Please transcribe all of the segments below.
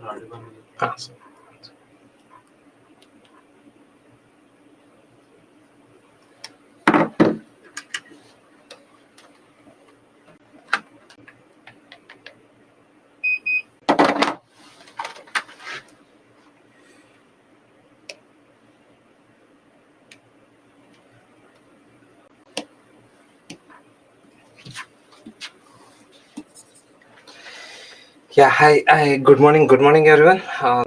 Ah, Yeah, hi, good morning, everyone.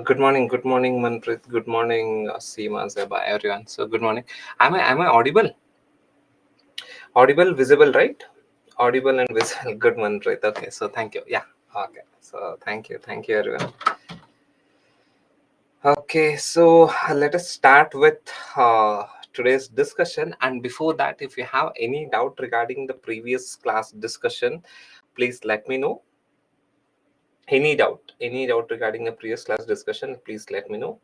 Good morning, Manpreet. Good morning, Seema, Zeba, everyone. So, good morning. Am I audible? Audible, visible, right? Audible and visible. Good, Manpreet. Okay, so thank you. Yeah, okay. So, thank you, everyone. Okay, so let us start with today's discussion. And before that, if you have any doubt regarding the previous class discussion, please let me know. Any doubt regarding the previous class discussion, please let me know.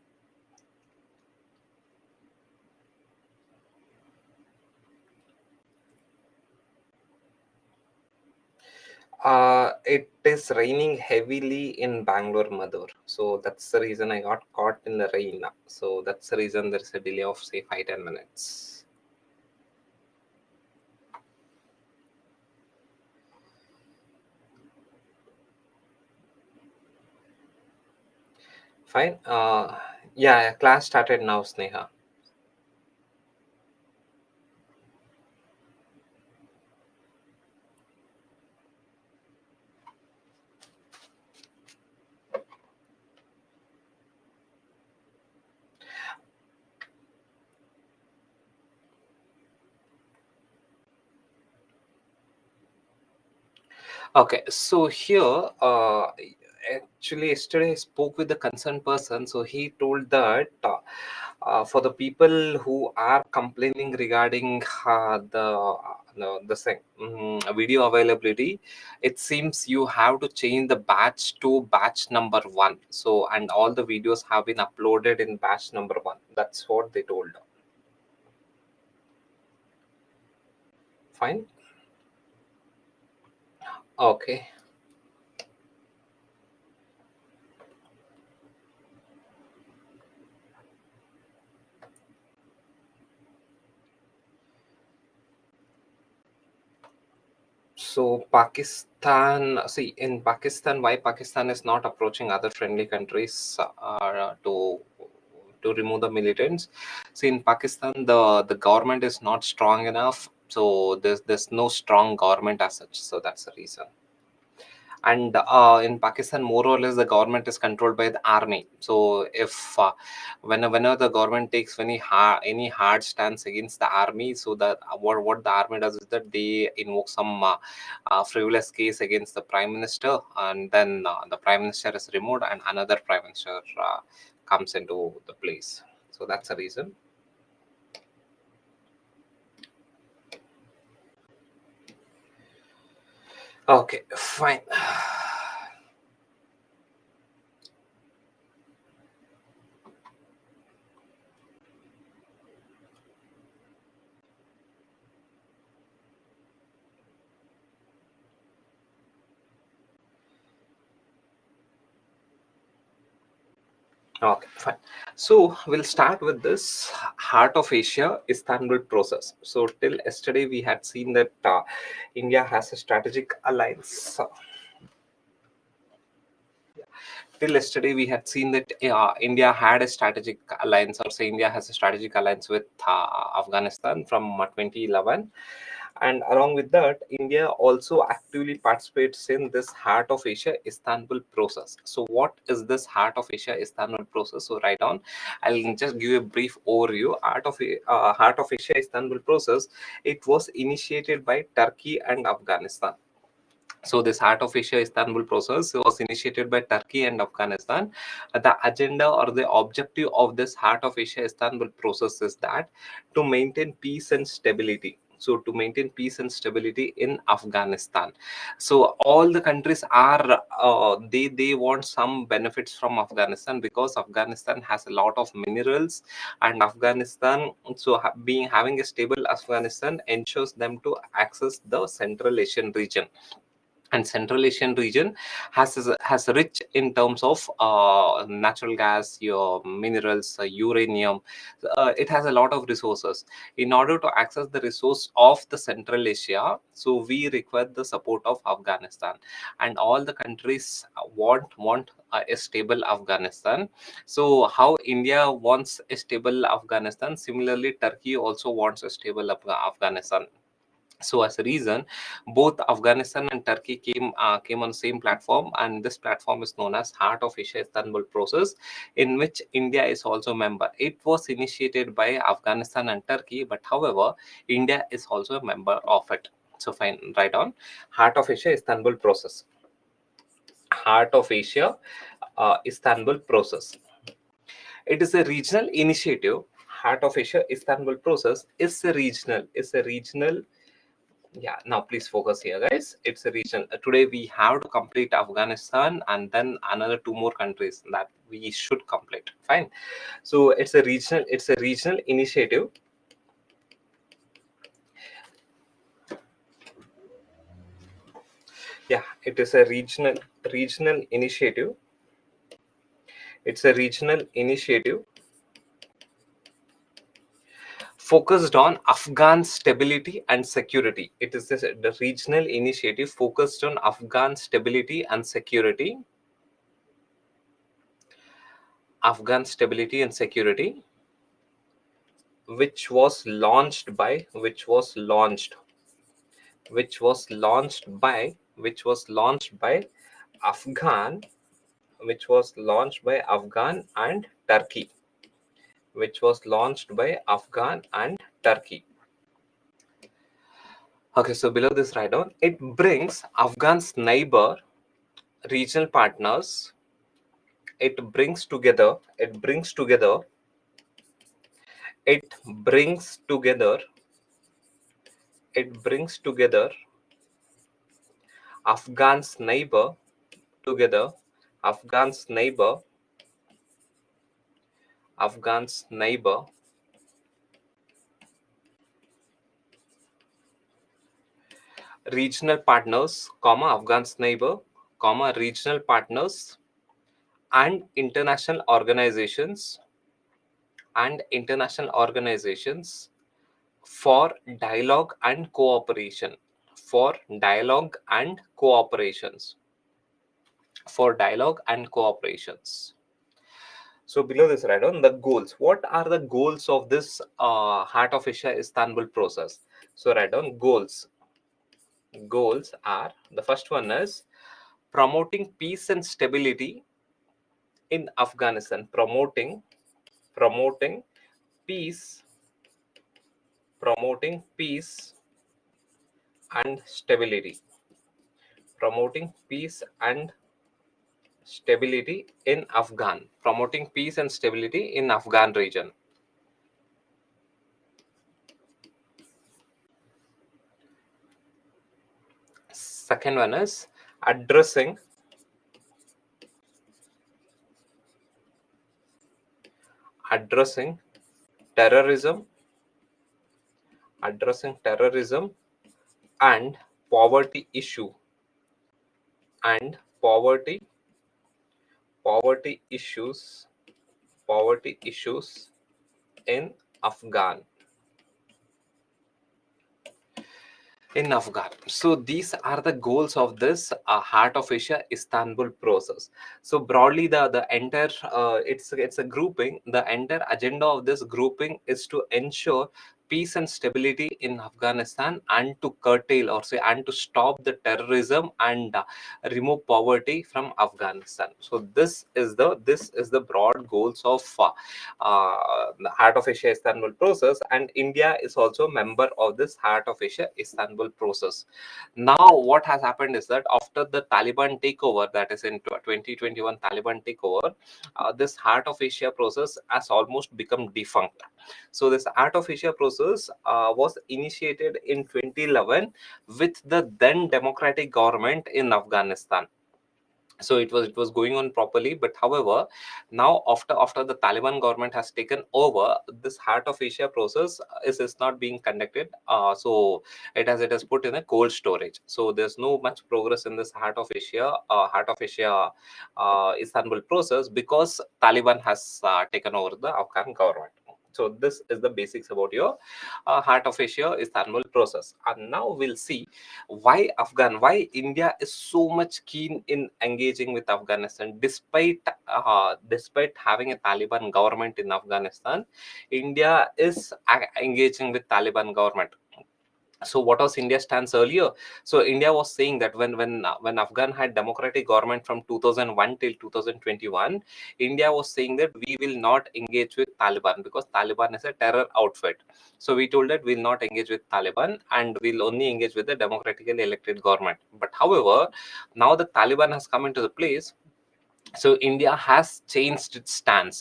It is raining heavily in Bangalore, Madur. So that's the reason I got caught in the rain. So that's the reason there is a delay of say 5-10 minutes. Fine. Yeah, class started now, Sneha. Okay, so here, actually, yesterday I spoke with the concerned person. So he told that for the people who are complaining regarding video availability, it seems you have to change the batch to batch number 1. So, and all the videos have been uploaded in batch number 1. That's what they told. Fine. Okay. So Pakistan, see in Pakistan, why Pakistan is not approaching other friendly countries to remove the militants? See in Pakistan, the government is not strong enough. So there's no strong government as such. So that's the reason. And in Pakistan, more or less, the government is controlled by the army. So if whenever the government takes any hard stance against the army, so that what the army does is that they invoke some frivolous case against the prime minister, and then the prime minister is removed, and another prime minister comes into the place. So that's the reason. Okay, fine. Okay, fine. So we'll start with this Heart of Asia Istanbul process. So till yesterday, we had seen that India has a strategic alliance. Till yesterday, we had seen that India had a strategic alliance, or say India has a strategic alliance with Afghanistan from 2011. And along with that, India also actively participates in this Heart of Asia Istanbul process. So what is this Heart of Asia Istanbul process? So right on, I'll just give you a brief overview. Heart of Asia Istanbul process, it was initiated by Turkey and Afghanistan. So this Heart of Asia Istanbul process was initiated by Turkey and Afghanistan. The agenda or the objective of this Heart of Asia Istanbul process is that to maintain peace and stability. So to maintain peace and stability in Afghanistan. So all the countries are they want some benefits from Afghanistan, because Afghanistan has a lot of minerals, and Afghanistan, so having a stable Afghanistan ensures them to access the Central Asian region. And Central Asian region has rich in terms of natural gas, your minerals, uranium. It has a lot of resources. In order to access the resource of the Central Asia, so we require the support of Afghanistan, and all the countries want a stable Afghanistan. So how India wants a stable Afghanistan, similarly Turkey also wants a stable Afghanistan. So as a reason, both Afghanistan and Turkey came on the same platform, and this platform is known as Heart of Asia Istanbul Process, in which India is also a member. It was initiated by Afghanistan and Turkey, but however, India is also a member of it. So fine, write on Heart of Asia Istanbul Process. Heart of Asia Istanbul Process. It is a regional initiative. Heart of Asia Istanbul Process is a regional. Yeah, now please focus here, guys. It's a region. Today we have to complete Afghanistan and then another two more countries that we should complete. Fine. So it's a regional initiative. Yeah, it is a regional initiative. It's a regional initiative focused on Afghan stability and security. It is the regional initiative focused on Afghan stability and security. Afghan stability and security, which was launched by Afghan which was launched by Afghan and Turkey. Okay, so below this write down, it brings Afghan's neighbor regional partners. It brings together Afghan's neighbor together Afghan's neighbor regional partners, Afghan's neighbor, regional partners and international organizations for dialogue and cooperation. For dialogue and cooperations. So below this, write down the goals. What are the goals of this Heart of Asia Istanbul process? So write down goals. Goals are, the first one is promoting peace and stability in Afghanistan. Promoting peace and stability. Promoting peace and stability in Afghan. Promoting peace and stability in Afghan region. Second one is addressing terrorism and poverty issue poverty issues in Afghan. So these are the goals of this Heart of Asia Istanbul process. So broadly, the entire it's a grouping. The entire agenda of this grouping is to ensure peace and stability in Afghanistan, and to curtail, or say, and to stop the terrorism, and remove poverty from Afghanistan. So this is the broad goals of the Heart of Asia Istanbul process, and India is also a member of this Heart of Asia Istanbul process. Now, what has happened is that after the Taliban takeover, that is in 2021 Taliban takeover, this Heart of Asia process has almost become defunct. So this Heart of Asia process was initiated in 2011 with the then democratic government in Afghanistan. So it was going on properly. But however, now after the Taliban government has taken over, this Heart of Asia process is not being conducted. So it has put in a cold storage. So there's no much progress in this Heart of Asia Istanbul process, because Taliban has taken over the Afghan government. So this is the basics about your Heart of Asia Istanbul process. And now we'll see why India is so much keen in engaging with Afghanistan, despite having a Taliban government in Afghanistan. India is engaging with Taliban government. So what was India's stance earlier? So India was saying that when Afghan had democratic government from 2001 till 2021, India was saying that we will not engage with Taliban because Taliban is a terror outfit. So we told that we'll not engage with Taliban and we'll only engage with the democratically elected government. But however, now the Taliban has come into the place, so India has changed its stance.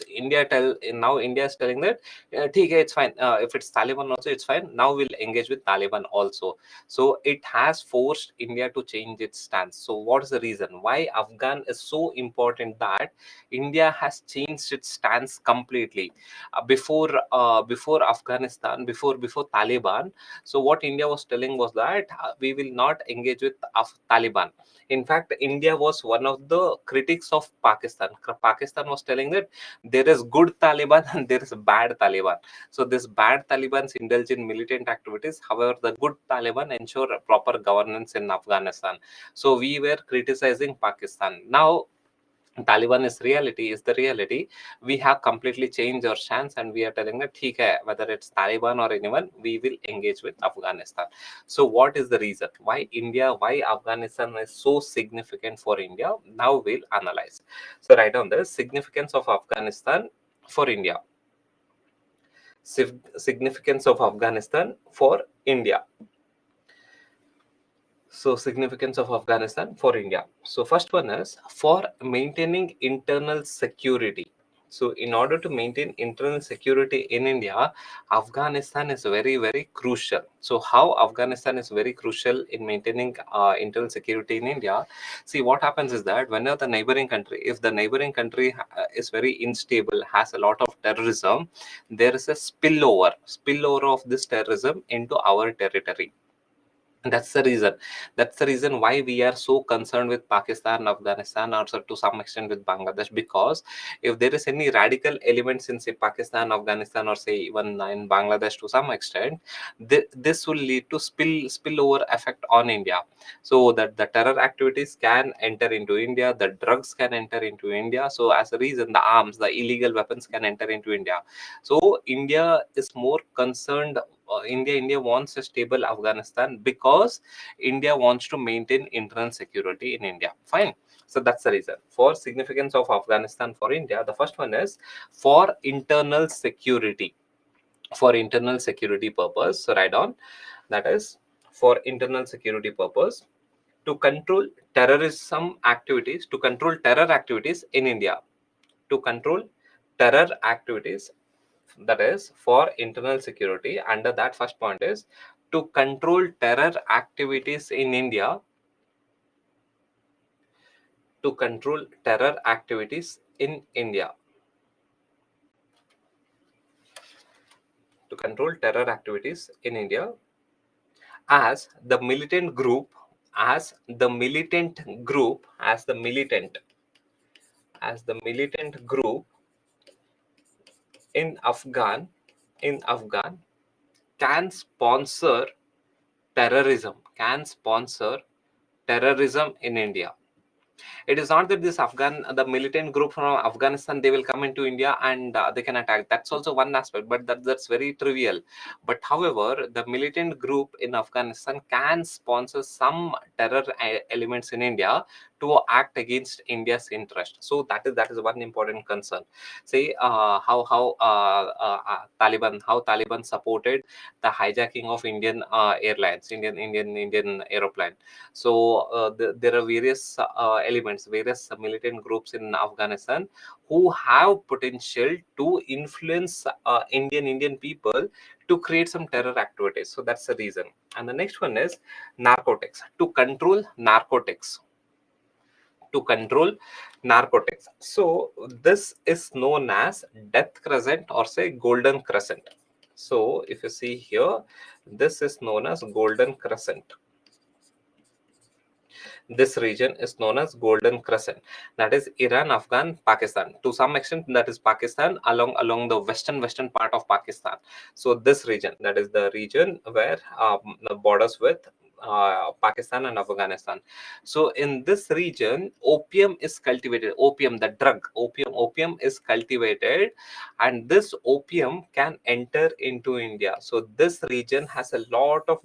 Now India is telling that "ठीक है, it's fine. If it's Taliban also, it's fine. Now we'll engage with Taliban also." So it has forced India to change its stance. So what is the reason why Afghan is so important that India has changed its stance completely? Before Afghanistan, before Taliban, so what India was telling was that we will not engage with Taliban. In fact, India was one of the critics of Pakistan. Pakistan was telling that there is good Taliban and there is bad Taliban. So this bad Talibans indulge in militant activities. However, the good Taliban ensure proper governance in Afghanistan. So we were criticizing Pakistan. Now Taliban is the reality. We have completely changed our stance and we are telling that theek hai, whether it's Taliban or anyone, we will engage with Afghanistan. So what is the reason why Afghanistan is so significant for India? Now we'll analyze. So write down the significance of Afghanistan for India. Significance of Afghanistan for India. So significance of Afghanistan for India. So first one is for maintaining internal security. So in order to maintain internal security in India, Afghanistan is very, very crucial. So how Afghanistan is very crucial in maintaining internal security in India? See, what happens is that whenever the neighboring country, if the neighboring country is very unstable, has a lot of terrorism, there is a spillover of this terrorism into our territory. That's the reason why we are so concerned with Pakistan, Afghanistan, also to some extent with Bangladesh, because if there is any radical elements in, say, Pakistan, Afghanistan, or say even in Bangladesh to some extent, this will lead to spillover effect on India. So that the terror activities can enter into India, the drugs can enter into India. So as a reason, the arms, the illegal weapons can enter into India. So India is more concerned. India wants a stable Afghanistan because India wants to maintain internal security in India. Fine. So that's the reason for significance of Afghanistan for India. The first one is for internal security. For internal security purpose. So write down, that is for internal security purpose, to control terror activities in India. To control terror activities, that is for internal security. Under that, first point is to control terror activities in India. To control terror activities in India. To control terror activities in India, as the militant group as the militant group as the militant as the militant group in Afghan can sponsor terrorism in India. It is not that the militant group from Afghanistan, they will come into India and they can attack. That's also one aspect, but that's very trivial. But however, the militant group in Afghanistan can sponsor some terror elements in India to act against India's interest. So that is one important concern. Say how Taliban supported the hijacking of Indian airlines, Indian aeroplane. So there are various elements, various militant groups in Afghanistan who have potential to influence Indian people to create some terror activities. So that's the reason. And the next one is narcotics. To control narcotics. to control narcotics. So this is known as death crescent or say golden crescent. So if you see here, this is known as golden crescent. This region is known as golden crescent, that is Iran, Afghan, Pakistan. To some extent, that is Pakistan along the western part of Pakistan. So this region, that is the region where the borders with Pakistan and Afghanistan. So in this region, opium is cultivated. Opium, the drug, opium is cultivated, and this opium can enter into India. So this region has a lot of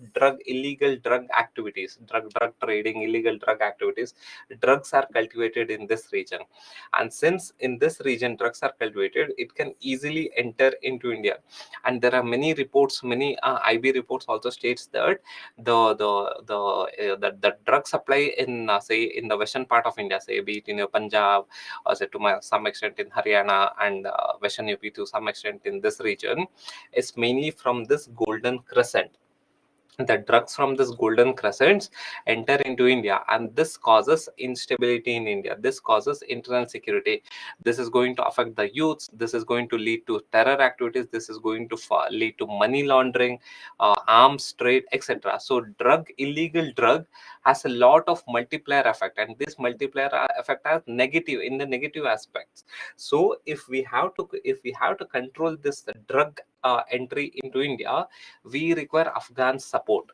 illegal drug activities, drug trading, illegal drug activities. Drugs are cultivated in this region, and since in this region drugs are cultivated, it can easily enter into India. And there are many reports, many IB reports also states that the drug supply in say in the western part of India, say be it in Punjab or say some extent in Haryana and western UP, to some extent in this region, is mainly from this golden crescent. The drugs from this golden crescents enter into India, and this causes instability in India. This causes internal security. This is going to affect the youths. This is going to lead to terror activities. This is going to lead to money laundering, arms trade, etc. So illegal drug has a lot of multiplier effect, and this multiplier effect has negative in the negative aspects. So if we have to control this drug entry into India, we require Afghan support.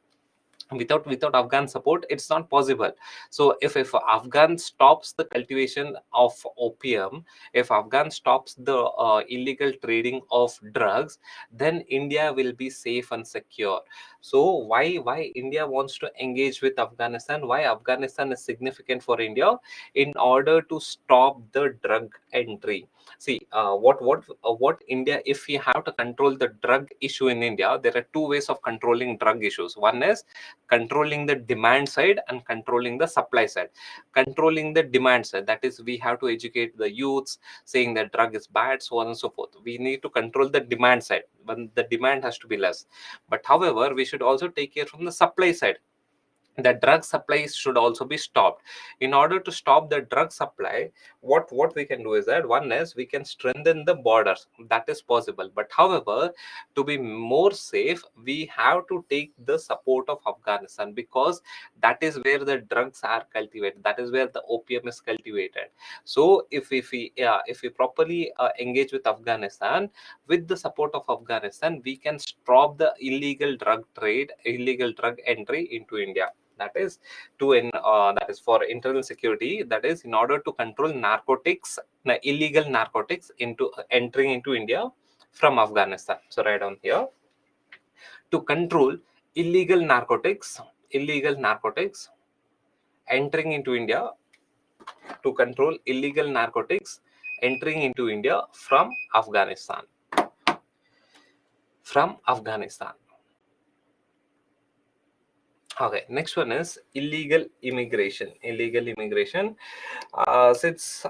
Without Afghan support, it's not possible. So if Afghan stops the cultivation of opium, if Afghan stops the illegal trading of drugs, then India will be safe and secure. So why India wants to engage with Afghanistan, why Afghanistan is significant for India? In order to stop the drug entry. See, what India, if we have to control the drug issue in India, there are two ways of controlling drug issues. One is controlling the demand side and controlling the supply side. Controlling the demand side, that is, we have to educate the youths saying that drug is bad, so on and so forth. We need to control the demand side when the demand has to be less. But however, we should also take care from the supply side. The drug supply should also be stopped. In order to stop the drug supply, what we can do is that, one is we can strengthen the borders. That is possible. But however, to be more safe, we have to take the support of Afghanistan, because that is where the drugs are cultivated, that is where the opium is cultivated. So if we properly engage with Afghanistan, with the support of Afghanistan, we can stop the illegal drug trade, illegal drug entry into India. That is that is for internal security. That is in order to control narcotics, illegal narcotics into entering into India from Afghanistan. So right down here, to control illegal narcotics entering into India, to control illegal narcotics entering into India from Afghanistan. Okay, next one is illegal immigration. Since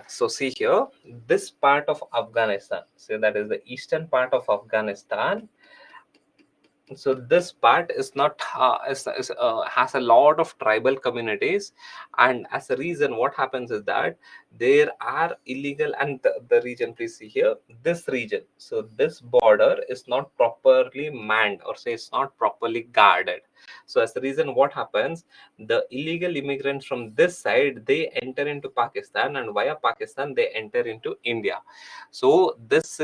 so see here, this part of Afghanistan, so that is the eastern part of Afghanistan. So this part is not has a lot of tribal communities, and as a reason, what happens is that there are illegal, and the region, please see here, this region, so this border is not properly manned, or say it's not properly guarded. So as a reason, what happens, the illegal immigrants from this side, they enter into Pakistan, and via Pakistan they enter into India. So this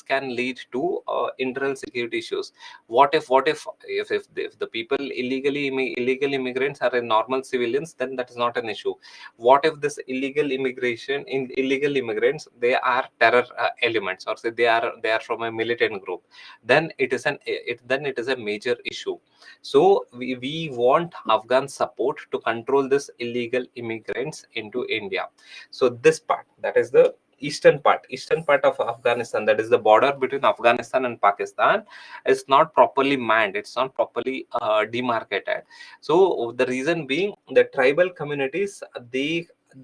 can lead to internal security issues. If the people illegal immigrants are normal civilians, then that is not an issue. What if this illegal immigrants, they are terror elements, or say they are from a militant group, then it is a major issue. So we want Afghan support to control this illegal immigrants into India. So this part, that is the eastern part of Afghanistan, that is the border between Afghanistan and Pakistan, is not properly manned, it's not properly demarcated. So the reason being, the tribal communities,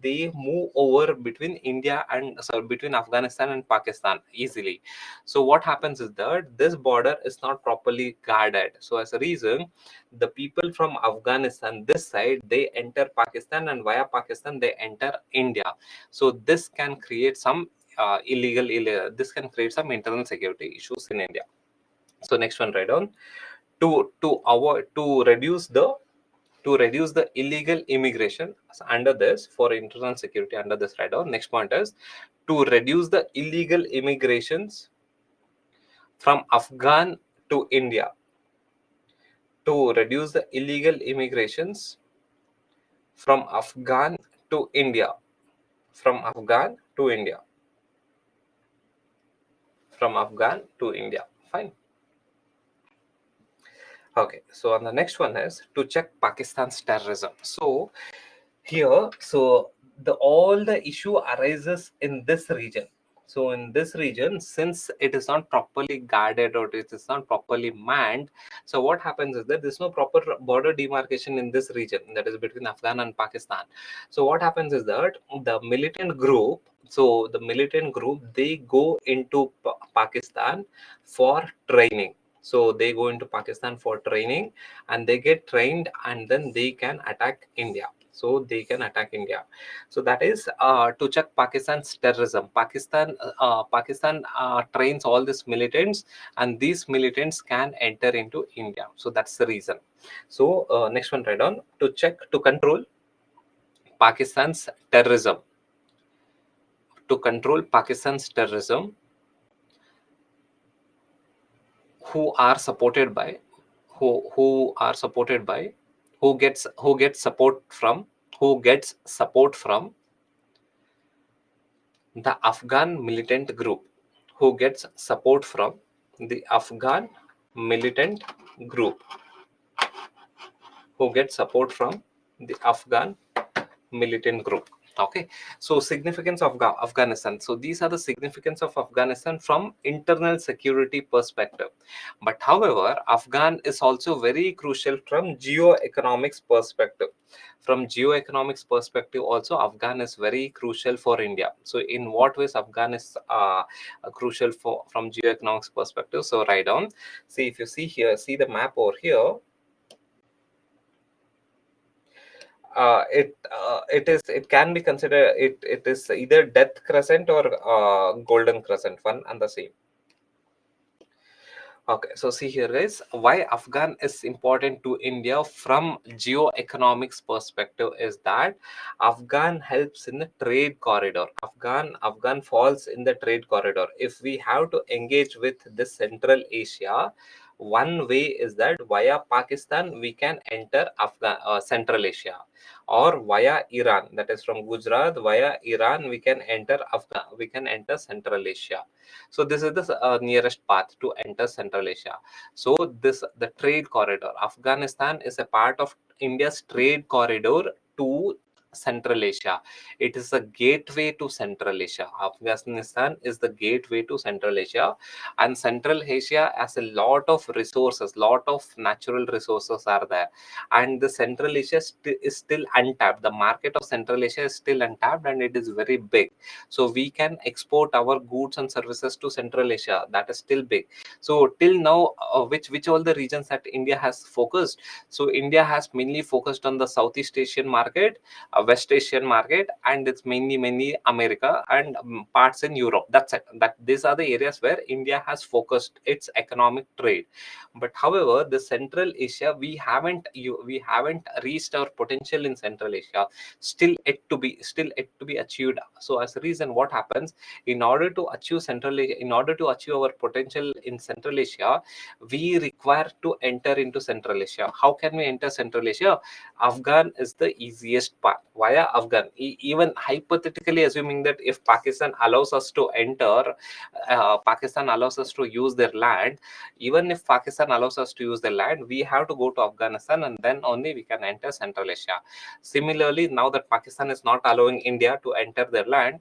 they move over between between Afghanistan and Pakistan easily. So what happens is that this border is not properly guarded. So as a reason, the people from Afghanistan this side, they enter Pakistan, and via Pakistan they enter India. So this can create some illegal, this can create some internal security issues in India. So next one, right on, to reduce the illegal immigration under this, for internal security under this, right on. Next point is to reduce the illegal immigrations from Afghan to India. To reduce the illegal immigrations from Afghan to India. From Afghan to India. From Afghan to India. Fine. Okay, so on the next one is to check Pakistan's terrorism. So here, so all the issue arises in this region. So in this region, since it is not properly guarded or it is not properly manned, so what happens is that there's no proper border demarcation in this region, that is between Afghan and Pakistan. So what happens is that the militant group, they go into Pakistan for training. So they go into Pakistan for training, and they get trained, and then they can attack India. So they can attack India. So that is to check Pakistan's terrorism. Pakistan trains all these militants, and these militants can enter into India. So that's the reason. So next one, right on, to control Pakistan's terrorism. To control Pakistan's terrorism, who are supported by who are supported by who gets support from the Afghan militant group. Who gets support from the Afghan militant group. Who gets support from the Afghan militant group. Okay, so significance of Afghanistan. So these are the significance of Afghanistan from internal security perspective. But however, Afghan is also very crucial from geo-economics perspective. From geo-economics perspective also, Afghan is very crucial for India. So in what ways Afghan is crucial for from geo-economics perspective? So write down. See, if you see here, see the map over here. It can be considered, it is either death crescent or golden crescent, one and the same. Okay, so see here guys, why Afghan is important to India from geo-economics perspective is that Afghan helps in the trade corridor. Afghan falls in the trade corridor. If we have to engage with this Central Asia, one way is that via Pakistan we can enter Central Asia, or via Iran, that is from Gujarat via Iran we can enter Central Asia. So this is the nearest path to enter Central Asia. So the trade corridor, Afghanistan is a part of India's trade corridor to Central Asia. It is a gateway to Central Asia. Afghanistan is the gateway to Central Asia, and Central Asia has a lot of resources, lot of natural resources are there, and the Central Asia is still untapped. The market of Central Asia is still untapped, and it is very big. So we can export our goods and services to Central Asia. That is still big. So till now, which all the regions that India has focused? So India has mainly focused on the Southeast Asian market, West Asian market, and it's mainly America and parts in Europe. That's it. That these are the areas where India has focused its economic trade. But however, the Central Asia, we haven't reached our potential in Central Asia. Still yet to be achieved. So as a reason, what happens, in order to achieve our potential in Central Asia, we require to enter into Central Asia. How can we enter Central Asia? Afghan is the easiest path. Via Afghan, even hypothetically assuming that if Pakistan allows us to enter, Pakistan allows us to use their land, even if Pakistan allows us to use their land, we have to go to Afghanistan, and then only we can enter Central Asia. Similarly, now that Pakistan is not allowing India to enter their land,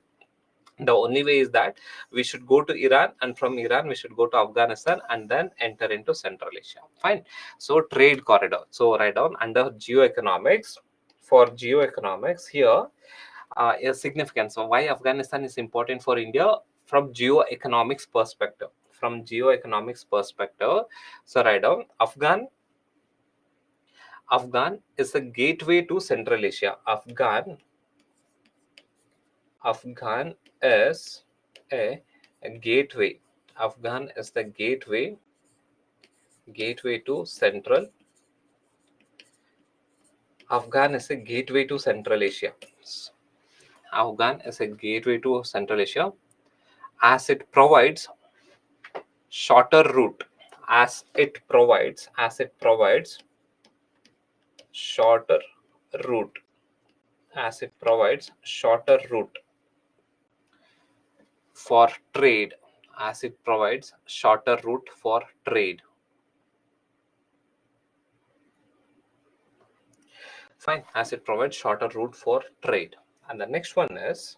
the only way is that we should go to Iran, and from Iran we should go to Afghanistan, and then enter into Central Asia. Fine. So trade corridor. So write down under geoeconomics. For geoeconomics here, is significant. So why Afghanistan is important for India from geoeconomics perspective? From geoeconomics perspective, so right down, Afghan is a gateway to Central Asia. Afghan is a gateway. Afghan is the gateway to Central. Afghan is a gateway to Central Asia. Afghan is a gateway to Central Asia as it provides shorter route. As it provides shorter route. As it provides shorter route for trade. As it provides shorter route for trade. Fine. As it provides shorter route for trade. And the next one is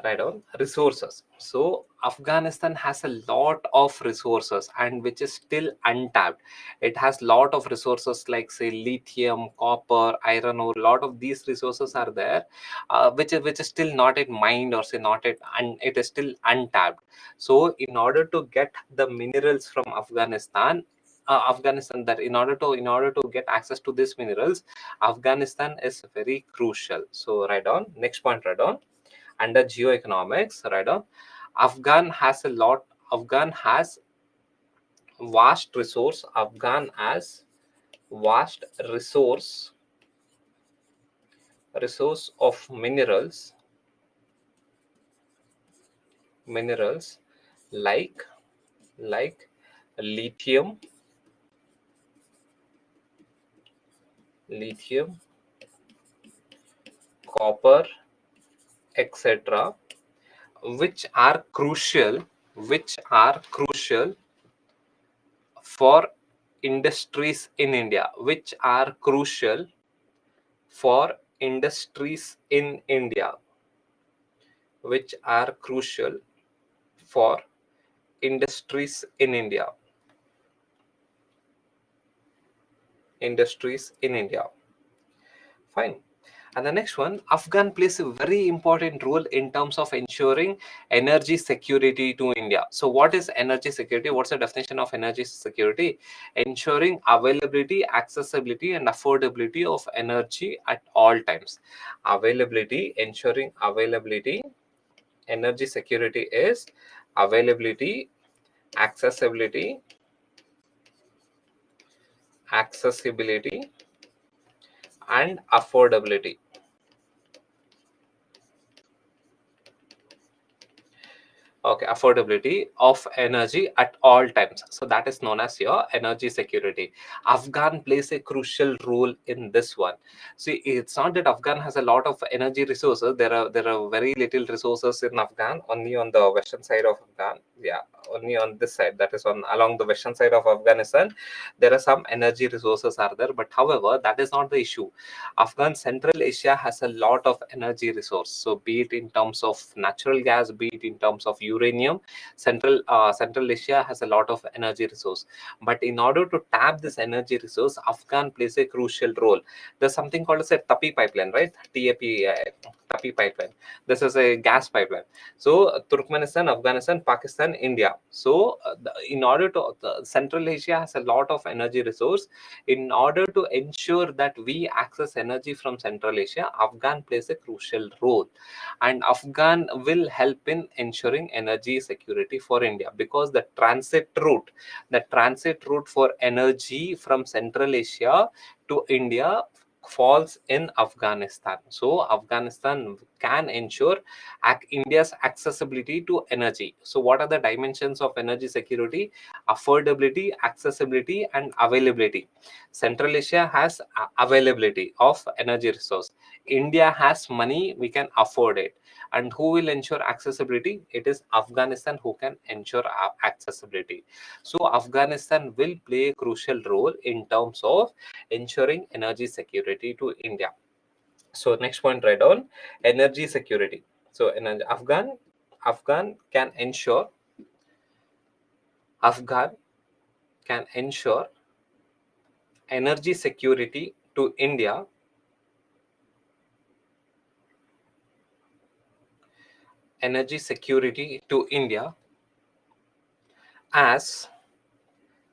right on resources. So Afghanistan has a lot of resources and which is still untapped. It has lot of resources like say lithium, copper, iron ore. Lot of these resources are there, which is still not at mined or say not at, and it is still untapped. So in order to get the minerals from Afghanistan, that in order to get access to these minerals, Afghanistan is very crucial. So right on next point, right on under geoeconomics, right on, Afghan has vast resource. Afghan has vast resource of minerals like lithium, copper, etc., which are crucial for industries in India, which are crucial for industries in India, which are crucial for industries in India. Fine. And the next one, Afghan plays a very important role in terms of ensuring energy security to India. So what is energy security? What's the definition of energy security? Ensuring availability, accessibility, and affordability of energy at all times. Ensuring availability. Energy security is availability, accessibility, and affordability. Okay, affordability of energy at all times. So that is known as your energy security. Afghan plays a crucial role in this one. See, it's not that Afghan has a lot of energy resources. There are very little resources in Afghan, only on the western side of Afghan. Yeah, only on this side, that is on along the western side of Afghanistan. There are some energy resources are there, but however, that is not the issue. Afghan Central Asia has a lot of energy resource. So be it in terms of natural gas, be it in terms of uranium, Central Asia has a lot of energy resource. But in order to tap this energy resource, Afghan plays a crucial role. There's something called as a TAPI pipeline, right? TAPI pipeline. This is a gas pipeline. So Turkmenistan, Afghanistan, Pakistan, India. So in order to Central Asia has a lot of energy resource. In order to ensure that we access energy from Central Asia, Afghan plays a crucial role, and Afghan will help in ensuring energy security for India, because the transit route for energy from Central Asia to India falls in Afghanistan. So Afghanistan can ensure India's accessibility to energy. So what are the dimensions of energy security? Affordability, accessibility, and availability. Central Asia has availability of energy resource. India has money, we can afford it. And who will ensure accessibility? It is Afghanistan who can ensure accessibility. So Afghanistan will play a crucial role in terms of ensuring energy security to India. So next point, right on energy security. So in Afghan can ensure Afghan can ensure energy security to India energy security to India as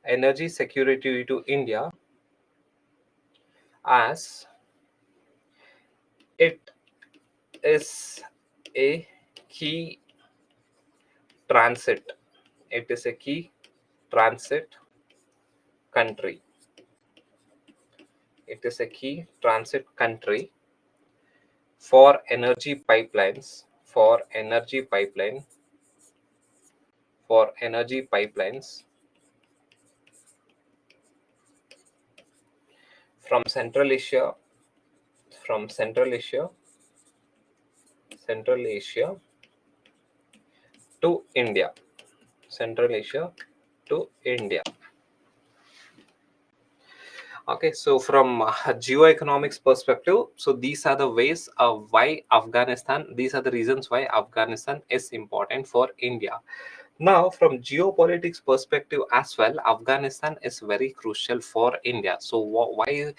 energy security to India as it is a key transit. It is a key transit country. It is a key transit country for energy pipelines, for energy pipelines from Central Asia, from Central Asia, Central Asia to India, Central Asia to India. Okay, so from geoeconomics perspective, so these are the ways of why Afghanistan, these are the reasons why Afghanistan is important for India. Now, from geopolitics perspective as well, Afghanistan is very crucial for India. So why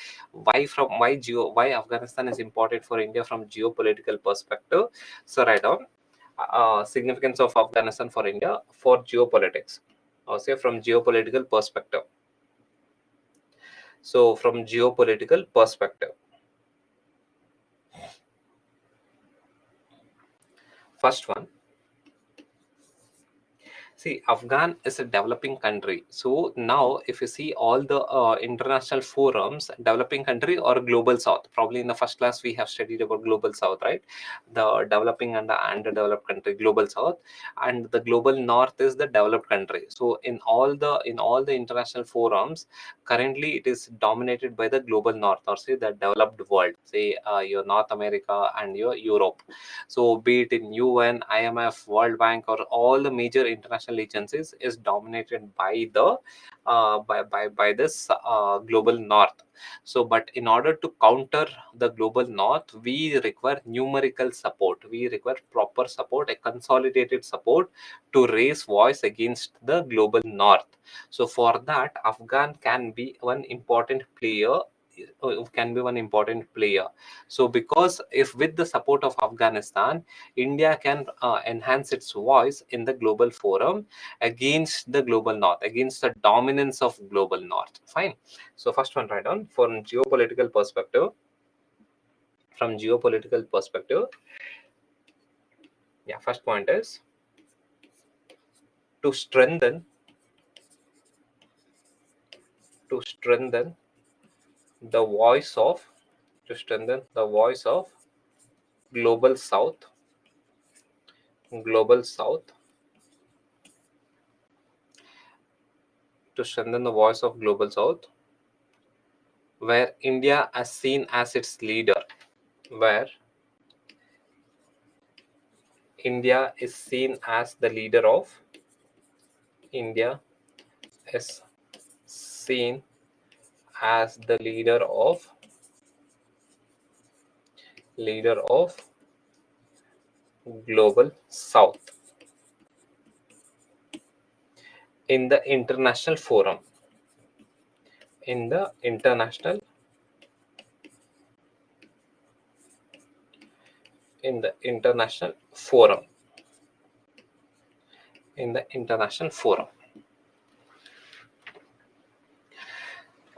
Afghanistan is important for India from geopolitical perspective? So write down significance of Afghanistan for India for geopolitics. Or say from geopolitical perspective. So from geopolitical perspective, first one, see, Afghan is a developing country. So now, if you see all the international forums, developing country or global south, probably in the first class we have studied about global south, right? The developing and the underdeveloped country, global south, and the global north is the developed country. So in all the international forums, currently it is dominated by the global north, or say the developed world, say your North America and your Europe. So be it in UN, IMF, World Bank, or all the major international agencies is dominated by the by this global north. So but in order to counter the global north, we require numerical support, we require proper support, a consolidated support to raise voice against the global north. So for that, Afghan can be one important player. So because if with the support of Afghanistan, India can enhance its voice in the global forum against the global north, against the dominance of global north. Fine. So first one, write down from geopolitical perspective. From geopolitical perspective, yeah, first point is to strengthen to the voice of strengthen the voice of global south, global south, to strengthen the voice of global south, where India is seen as its leader, where India is seen as the leader of India is seen as the leader of global south in the international forum, in the international forum, in the international forum.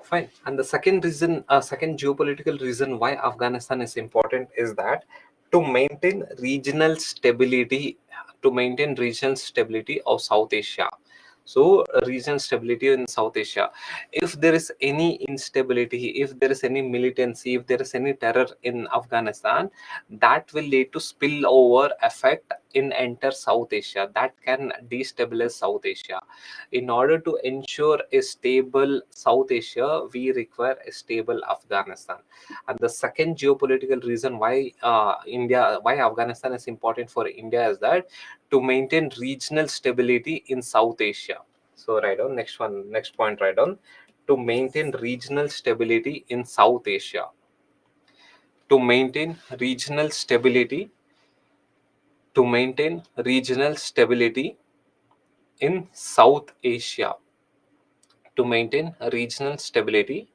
Fine. And the second reason, second geopolitical reason why Afghanistan is important is that to maintain regional stability, of South Asia. So, regional stability in South Asia. If there is any instability, if there is any militancy, if there is any terror in Afghanistan, that will lead to spillover effect in entire South Asia. That can destabilize South Asia. In order to ensure a stable South Asia, we require a stable Afghanistan. And the second geopolitical reason why Afghanistan is important for India is that to maintain regional stability in South Asia. So write down next one, next point, write down to maintain regional stability in South Asia. To maintain regional stability, to maintain regional stability in South Asia. To maintain regional stability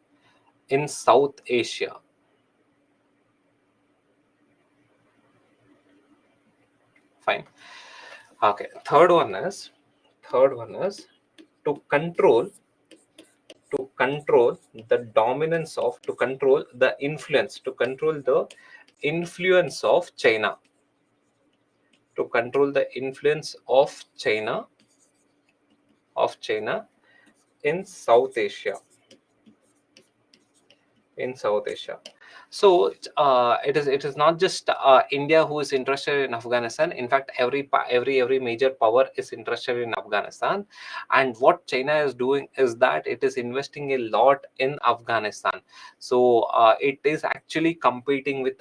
in South Asia. Fine. Okay. Third one is to control the dominance of, to control the influence, to control the influence of China, to control the influence of China in South Asia, in South Asia. So it is not just India who is interested in Afghanistan. In fact, every major power is interested in Afghanistan. And what China is doing is that it is investing a lot in Afghanistan. So it is actually competing with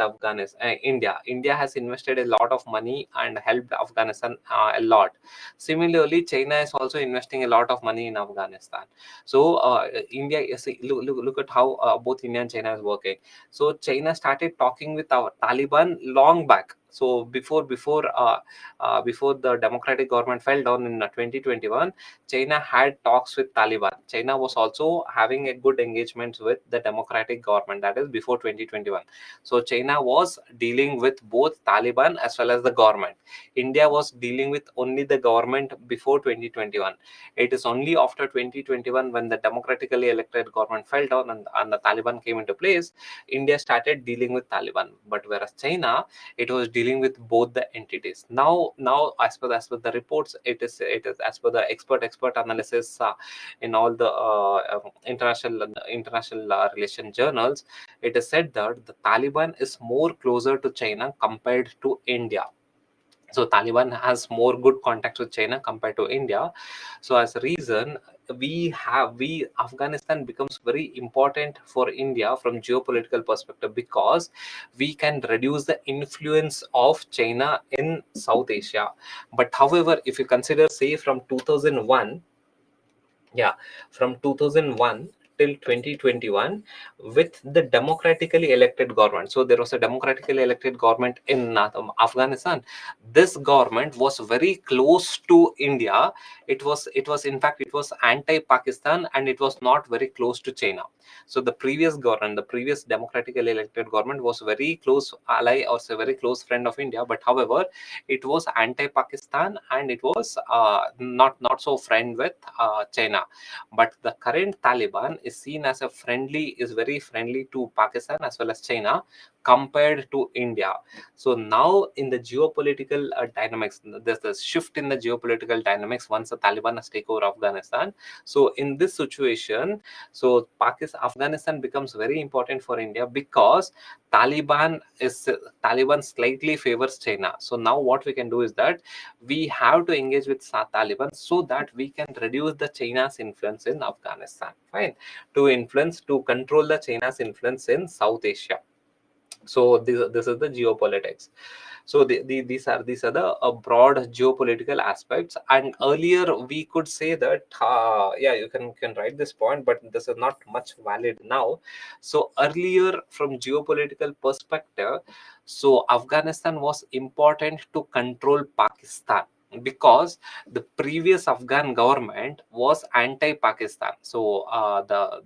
India. India has invested a lot of money and helped Afghanistan a lot. Similarly, China is also investing a lot of money in Afghanistan. So India, look at how both India and China is working. So China started talking with our Taliban long back. So before the democratic government fell down in 2021, China had talks with Taliban. China was also having a good engagement with the democratic government, that is before 2021. So China was dealing with both Taliban as well as the government. India was dealing with only the government before 2021. It is only after 2021, when the democratically elected government fell down and the Taliban came into place, India started dealing with Taliban. But whereas China, it was dealing with both the entities. Now as per the reports, it is as per the expert analysis in all the international relation journals, it is said that the Taliban is more closer to China compared to India. So Taliban has more good contacts with China compared to India. So as a reason, we Afghanistan becomes very important for India from geopolitical perspective, because we can reduce the influence of China in South Asia. But however, if you consider, say, from 2001, yeah, from 2001 till 2021, with the democratically elected government. So there was a democratically elected government in Afghanistan. This government was very close to India. It was in fact, it was anti-Pakistan, and it was not very close to China. So the previous government, the previous democratically elected government, was very close ally, or a very close friend of India. But however, it was anti-Pakistan, and it was not so friend with China. But the current Taliban is seen as is very friendly to Pakistan as well as China compared to India. So now in the geopolitical dynamics, there's a shift in the geopolitical dynamics once the Taliban has taken over Afghanistan. So in this situation, so Afghanistan becomes very important for India, because Taliban slightly favors China. So now what we can do is that we have to engage with Taliban, so that we can reduce the China's influence in Afghanistan. Fine. To control the China's influence in South Asia. So this is the geopolitics. So these are the broad geopolitical aspects. And earlier we could say that yeah, you can write this point, but this is not much valid now. So earlier, from geopolitical perspective, so Afghanistan was important to control Pakistan, because the previous Afghan government was anti-Pakistan. So the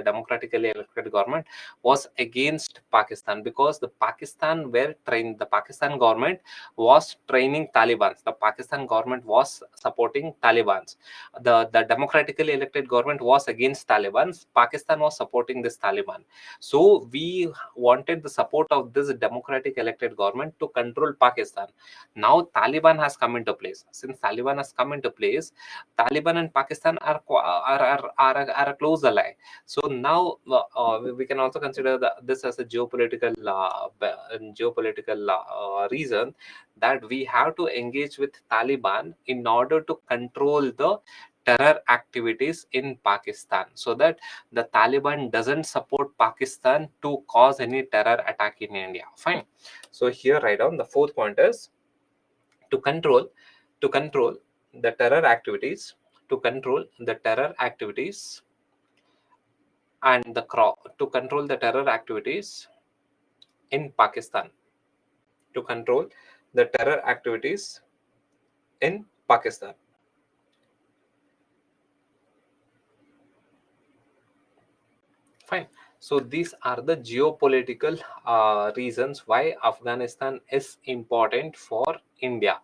democratically elected government was against Pakistan, because the Pakistan government was training Taliban. The Pakistan government was supporting Taliban. The democratically elected government was against Taliban. Pakistan was supporting this Taliban. So we wanted the support of this democratic elected government to control Pakistan. Now Taliban has come into place. Since Taliban has come into place, Taliban and Pakistan are a close ally. So now we can also consider this as a geopolitical reason, that we have to engage with Taliban in order to control the terror activities in Pakistan, so that the Taliban doesn't support Pakistan to cause any terror attack in India. Fine. So here, write down the fourth point is to control the terror activities, to control the terror activities and to control the terror activities in Pakistan, to control the terror activities in Pakistan. Fine. So these are the geopolitical reasons why Afghanistan is important for India.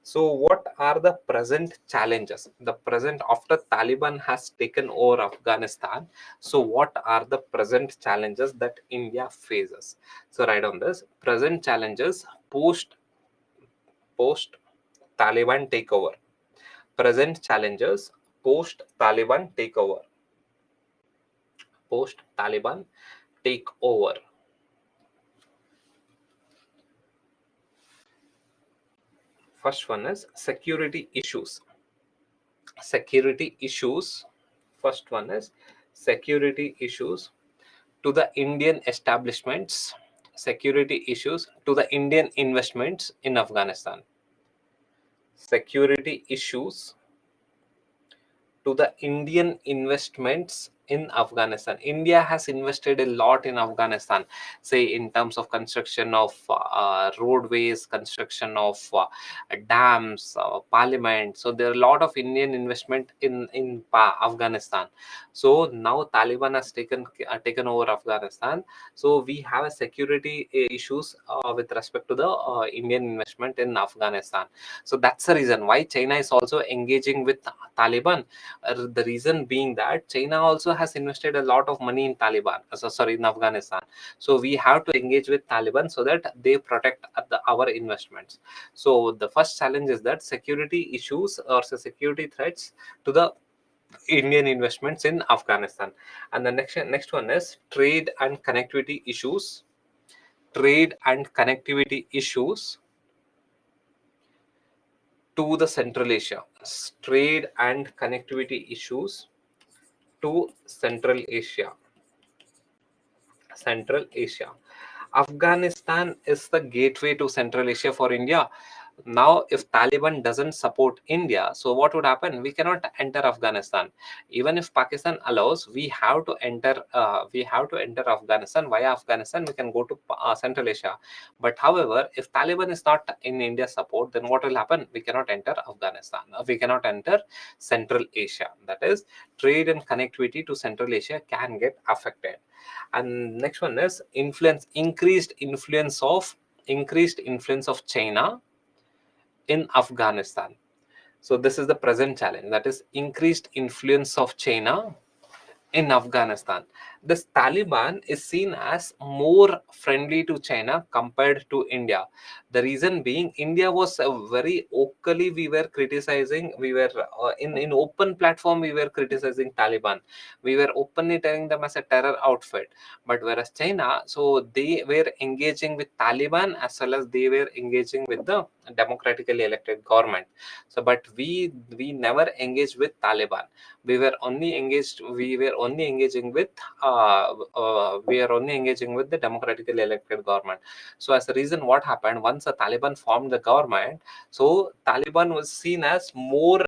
So what are the present challenges? The present, after Taliban has taken over Afghanistan, so what are the present challenges that India faces? So write on this: present challenges post Taliban takeover. Present challenges post Taliban takeover. Post Taliban takeover. First one is security issues. Security issues. First one is security issues to the Indian establishments. Security issues to the Indian investments in Afghanistan. Security issues to the Indian investments in Afghanistan. India has invested a lot in Afghanistan, say in terms of construction of roadways, construction of dams, parliament. So there are a lot of Indian investment in Afghanistan. So now Taliban has taken over Afghanistan. So we have a security issues with respect to the Indian investment in Afghanistan. So that's the reason why China is also engaging with Taliban. The reason being that China also has invested a lot of money in in Afghanistan. So we have to engage with Taliban so that they protect our investments. So the first challenge is that security issues or security threats to the Indian investments in Afghanistan. And the next one is trade and connectivity issues. Trade and connectivity issues to the Central Asia. Trade and connectivity issues to Central Asia. Central Asia. Afghanistan is the gateway to Central Asia for India. Now, if Taliban doesn't support India, so what would happen? We cannot enter Afghanistan. Even if Pakistan allows, we have to enter. We have to enter Afghanistan. Via Afghanistan, we can go to Central Asia. But however, if Taliban is not in India's support, then what will happen? We cannot enter Afghanistan. We cannot enter Central Asia. That is, trade and connectivity to Central Asia can get affected. And next one is increased influence of China in Afghanistan. So this is the present challenge, that is increased influence of China in Afghanistan. This Taliban is seen as more friendly to China compared to India. The reason being, India was very vocally we were criticizing, we were in open platform we were criticizing Taliban. We were openly telling them as a terror outfit. But whereas China, so they were engaging with Taliban as well as they were engaging with the democratically elected government. So, but we never engaged with Taliban. We are only engaging with the democratically elected government. So as a reason, what happened, once the Taliban formed the government, so Taliban was seen as more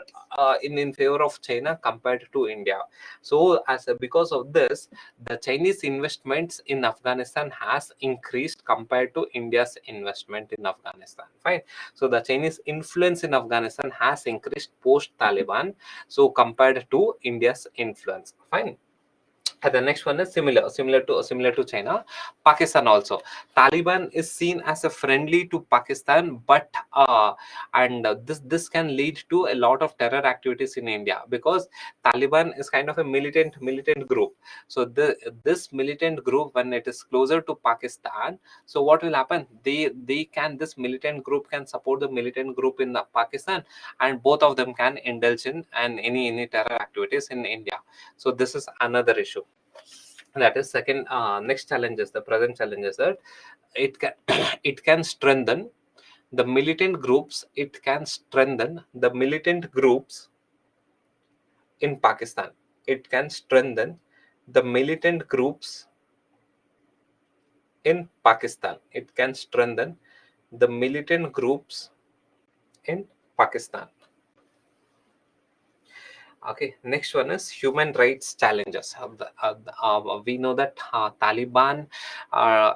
in favor of China compared to India. So because of this, the Chinese investments in Afghanistan has increased compared to India's investment in Afghanistan. Fine. So the Chinese influence in Afghanistan has increased post Taliban, so compared to India's influence. Fine. And the next one is similar to China. Pakistan also. Taliban is seen as a friendly to Pakistan, but this can lead to a lot of terror activities in India, because Taliban is kind of a militant group. So this militant group, when it is closer to Pakistan, so what will happen? This militant group can support the militant group in Pakistan, and both of them can indulge in and any terror activities in India. So this is another issue. That is second. Next challenge is the present challenge is that it can it can strengthen the militant groups. It can strengthen the militant groups in Pakistan. It can strengthen the militant groups in Pakistan. It can strengthen the militant groups in Pakistan. Okay, next one is human rights challenges. We know that Taliban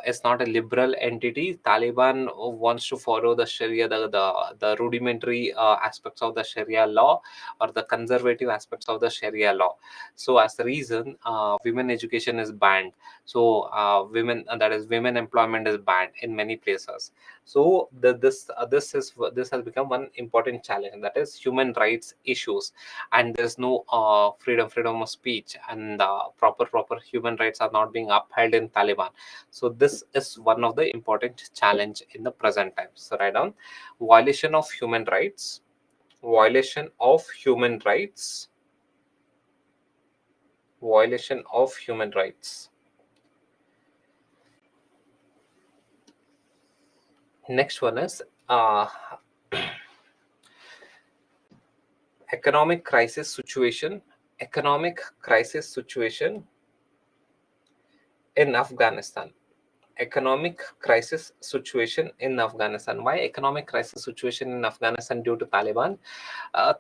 is not a liberal entity. Taliban wants to follow the Sharia, the rudimentary aspects of the Sharia law, or the conservative aspects of the Sharia law. So, as the reason, women education is banned. So, that is, women employment is banned in many places. So, this has become one important challenge, that is human rights issues, and there's no freedom of speech, and proper human rights are not being upheld in Taliban. So this is one of the important challenge in the present times. So write down violation of human rights, violation of human rights, violation of human rights. Next one is uh, economic crisis situation, economic crisis situation in Afghanistan. Economic crisis situation in Afghanistan. Why economic crisis situation in Afghanistan? Due to Taliban.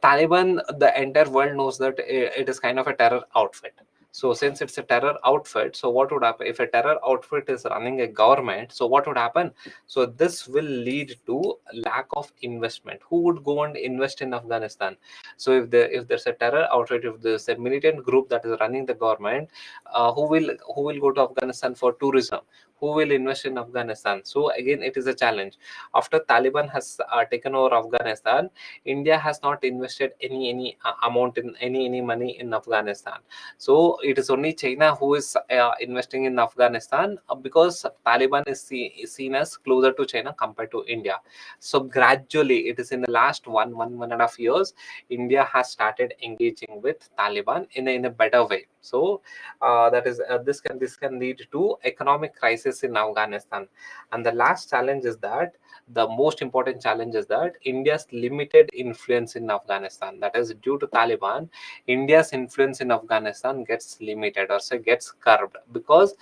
Taliban, the entire world knows that it is kind of a terror outfit. So since it's a terror outfit, so what would happen if a terror outfit is running a government? So what would happen? So this will lead to lack of investment. Who would go and invest in Afghanistan? So if there's a terror outfit, if there's a militant group that is running the government, who will go to Afghanistan for tourism? Who will invest in Afghanistan? So again, it is a challenge. After Taliban has taken over Afghanistan, India has not invested any amount in any money in Afghanistan. So it is only China who is investing in Afghanistan, because Taliban is seen as closer to China compared to India. So gradually, it is in the last one and a half years, India has started engaging with Taliban in a better way. So that is this can lead to economic crisis in Afghanistan. And the last challenge is that the most important challenge is that India's limited influence in Afghanistan. That is, due to Taliban, India's influence in Afghanistan gets limited, or say gets curbed, because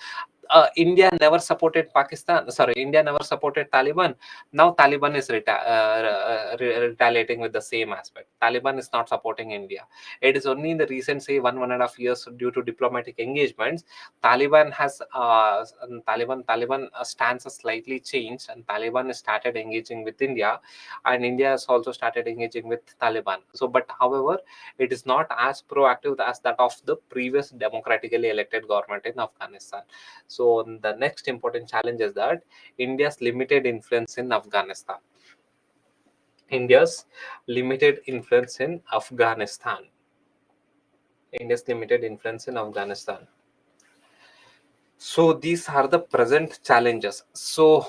India never supported Pakistan. Sorry, India never supported Taliban. Now Taliban is retaliating with the same aspect. Taliban is not supporting India. It is only in the recent, say, one and a half years, due to diplomatic engagements, Taliban stance has slightly changed, and Taliban has started engaging with India, and India has also started engaging with Taliban. So, but however, it is not as proactive as that of the previous democratically elected government in Afghanistan. So the next important challenge is that India's limited influence in Afghanistan. India's limited influence in Afghanistan. India's limited influence in Afghanistan. So these are the present challenges. So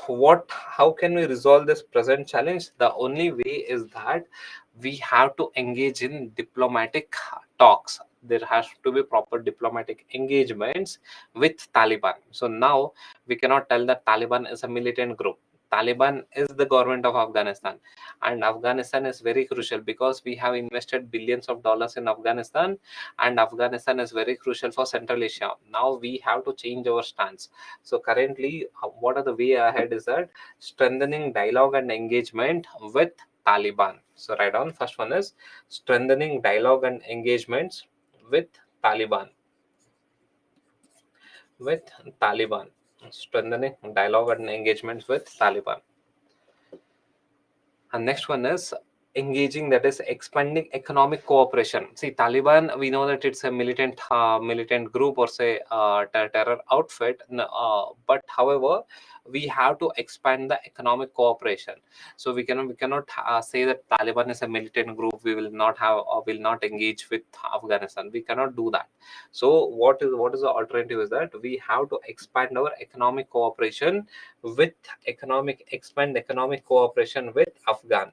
how can we resolve this present challenge? The only way is that we have to engage in diplomatic talks. There has to be proper diplomatic engagements with Taliban. So now we cannot tell that Taliban is a militant group. Taliban is the government of Afghanistan, and Afghanistan is very crucial because we have invested billions of dollars in Afghanistan, and Afghanistan is very crucial for Central Asia. Now we have to change our stance. So currently, what are the way ahead is that strengthening dialogue and engagement with Taliban. So write down, first one is strengthening dialogue and engagements with Taliban. With Taliban. Strengthening dialogue and engagements with Taliban. And next one is engaging, that is expanding economic cooperation. See, Taliban, we know that it's a militant group, or say terror outfit. But however, we have to expand the economic cooperation. So we cannot say that Taliban is a militant group. We will not have, or will not engage with Afghanistan. We cannot do that. So what is the alternative is that we have to expand our economic cooperation with expand economic cooperation with Afghan,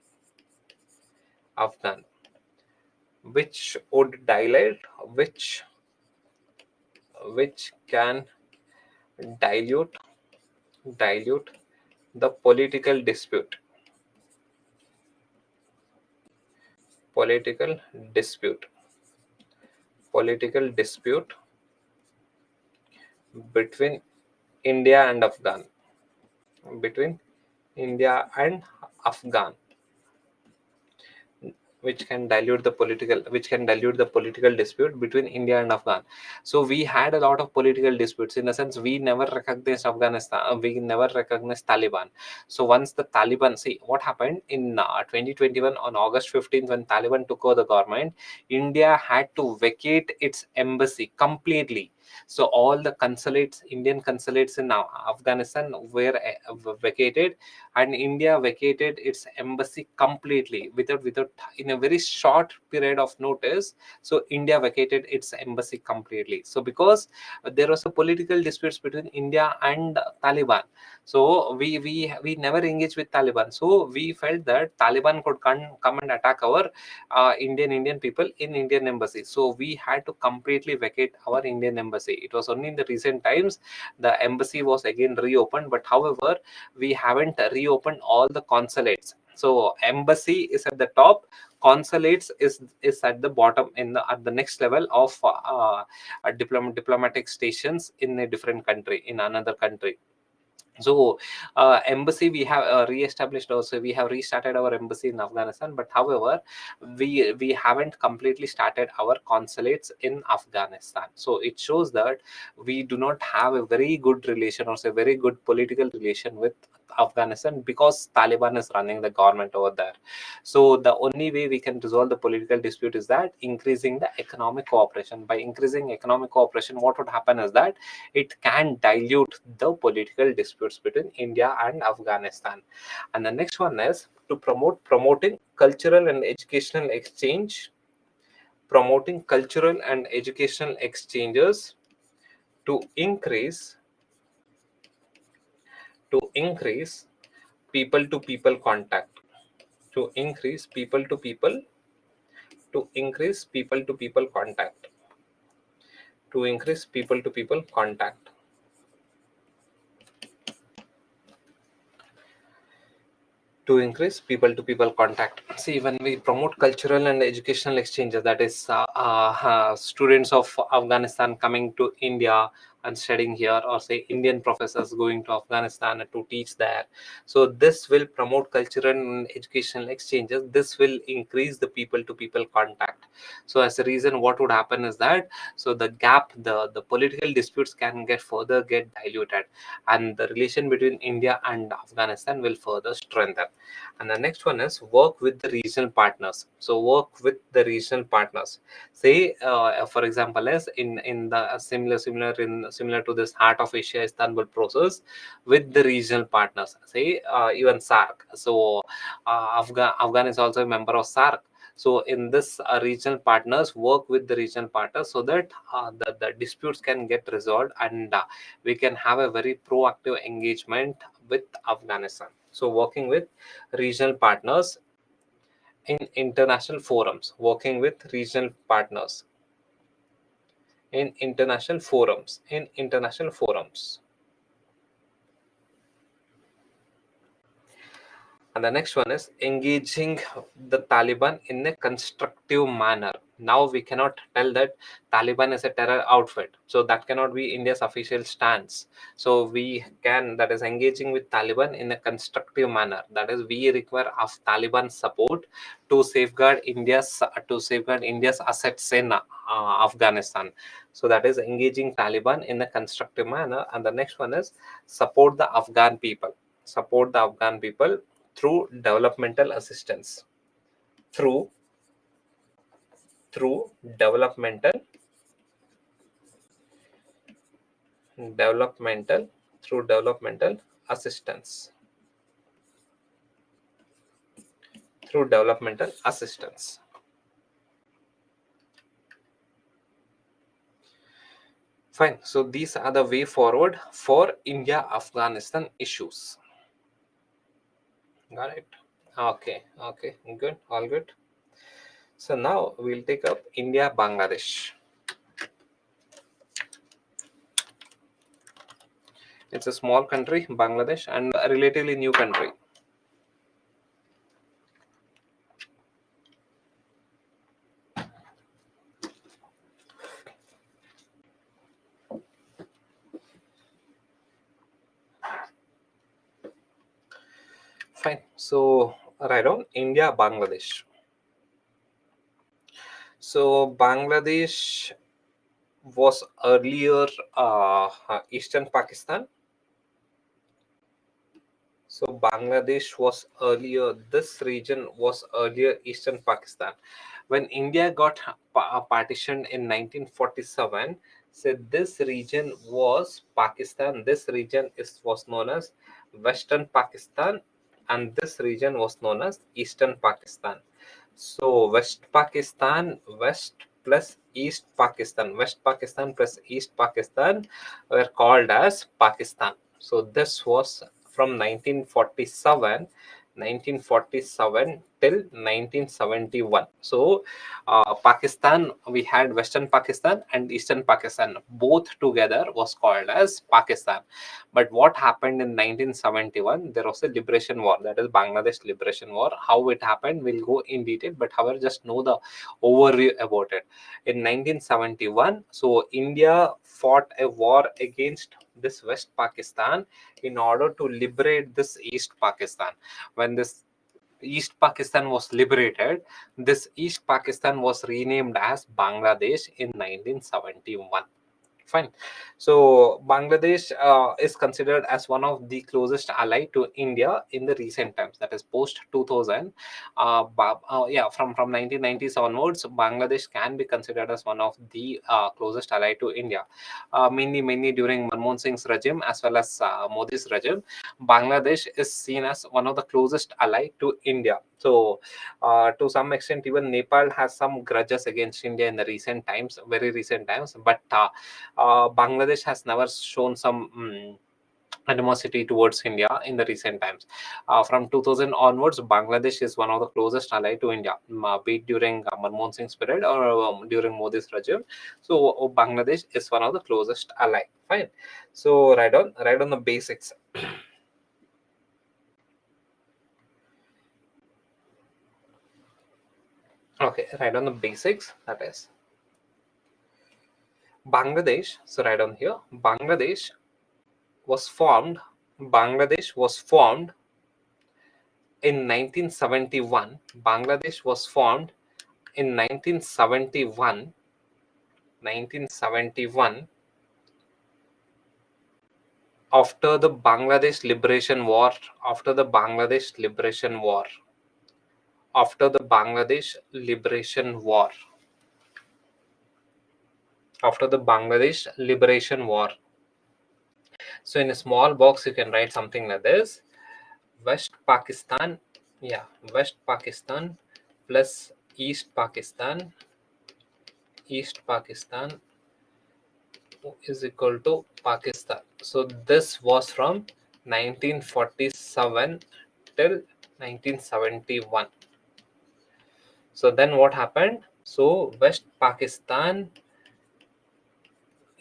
which would which can dilute dilute the political dispute political dispute between India and Afghan between India and Afghan. which can dilute the political dispute between India and Afghan. So we had a lot of political disputes. In a sense, we never recognized Afghanistan, we never recognized Taliban. So once the Taliban, see what happened in 2021 on August 15th, when Taliban took over the government, India had to vacate its embassy completely. So all the consulates, Indian consulates in Afghanistan were vacated, and India vacated its embassy completely without in a very short period of notice. So India vacated its embassy completely. So because there was a political disputes between India and Taliban, so we never engaged with Taliban. So we felt that Taliban could come and attack our Indian people in Indian embassy. So we had to completely vacate our Indian embassy. It was only in the recent times the embassy was again reopened, but however we haven't reopened all the consulates. So embassy is at the top, consulates is at the bottom, in the at the next level of diplomatic stations in a different country, in another country. So embassy we have re-established also, we have restarted our embassy in Afghanistan, but however we haven't completely started our consulates in Afghanistan. So it shows that we do not have a very good relation, or say very good political relation with Afghanistan, because Taliban is running the government over there. So the only way we can resolve the political dispute is that increasing the economic cooperation. By increasing economic cooperation, what would happen is that it can dilute the political disputes between India and Afghanistan. And the next one is to promoting cultural and educational exchange, promoting cultural and educational exchanges to increase people to people contact, to increase people to people to increase people to people contact to increase people to people contact to increase people to people contact. See, when we promote cultural and educational exchanges, that is students of Afghanistan coming to India and studying here, or say Indian professors going to Afghanistan to teach there. So this will promote cultural and educational exchanges. This will increase the people to people contact. So as a reason, what would happen is that, so the gap, the political disputes can get diluted, and the relation between India and Afghanistan will further strengthen. And the next one is work with the regional partners. So work with the regional partners. Say, for example, as in the similar to this Heart of Asia Istanbul process, with the regional partners. Say even SARC. So Afghan is also a member of SARC. So in this regional partners, work with the regional partners, so that the disputes can get resolved, and we can have a very proactive engagement with Afghanistan. So working with regional partners in international forums, working with regional partners in international forums. And the next one is engaging the Taliban in a constructive manner. Now we cannot tell that Taliban is a terror outfit. So that cannot be India's official stance. So we can, that is engaging with Taliban in a constructive manner. That is, we require of Taliban support to safeguard India's assets in Afghanistan. So that is engaging Taliban in a constructive manner. And the next one is support the Afghan people. Support the Afghan people through developmental assistance, through through developmental developmental through developmental assistance, through developmental assistance. Fine. So these are the way forward for India Afghanistan issues. Got it? Okay, good, all good. So now we'll take up India Bangladesh. It's a small country, Bangladesh, and a relatively new country. Fine. So right on, India Bangladesh. So Bangladesh was earlier Eastern Pakistan. So Bangladesh was earlier, this region was earlier Eastern Pakistan. When India got partitioned in 1947, so this region was Pakistan. This region was known as Western Pakistan, and this region was known as Eastern Pakistan. So West Pakistan, West plus East Pakistan, West Pakistan plus East Pakistan were called as Pakistan. So this was from 1947 till 1971. So Pakistan, we had Western Pakistan and Eastern Pakistan, both together was called as Pakistan. But what happened in 1971, there was a liberation war, that is Bangladesh liberation war. How it happened, we'll go in detail, but however, just know the overview about it. In 1971, so India fought a war against this West Pakistan in order to liberate this East Pakistan. When this East Pakistan was liberated, this East Pakistan was renamed as Bangladesh in 1971. Fine. So Bangladesh is considered as one of the closest ally to India in the recent times. That is post 2000. Yeah, from 1990s onwards, Bangladesh can be considered as one of the closest ally to India. Mainly during Manmohan Singh's regime as well as Modi's regime, Bangladesh is seen as one of the closest ally to India. So to some extent, even Nepal has some grudges against India in the recent times, very recent times, but Bangladesh has never shown some animosity towards India in the recent times. From 2000 onwards, Bangladesh is one of the closest ally to India, be it during Manmohan Singh's period or during Modi's regime. So Bangladesh is one of the closest ally. Fine. So right on the basics. Okay, right on the basics. That is Bangladesh. So right on here, was formed. Bangladesh was formed in 1971. Bangladesh was formed in 1971 after the Bangladesh Liberation War. After the Bangladesh Liberation War. After the Bangladesh Liberation War. After the Bangladesh Liberation War. So in a small box, you can write something like this: West Pakistan, yeah, West Pakistan plus East Pakistan, East Pakistan is equal to Pakistan. So this was from 1947 till 1971. So then what happened? So West Pakistan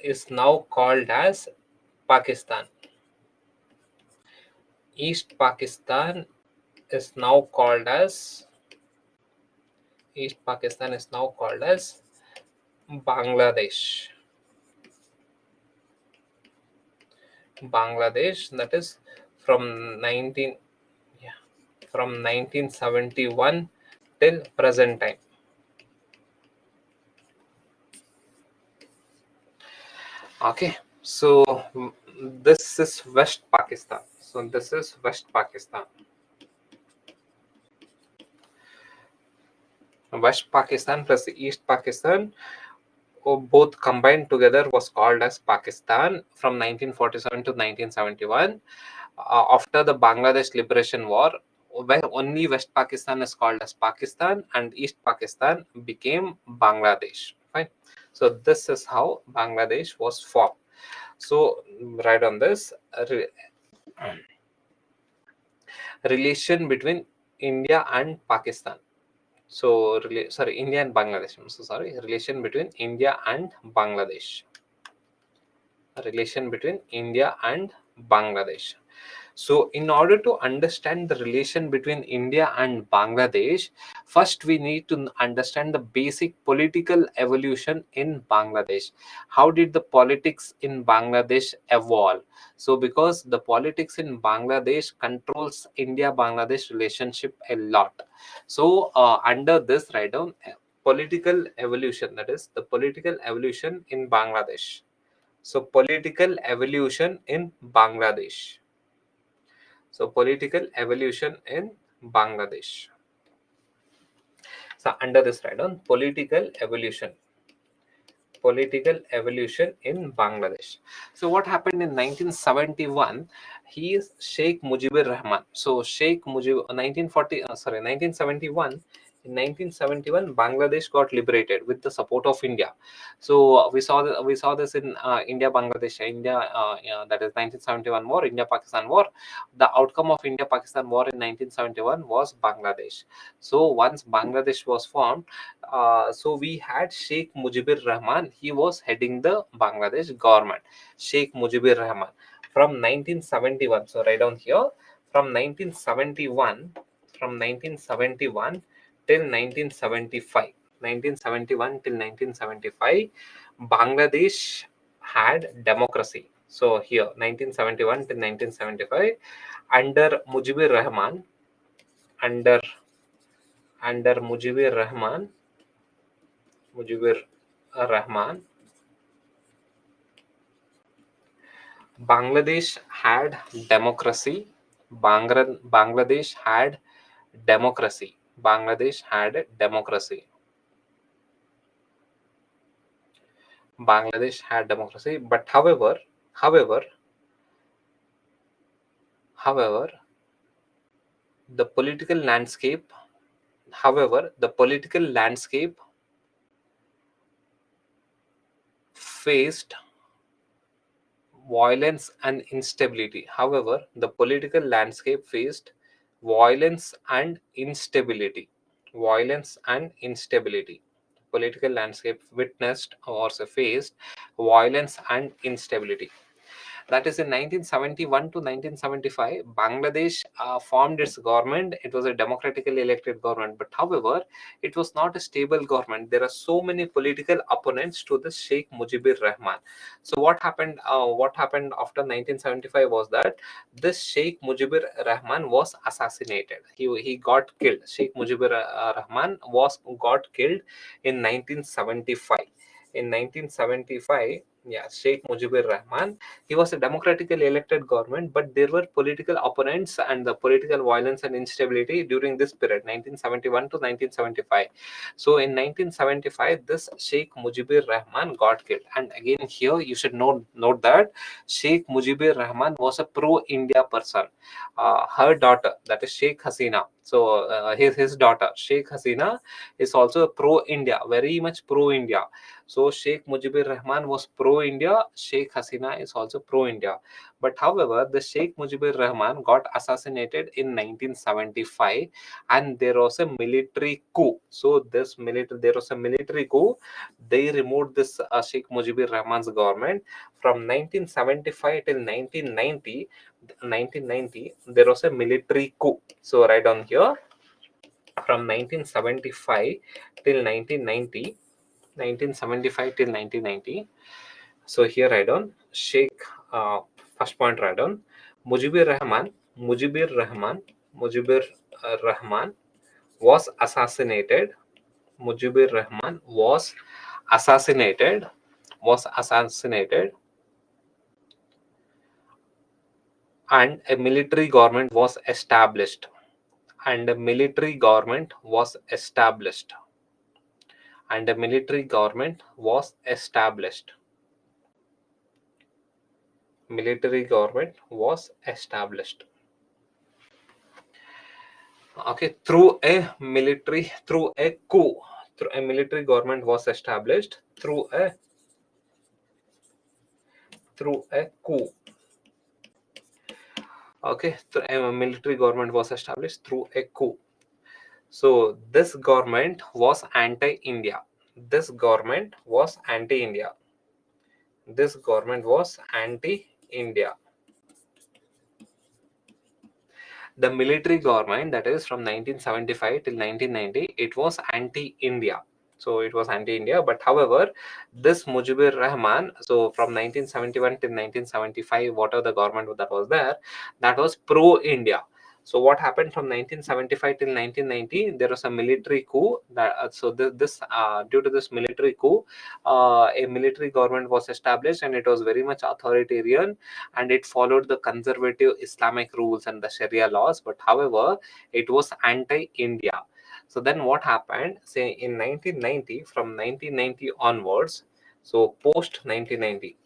is now called as Pakistan. East Pakistan is now called as Bangladesh. Bangladesh, that is from 1971 till present time. Okay, so this is West Pakistan. So this is West Pakistan. West Pakistan plus East Pakistan, both combined together, was called as Pakistan from 1947 to 1971. After the Bangladesh Liberation War, where only West Pakistan is called as Pakistan and East Pakistan became Bangladesh. Fine. So this is how Bangladesh was formed. So right on this, relation between India and Pakistan. So sorry, India and Bangladesh. I'm so sorry. Relation between India and Bangladesh. Relation between India and Bangladesh. So, in order to understand the relation between India and Bangladesh, first we need to understand the basic political evolution in Bangladesh. How did the politics in Bangladesh evolve? So, because the politics in Bangladesh controls India-Bangladesh relationship a lot. So, under this, write down political evolution, that is the political evolution in Bangladesh. So political evolution in Bangladesh. So political evolution in Bangladesh. So under this, write down political evolution in Bangladesh. So what happened in 1971? He is Sheikh Mujibur Rahman. So Sheikh Mujib 1971. In 1971, Bangladesh got liberated with the support of India. So we saw this in India, that is 1971 war, India-Pakistan war. The outcome of India-Pakistan war in 1971 was Bangladesh. So once Bangladesh was formed, so we had Sheikh Mujibur Rahman. He was heading the Bangladesh government. Sheikh Mujibur Rahman from 1971. So write down here, from 1971, till 1975. 1971 till 1975, Bangladesh had democracy. So here 1971 till 1975, under Mujibur Rahman, under Mujibur Rahman, Bangladesh had democracy. Bangladesh had democracy. Bangladesh had democracy. Bangladesh had democracy. But however, the political landscape, faced violence and instability. However, the political landscape faced violence and instability. Violence and instability. Political landscape witnessed or faced violence and instability. That is in 1971 to 1975, Bangladesh formed its government. It was a democratically elected government, but however, it was not a stable government. There are so many political opponents to the Sheikh Mujibur Rahman. So what happened? What happened after 1975 was that this Sheikh Mujibur Rahman was assassinated. He got killed. Sheikh Mujibur Rahman got killed in 1975. In 1975, yeah, Sheikh Mujibur Rahman, he was a democratically elected government, but there were political opponents and the political violence and instability during this period, 1971 to 1975. So in 1975, this Sheikh Mujibur Rahman got killed. And again, here you should note that Sheikh Mujibur Rahman was a pro-India person. Her daughter, that is Sheikh Hasina. So his daughter, Sheikh Hasina, is also pro-India, very much pro-India. So Sheikh Mujibur Rahman was pro-India. Sheikh Hasina is also pro-India. But however, the Sheikh Mujibur Rahman got assassinated in 1975, and there was a military coup. So there was a military coup. They removed this Sheikh Mujibur Rahman's government from 1975 till 1990. 1990, there was a military coup. So write down here, from 1975 till 1990. 1975 till 1990. So here write down Sheikh. First point write down Mujibur Rahman. Mujibur Rahman was assassinated. Mujibur Rahman was assassinated. And a military government was established. And a military government was established. And a military government was established. Military government was established. Okay, through a coup. Through a military government was established through a coup. Okay, a military government was established through a coup. So this government was anti-India. This government was anti-India. This government was anti-India. The military government, that is from 1975 till 1990, it was anti-India. So it was anti-India. But however, this Mujibur Rahman, so from 1971 till 1975, whatever the government that was there, that was pro-India. So what happened from 1975 till 1990? There was a military coup. Due to this military coup, a military government was established, and it was very much authoritarian, and it followed the conservative Islamic rules and the Sharia laws. But however, it was anti-India. So then what happened? Say in 1990, from 1990 onwards, so post 1990,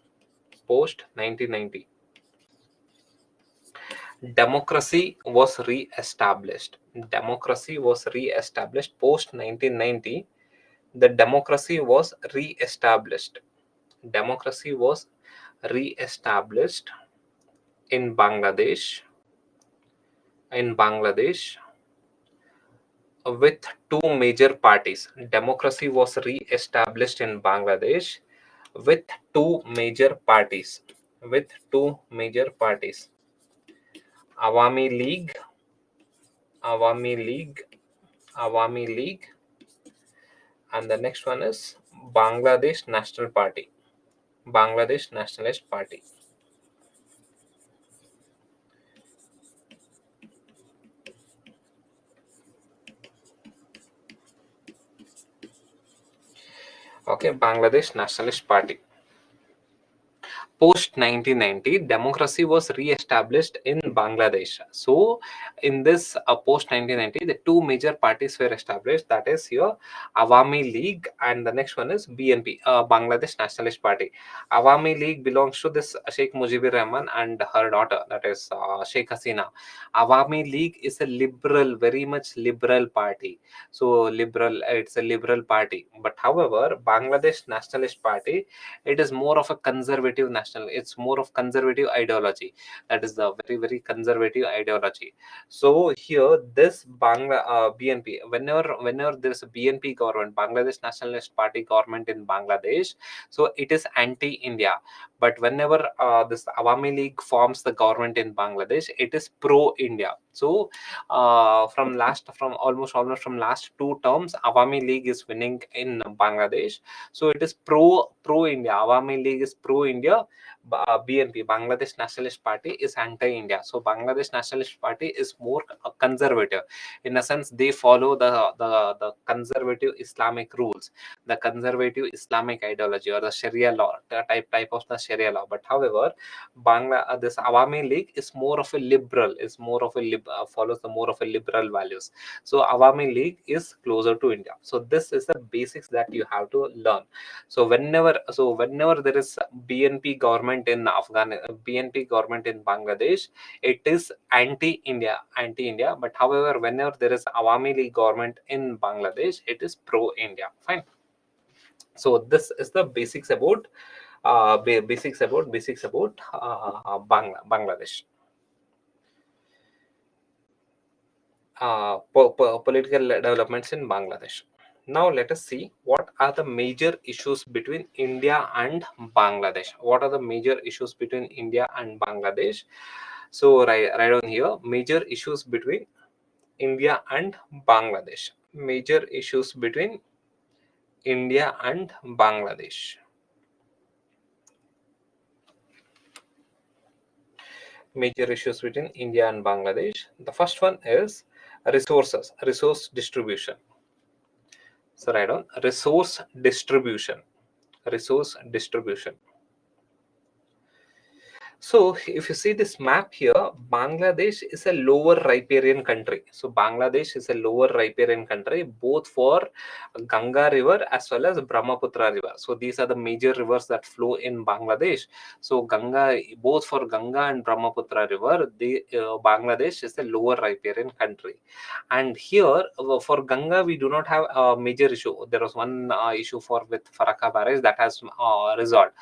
democracy was re-established. Democracy was re-established post 1990. The democracy was re-established. Democracy was re-established in Bangladesh. In Bangladesh, with two major parties. Democracy was re-established in Bangladesh with two major parties. With two major parties. Awami League, Awami League, Awami League, and the next one is Bangladesh National Party. Bangladesh Nationalist Party. Okay, Bangladesh Nationalist Party. Post 1990, democracy was re-established in Bangladesh. So in this post 1990, the two major parties were established, that is here Awami League, and the next one is BNP, Bangladesh Nationalist Party. Awami League belongs to this Sheikh Mujibur Rahman and her daughter, that is Sheikh Hasina. Awami League is a liberal, very much liberal party. So liberal, it's a liberal party. But however, Bangladesh Nationalist Party, it is more of a conservative national, it's more of conservative ideology. That is the very, very conservative ideology. So here this BNP, whenever there is a BNP government, Bangladesh Nationalist Party government in Bangladesh, so it is anti-India. But whenever this Awami League forms the government in Bangladesh, it is pro-India. So from almost from last two terms, Awami League is winning in Bangladesh. So it is pro India. Awami League is pro India. BNP, Bangladesh Nationalist Party, is anti-India. So Bangladesh Nationalist Party is more conservative. In a sense, they follow the conservative Islamic rules, the conservative Islamic ideology, or the Sharia law, the type of the Sharia law. But however, this Awami League is more of a liberal, is more of a follows the more of a liberal values. So Awami League is closer to India. So this is the basics that you have to learn. So whenever there is BNP government in BNP government in Bangladesh, it is anti-India. But however, whenever there is Awami League government in Bangladesh, it is pro-India. Fine. So this is the basics about Bangladesh. Political developments in Bangladesh. Now let us see what are the major issues between India and Bangladesh. What are the major issues between India and Bangladesh? So right on here, major issues between India and Bangladesh. Major issues between India and Bangladesh. Major issues between India and Bangladesh. The first one is resource distribution. So write down resource distribution. Resource distribution. So if you see this map here, Bangladesh is a lower riparian country. So Bangladesh is a lower riparian country, both for Ganga River as well as Brahmaputra River. So these are the major rivers that flow in Bangladesh. So both for Ganga and Brahmaputra River, Bangladesh is a lower riparian country. And here for Ganga, we do not have a major issue. There was one issue with Farakka barrage that has resolved.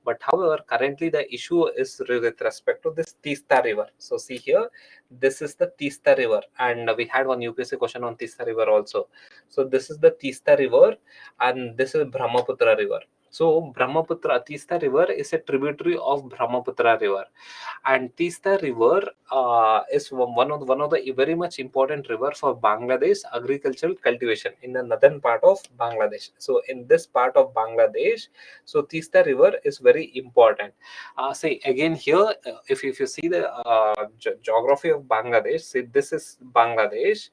But however, currently the issue is with respect to this Tista River. So see here, this is the Tista River, and we had one UPSC question on Tista River also. So this is the Tista River, and this is Brahmaputra River. So Brahmaputra, Tista River is a tributary of Brahmaputra River, and Tista River is one of the very much important river for Bangladesh agricultural cultivation in the northern part of Bangladesh. So in this part of Bangladesh, so Tista River is very important. See again here, if you see the geography of Bangladesh, see this is Bangladesh.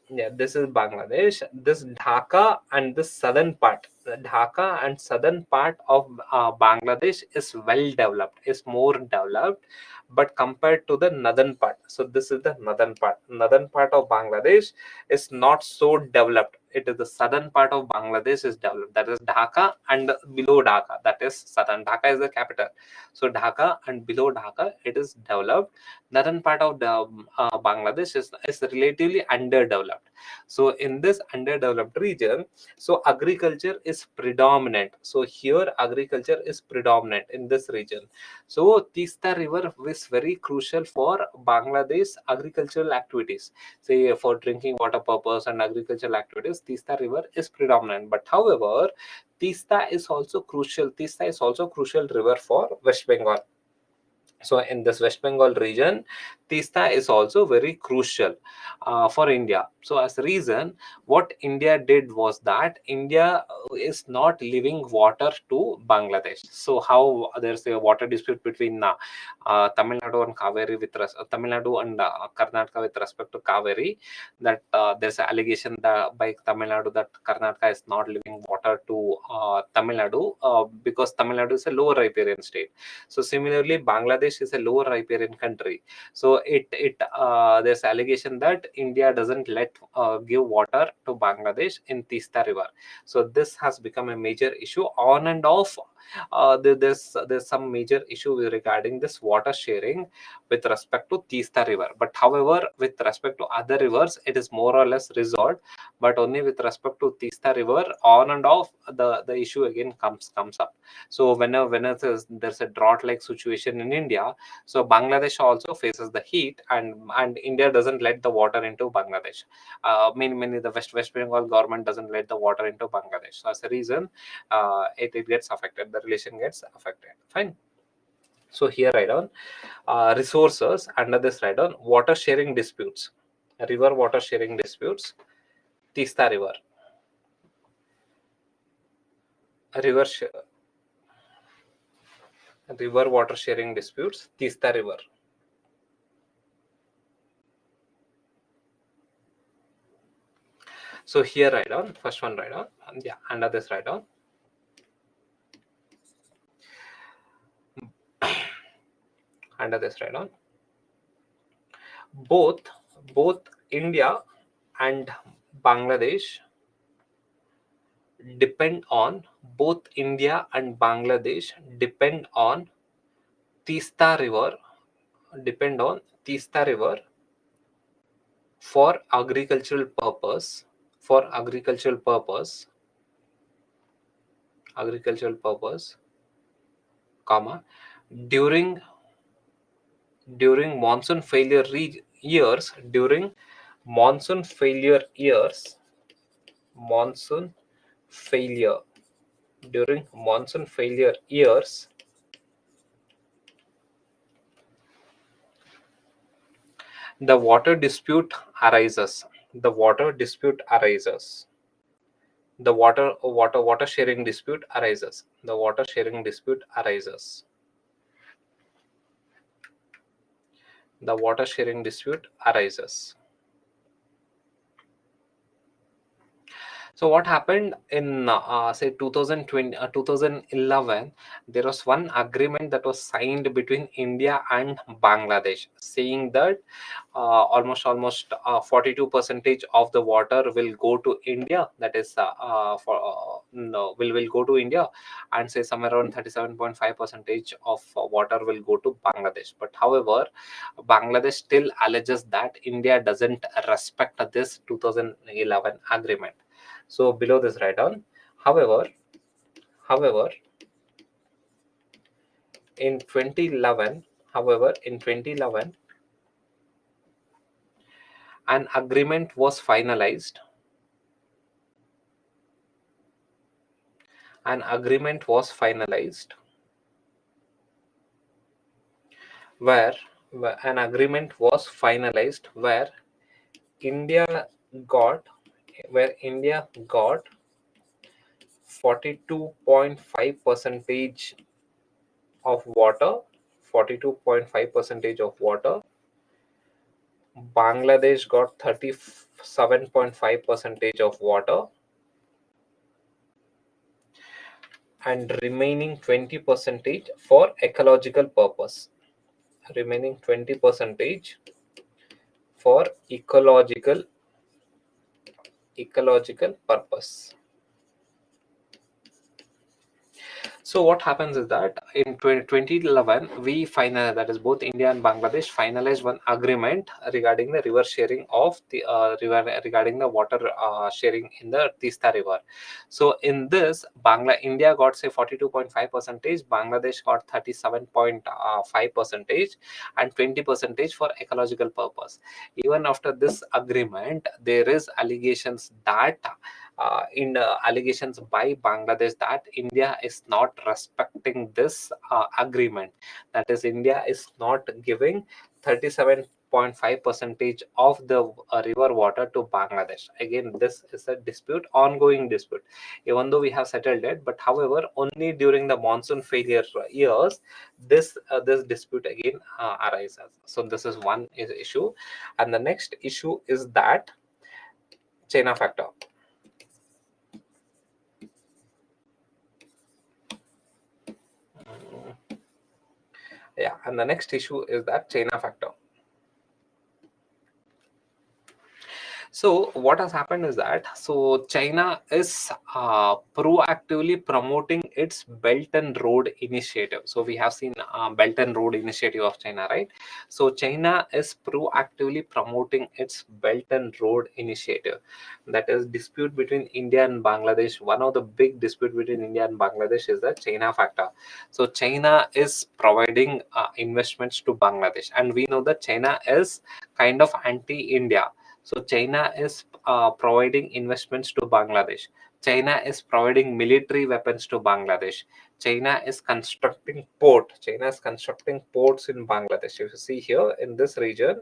Yeah, this is Bangladesh. This Dhaka and this southern part, the Dhaka and southern part of Bangladesh is well developed, is more developed, but compared to the northern part. So this is the northern part. Northern part of Bangladesh is not so developed. It is the southern part of Bangladesh is developed. That is Dhaka and below Dhaka. That is southern. Dhaka is the capital. So Dhaka and below Dhaka, it is developed. Northern part of the Bangladesh is relatively underdeveloped. So in this underdeveloped region, so agriculture is predominant. So here agriculture is predominant in this region. So Tista River is very crucial for Bangladesh agricultural activities. Say for drinking water purpose and agricultural activities, Tista River is predominant. But however, Tista is also crucial. Tista is also crucial river for West Bengal. So in this West Bengal region, Tista is also very crucial for India. So as a reason, what India did was that India is not leaving water to Bangladesh. So how there's a water dispute between Tamil Nadu and Kaveri Tamil Nadu and Karnataka with respect to Kaveri, that there's an allegation that by Tamil Nadu that Karnataka is not leaving water to Tamil Nadu because Tamil Nadu is a lower riparian state. So similarly, Bangladesh is a lower riparian country. So there's allegation that India doesn't let give water to Bangladesh in Tista River. So this has become a major issue on and off. There's some major issue regarding this water sharing with respect to Tista River. But however, with respect to other rivers, it is more or less resolved. But only with respect to Tista River, on and off, the issue again comes up. So whenever there's a drought like situation in India, so Bangladesh also faces the heat, and India doesn't let the water into Bangladesh. Many the West Bengal government doesn't let the water into Bangladesh. So as a reason, it gets affected. The relation gets affected. Fine. So here write down resources under this write down water sharing disputes, river water sharing disputes, Tista River, river sh- river water sharing disputes, Tista River. So here write down first one write down, yeah, under this write down under this write down both both India and Bangladesh depend on both India and Bangladesh depend on Tista River depend on Tista River for agricultural purpose for agricultural purpose, comma, during monsoon failure years monsoon failure years monsoon failure during monsoon failure years, the water dispute arises the water dispute arises the water sharing dispute arises the water sharing dispute arises the water sharing dispute arises. So what happened in say 2020, 2011? There was one agreement that was signed between India and Bangladesh, saying that almost 42 percentage of the water will go to India. That is for no, will go to India, and say somewhere around 37.5 percentage of water will go to Bangladesh. But however, Bangladesh still alleges that India doesn't respect this 2011 agreement. So below this write down, however, in 2011, in 2011, an agreement was finalized. an agreement was finalized where, an agreement was finalized India got India got 42.5 percentage of water, 42.5 percentage of water. Bangladesh got 37.5 percentage of water, and remaining 20 percentage for ecological purpose. Remaining 20 percentage for ecological purpose. So what happens is that in 2011, that is both India and Bangladesh finalized one agreement regarding the river sharing of the regarding the water sharing in the Tista River. So in this, India got say 42.5 percentage, Bangladesh got 37.5 percentage, and 20 percentage for ecological purpose. Even after this agreement, there is allegations that allegations by Bangladesh that India is not respecting this agreement. That is, India is not giving 37.5 percentage of the river water to Bangladesh. Again, this is a dispute, ongoing dispute. Even though we have settled it, but however, only during the monsoon failure years, this dispute again arises. So this is one issue, and the next issue is that China factor. Yeah, and the next issue is that China factor. So what has happened is that China is proactively promoting its Belt and Road Initiative. So we have seen Belt and Road Initiative of China, right? So China is proactively promoting its Belt and Road Initiative. That is dispute between India and Bangladesh. One of the big dispute between India and Bangladesh is the China factor. So China is providing investments to Bangladesh, and we know that China is kind of anti-India. So China is providing investments to Bangladesh. China is providing military weapons to Bangladesh. China is constructing ports in Bangladesh. If you see here in this region,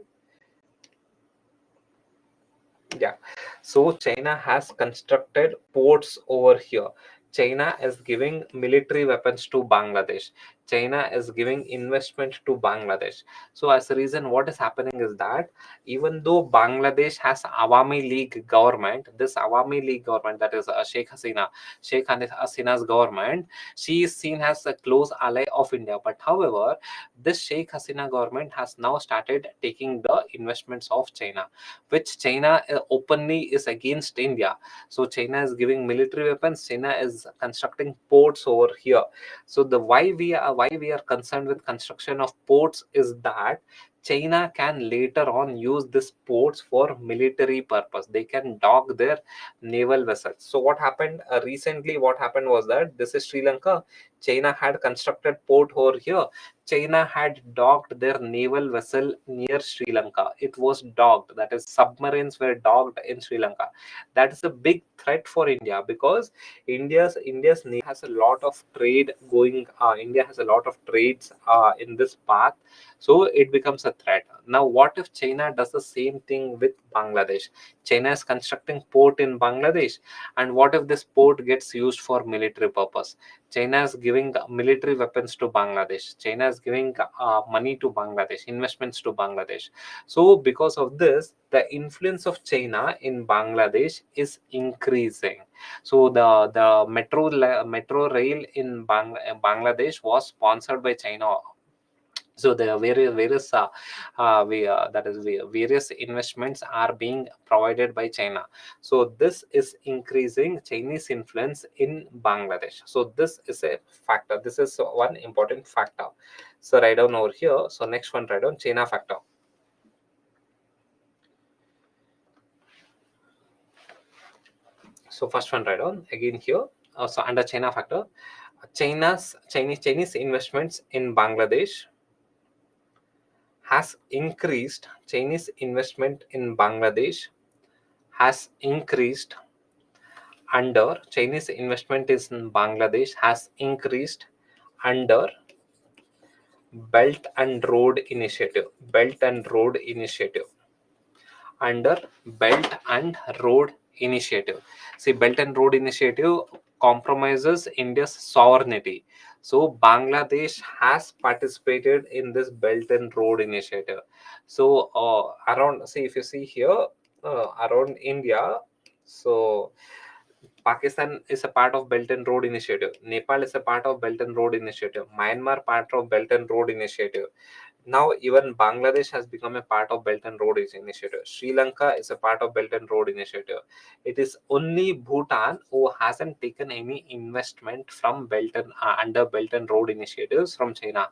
yeah. So China has constructed ports over here. China is giving military weapons to Bangladesh. China is giving investment to Bangladesh. So as a reason, what is happening is that even though Bangladesh has Awami League government, this Awami League government, that is Sheikh Hasina's government, she is seen as a close ally of India. But however, this Sheikh Hasina government has now started taking the investments of China, which China openly is against India. So China is giving military weapons. China is constructing ports over here. So the why we are concerned with construction of ports is that China can later on use these ports for military purpose. They can dock their naval vessels. So what happened recently? What happened was that this is Sri Lanka. China had constructed port over here. China had docked their naval vessel near Sri Lanka. It was docked, that is, submarines were docked in Sri Lanka. That is a big threat for India, because India's navy has a lot of trade going. India has a lot of trades in this path, so it becomes a threat. Now, what if China does the same thing with Bangladesh? China is constructing port in Bangladesh, and what if this port gets used for military purpose? China is giving military weapons to Bangladesh. China is giving money to Bangladesh, investments to Bangladesh. So, because of this, the influence of China in Bangladesh is increasing. So, the metro rail in Bangladesh was sponsored by China. So there are various investments are being provided by China. So this is increasing Chinese influence in Bangladesh. So this is a factor. This is one important factor. So write down over here. So next one, write down China factor. So first one, write down again here. So under China factor, Chinese investments in Bangladesh has increased. Chinese investment in Bangladesh has increased under Chinese investment in Bangladesh has increased under Belt and Road Initiative. Belt and Road Initiative. Under Belt and Road Initiative. See, Belt and Road Initiative compromises India's sovereignty. So Bangladesh has participated in this Belt and Road Initiative. So around, see, if you see here, around India, so Pakistan is a part of Belt and Road Initiative. Nepal is a part of Belt and Road Initiative. Myanmar part of Belt and Road Initiative. Now even Bangladesh has become a part of Belt and Road Initiative. Sri Lanka is a part of Belt and Road Initiative. It is only Bhutan who hasn't taken any investment from Belt and under Belt and Road Initiatives from China.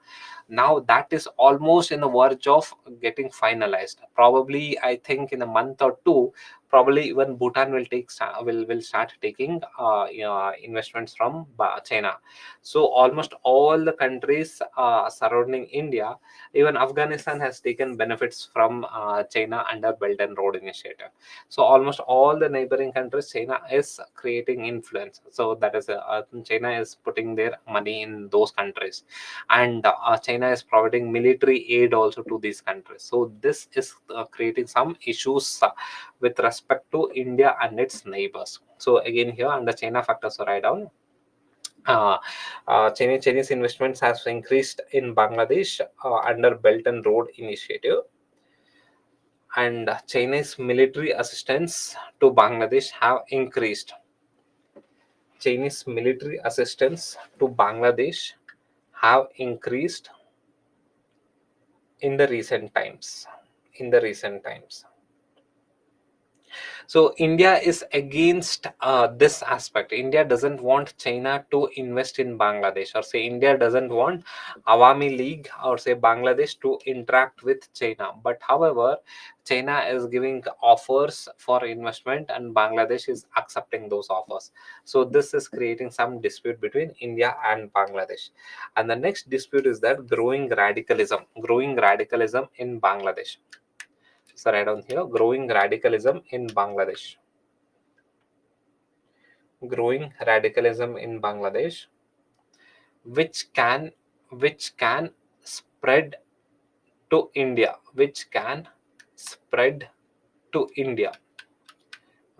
Now that is almost in the verge of getting finalized. Probably, I think in a month or two, probably even Bhutan will will start taking investments from China. So almost all the countries surrounding India, even Afghanistan has taken benefits from China under Belt and Road Initiative. So almost all the neighboring countries, China is creating influence. So that is China is putting their money in those countries, and China is providing military aid also to these countries. So this is creating some issues with respect to India and its neighbors. So again here under China factors, so write down Chinese investments has increased in Bangladesh under Belt and Road Initiative, and Chinese military assistance to Bangladesh have increased. Chinese military assistance to Bangladesh have increased in the recent times. In the recent times. So India is against this aspect. India doesn't want China to invest in Bangladesh, or say India doesn't want Awami League or say Bangladesh to interact with China. But however, China is giving offers for investment and Bangladesh is accepting those offers. So this is creating some dispute between India and Bangladesh. And the next dispute is that growing radicalism in Bangladesh. So write down here, growing radicalism in Bangladesh. Growing radicalism in Bangladesh, which can spread to India, which can spread to India,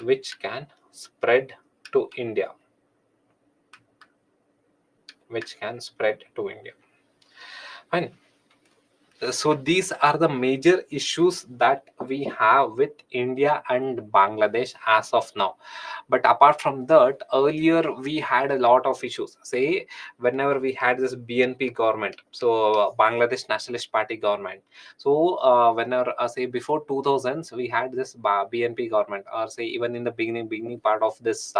which can spread to India, which can spread to India. Fine. So these are the major issues that we have with India and Bangladesh as of now. But apart from that, earlier we had a lot of issues. Say whenever we had this BNP government, so Bangladesh Nationalist Party government. So whenever say before 2000s we had this BNP government, or say even in the beginning part of this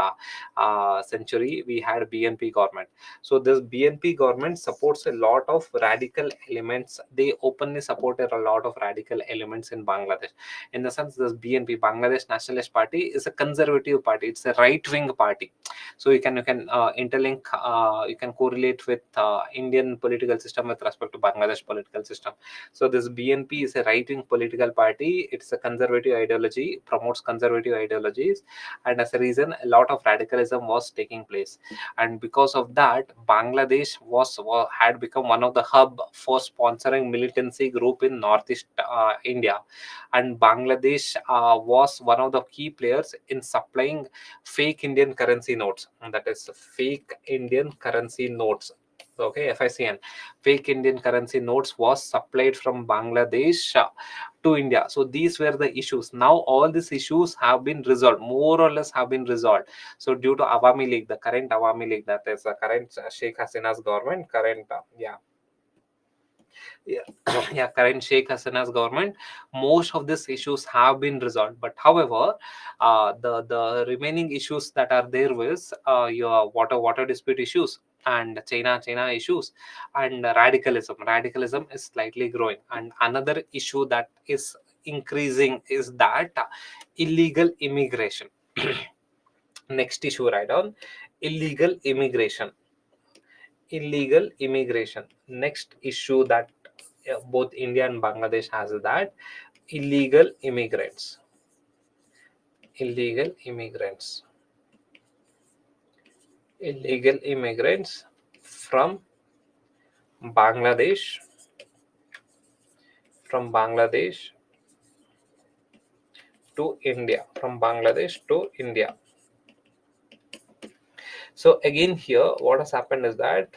century we had BNP government. So this BNP government supports a lot of radical elements. They openly supported a lot of radical elements in Bangladesh. In the sense, this BNP, Bangladesh Nationalist Party, is a conservative party. It's a right-wing party. So you can interlink, you can correlate with Indian political system with respect to Bangladesh political system. So this BNP is a right-wing political party. It's a conservative ideology, promotes conservative ideologies, and as a reason, a lot of radicalism was taking place. And because of that, Bangladesh had become one of the hub for sponsoring militancy group in northeast India, and Bangladesh was one of the key players in supplying fake Indian currency notes, and that is fake Indian currency notes. Okay, FICN, fake Indian currency notes was supplied from Bangladesh to India. So these were the issues. Now all these issues have been resolved, more or less have been resolved. So due to Awami League, the current Awami League, that is the current Sheikh Hasina's government, current yeah, yeah, current Sheikh Hasina's government, most of these issues have been resolved. But however, the remaining issues that are there was your water dispute issues and China issues and radicalism. Radicalism is slightly growing, and another issue that is increasing is that illegal immigration. Next issue, right on illegal immigration. Illegal immigration. Next issue that both India and Bangladesh has is that illegal immigrants. Illegal immigrants. illegal immigrants from Bangladesh, from Bangladesh to India, from Bangladesh to India. So again here, what has happened is that,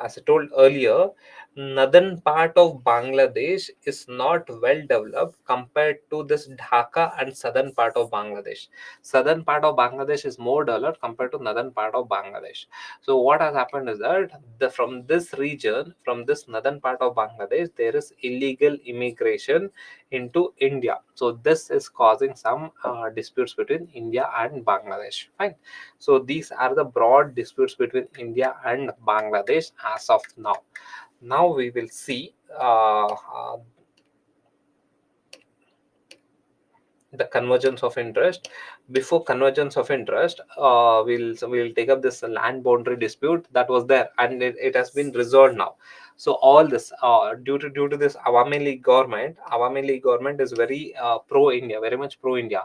as I told earlier, northern part of Bangladesh is not well developed compared to this Dhaka and southern part of Bangladesh. Southern part of Bangladesh is more developed compared to northern part of Bangladesh. So what has happened is that from this region, from this northern part of Bangladesh, there is illegal immigration into India. So this is causing some disputes between India and Bangladesh. Fine. So these are the broad disputes between India and Bangladesh as of now. Now we will see the convergence of interest. Before convergence of interest, we'll take up this land boundary dispute that was there, and it has been resolved now. So all this, due to this Awami League government is very pro India, very much pro India.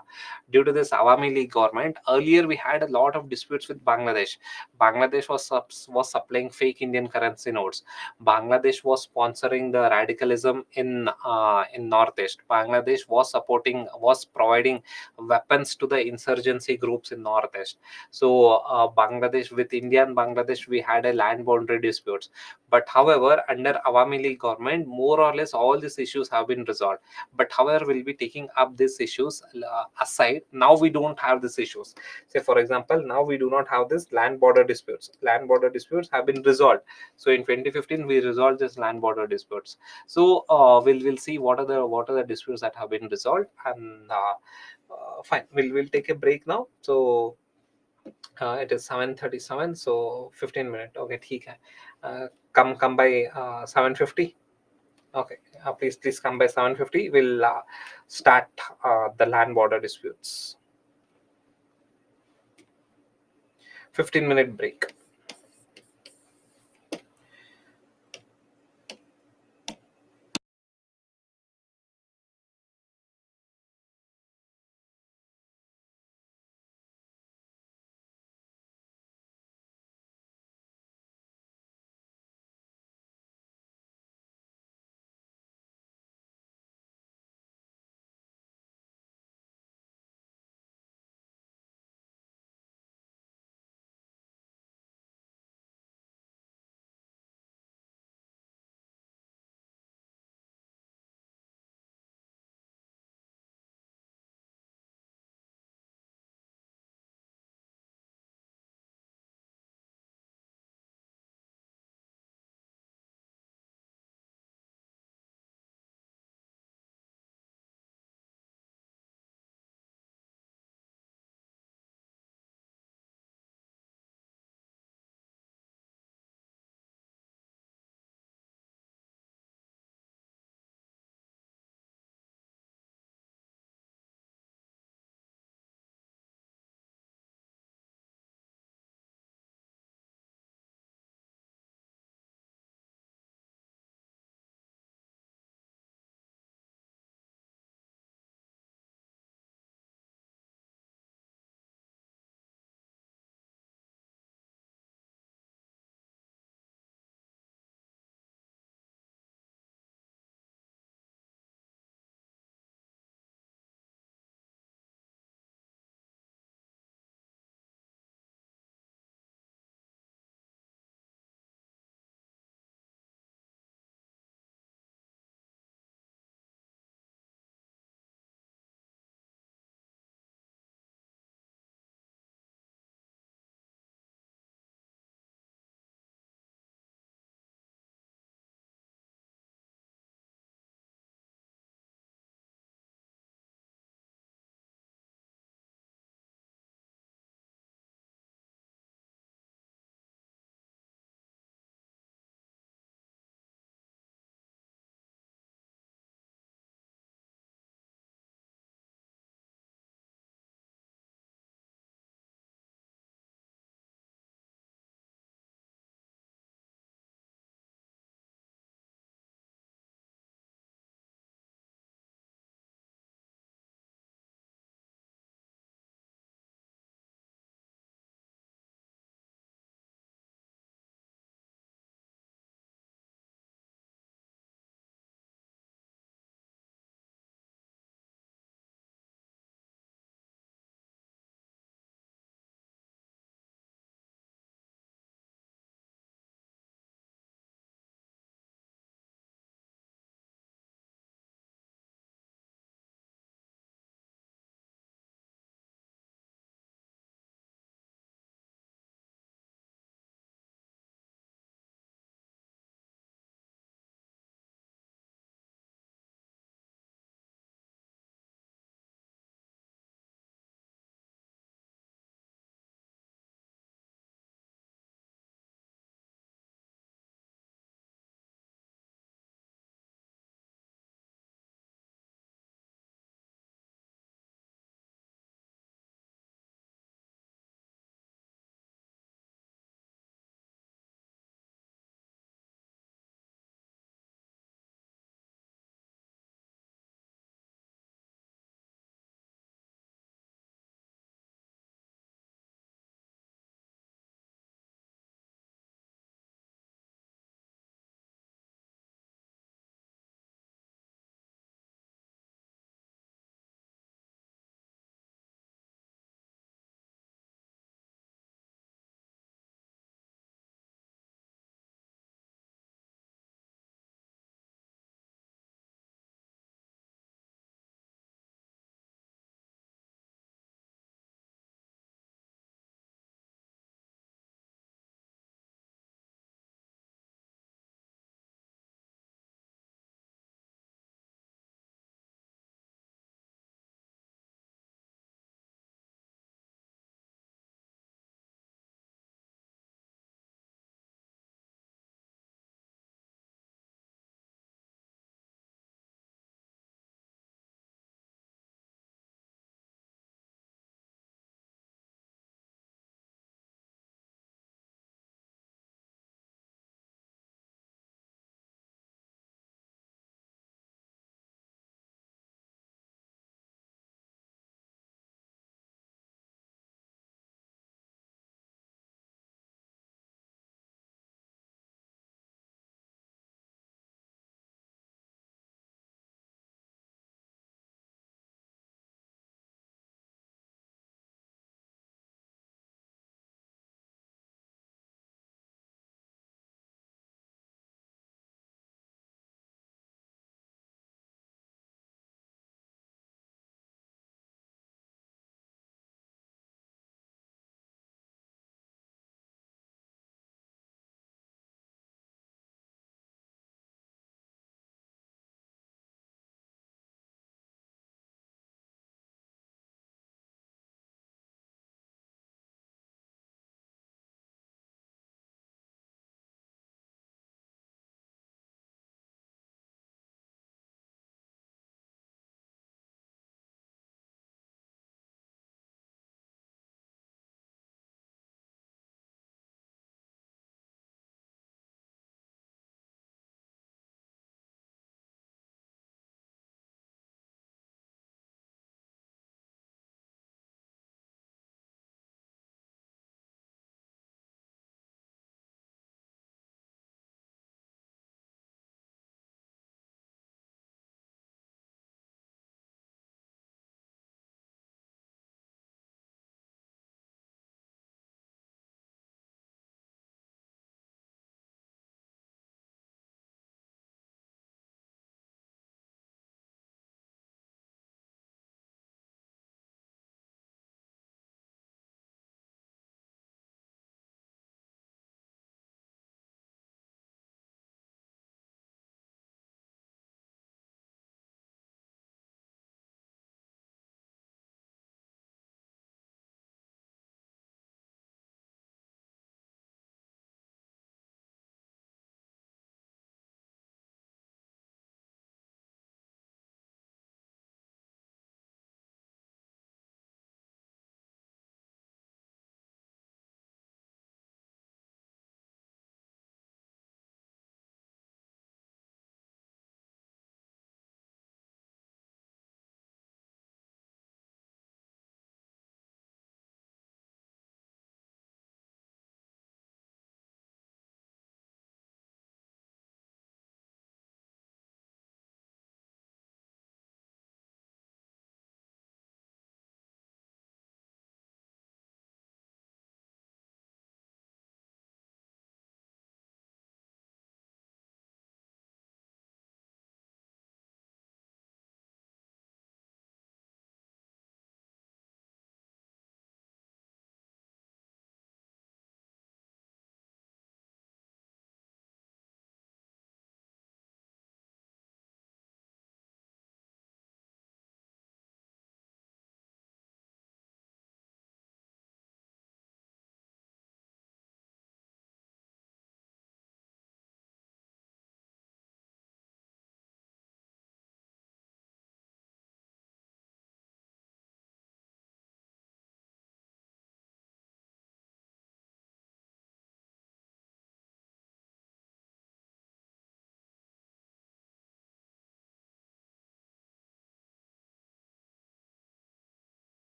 Due to this Awami League government, earlier we had a lot of disputes with Bangladesh. Bangladesh was supplying fake Indian currency notes. Bangladesh was sponsoring the radicalism in Northeast. Bangladesh was providing weapons to the insurgency groups in Northeast. So Bangladesh, with India and Bangladesh, we had a land boundary disputes. But however, under Awami League government, more or less all these issues have been resolved. But however, we'll be taking up these issues aside. Now we don't have these issues. Say for example, now we do not have this land border disputes. Land border disputes have been resolved. So in 2015, we resolved this land border disputes. So we'll see what are the disputes that have been resolved, and fine. We'll take a break now. So it is 7:37. So 15 minutes. Okay, ठीक है. Come by 7:50. Okay, please come by 7:50. We'll start the land border disputes. 15-minute break.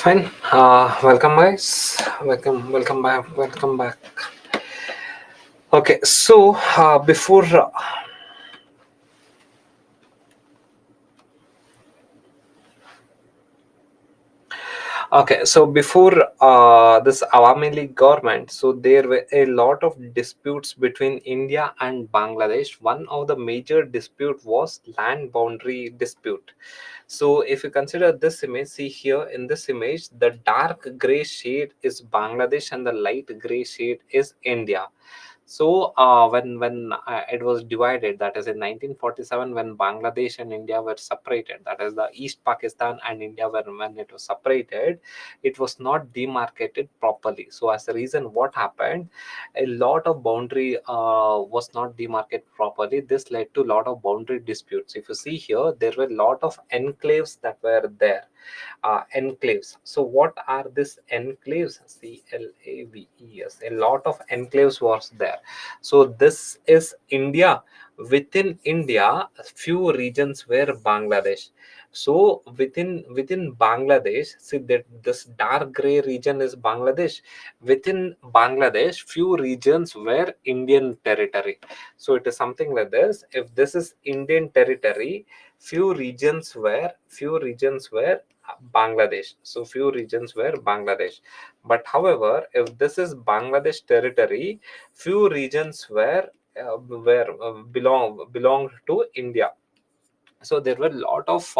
Fine. Welcome, guys. Welcome back. Welcome back. Okay, so before before this Awami League government, so there were a lot of disputes between India and Bangladesh. One of the major dispute was land boundary dispute. So if you consider this image, see here in this image, the dark gray shade is Bangladesh and the light gray shade is India. So when it was divided, that is in 1947, when Bangladesh and India were separated, that is the East Pakistan and India were when it was separated, it was not demarcated properly. So as a reason, what happened? A lot of boundary was not demarcated properly. This led to a lot of boundary disputes. If you see here, there were a lot of enclaves that were there, enclaves. So what are these enclaves? CLAVES. A lot of enclaves was there. So this is India. Within India, few regions were Bangladesh. So within Bangladesh, see that this dark gray region is Bangladesh. Within Bangladesh, few regions were Indian territory. So it is something like this. If this is Indian territory, few regions were Bangladesh. So few regions were Bangladesh. But however, if this is Bangladesh territory, few regions belonged to India. So there were a lot of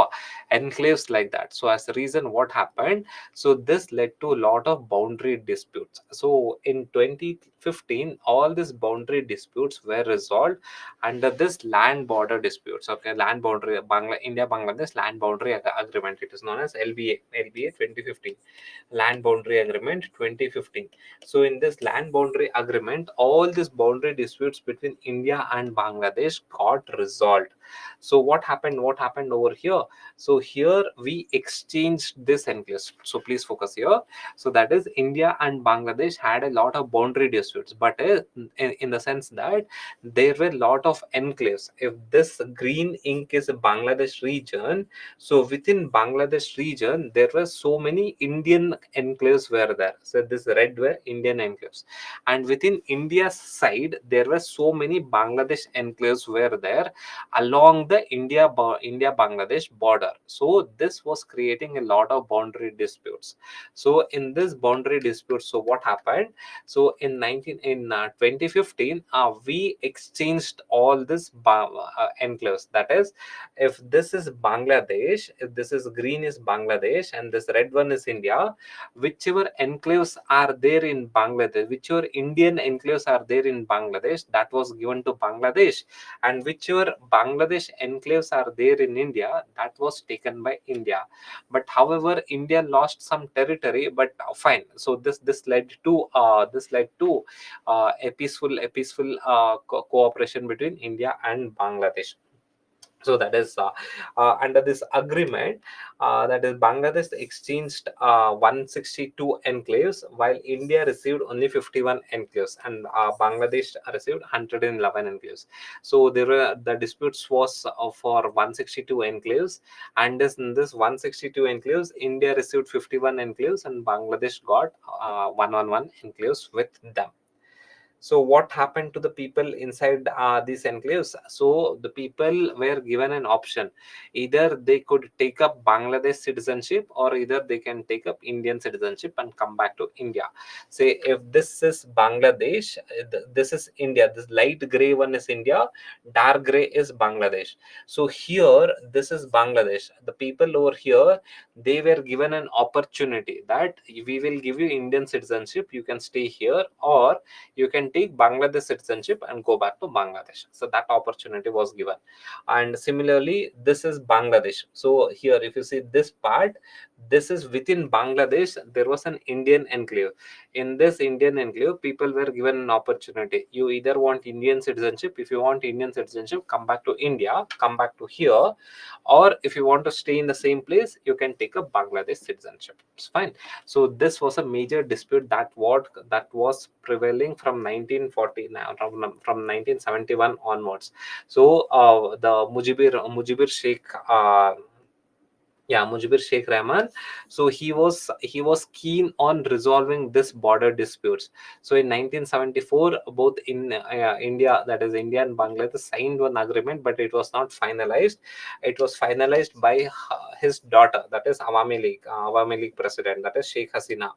enclaves like that. So as a reason, what happened? So this led to a lot of boundary disputes. So in 2015, all these boundary disputes were resolved under this land border disputes. Okay, land boundary India Bangladesh land boundary agreement. It is known as LBA 2015, land boundary agreement 2015. So in this land boundary agreement, all these boundary disputes between India and Bangladesh got resolved. So what happened over here? So here we exchanged this enclaves. So please focus here. So that is, India and Bangladesh had a lot of boundary disputes, but in the sense that there were a lot of enclaves. If this green ink is a Bangladesh region, so within Bangladesh region there were so many Indian enclaves were there. So this red were Indian enclaves, and within India's side there were so many Bangladesh enclaves were there along the India Bangladesh border. So this was creating a lot of boundary disputes. So in this boundary dispute, so what happened? So in 2015, we exchanged all this enclaves. That is, if this is Bangladesh, if this is green is Bangladesh and this red one is India, whichever enclaves are there in Bangladesh, whichever Indian enclaves are there in Bangladesh, that was given to Bangladesh, and whichever Bangladesh enclaves are there in India, that was taken by India. But however, India lost some territory, but fine. So this led to a peaceful cooperation between India and Bangladesh. So that is under this agreement, that is Bangladesh exchanged 162 enclaves, while India received only 51 enclaves, and Bangladesh received 111 enclaves. So there were the disputes was for 162 enclaves, and in this 162 enclaves, India received 51 enclaves and Bangladesh got 111 enclaves with them. So what happened to the people inside these enclaves? So the people were given an option: either they could take up Bangladesh citizenship, or either they can take up Indian citizenship and come back to India. Say if this is Bangladesh, this is India, this light gray one is India, dark gray is Bangladesh. So here this is Bangladesh. The people over here, they were given an opportunity that we will give you Indian citizenship, you can stay here, or you can take Bangladesh citizenship and go back to Bangladesh. So that opportunity was given. And similarly, this is Bangladesh. So here, if you see this part, this is within Bangladesh, there was an Indian enclave. In this Indian enclave, people were given an opportunity. You either want Indian citizenship. If you want Indian citizenship, come back to India, come back to here, or if you want to stay in the same place, you can take a Bangladesh citizenship. It's fine. So this was a major dispute that was prevailing from 1940 now, from 1971 onwards. So the Mujibur Sheikh Yeah, Mujibur Sheikh Rahman. So he was keen on resolving this border disputes. So in 1974, both in India, that is India and Bangladesh, signed one agreement, but it was not finalized. It was finalized by his daughter, that is Awami League president, that is Sheikh Hasina.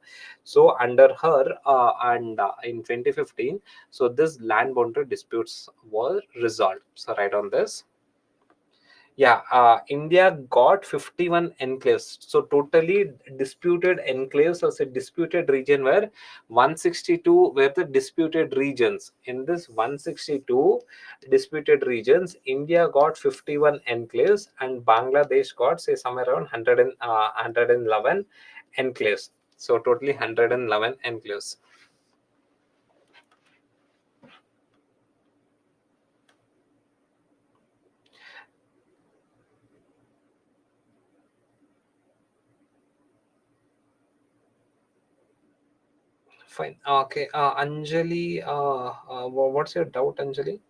So under her, and in 2015, so this land boundary disputes were resolved. So right on this. Yeah, India got 51 enclaves. So totally disputed enclaves, or say disputed region, were 162 were the disputed regions. In this 162 disputed regions, India got 51 enclaves and Bangladesh got say somewhere around 111 enclaves. So totally 111 enclaves. Fine. Okay. Anjali, what's your doubt, Anjali?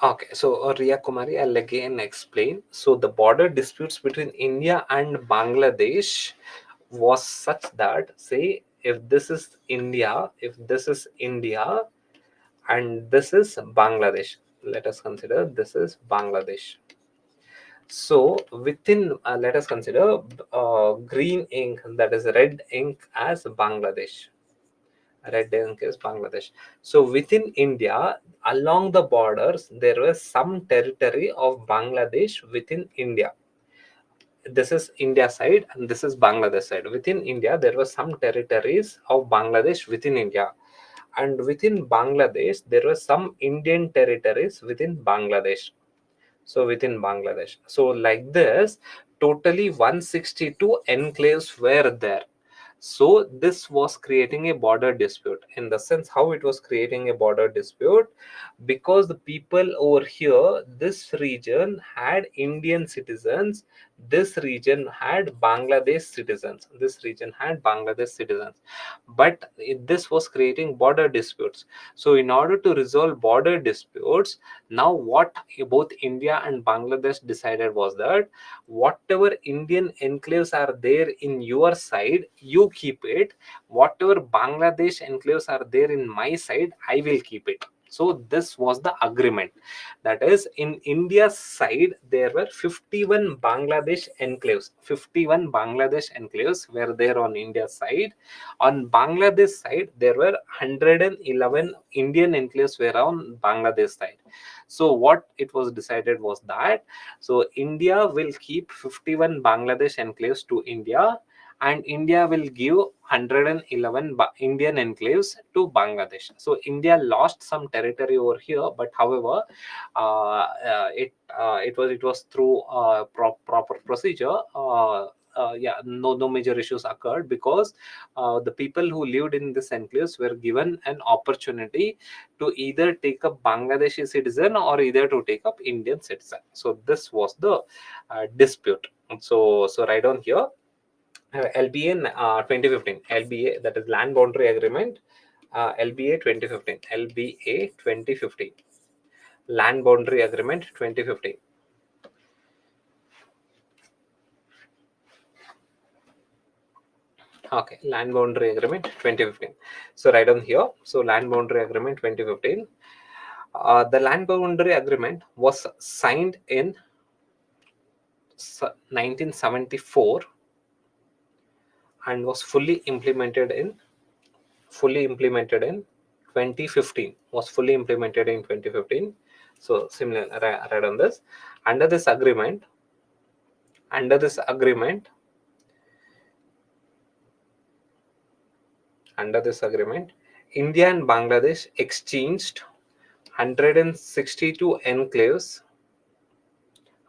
Okay, so Riya Kumari, I'll again explain. So the border disputes between India and Bangladesh was such that, say, if this is India and this is Bangladesh, let us consider this is Bangladesh. So within, let us consider green ink, that is red ink, as Bangladesh. Red ink is Bangladesh. So within India, along the borders, there was some territory of Bangladesh within India. This is India side and this is Bangladesh side. Within India, there were some territories of Bangladesh within India. And within Bangladesh, there were some Indian territories within Bangladesh. So within Bangladesh. So like this, totally 162 enclaves were there. So this was creating a border dispute. In the sense, how it was creating a border dispute, because the people over here, this region had Indian citizens, this region had Bangladesh citizens, this region had Bangladesh citizens, but this was creating border disputes. So in order to resolve border disputes, now what both India and Bangladesh decided was that whatever Indian enclaves are there in your side, you keep it. Whatever Bangladesh enclaves are there in my side, I will keep it. So this was the agreement. That is, in India's side, there were 51 Bangladesh enclaves. 51 Bangladesh enclaves were there on India's side. On Bangladesh side, there were 111 Indian enclaves were on Bangladesh side. So what it was decided was that, so India will keep 51 Bangladesh enclaves to India, and India will give 111 Indian enclaves to Bangladesh. So India lost some territory over here, but however, it was through proper procedure. Yeah, no major issues occurred, because the people who lived in this enclaves were given an opportunity to either take up Bangladeshi citizen or either to take up Indian citizen. So this was the dispute. So right on here, LBA 2015, LBA, that is Land Boundary Agreement, LBA 2015, LBA 2015, Land Boundary Agreement 2015. Okay, Land Boundary Agreement 2015. So right on here, so Land Boundary Agreement 2015. The Land Boundary Agreement was signed in 1974 and was fully implemented in 2015. Was fully implemented in 2015. So similar, right on this. Under this agreement, under this agreement, under this agreement, India and Bangladesh exchanged 162 enclaves,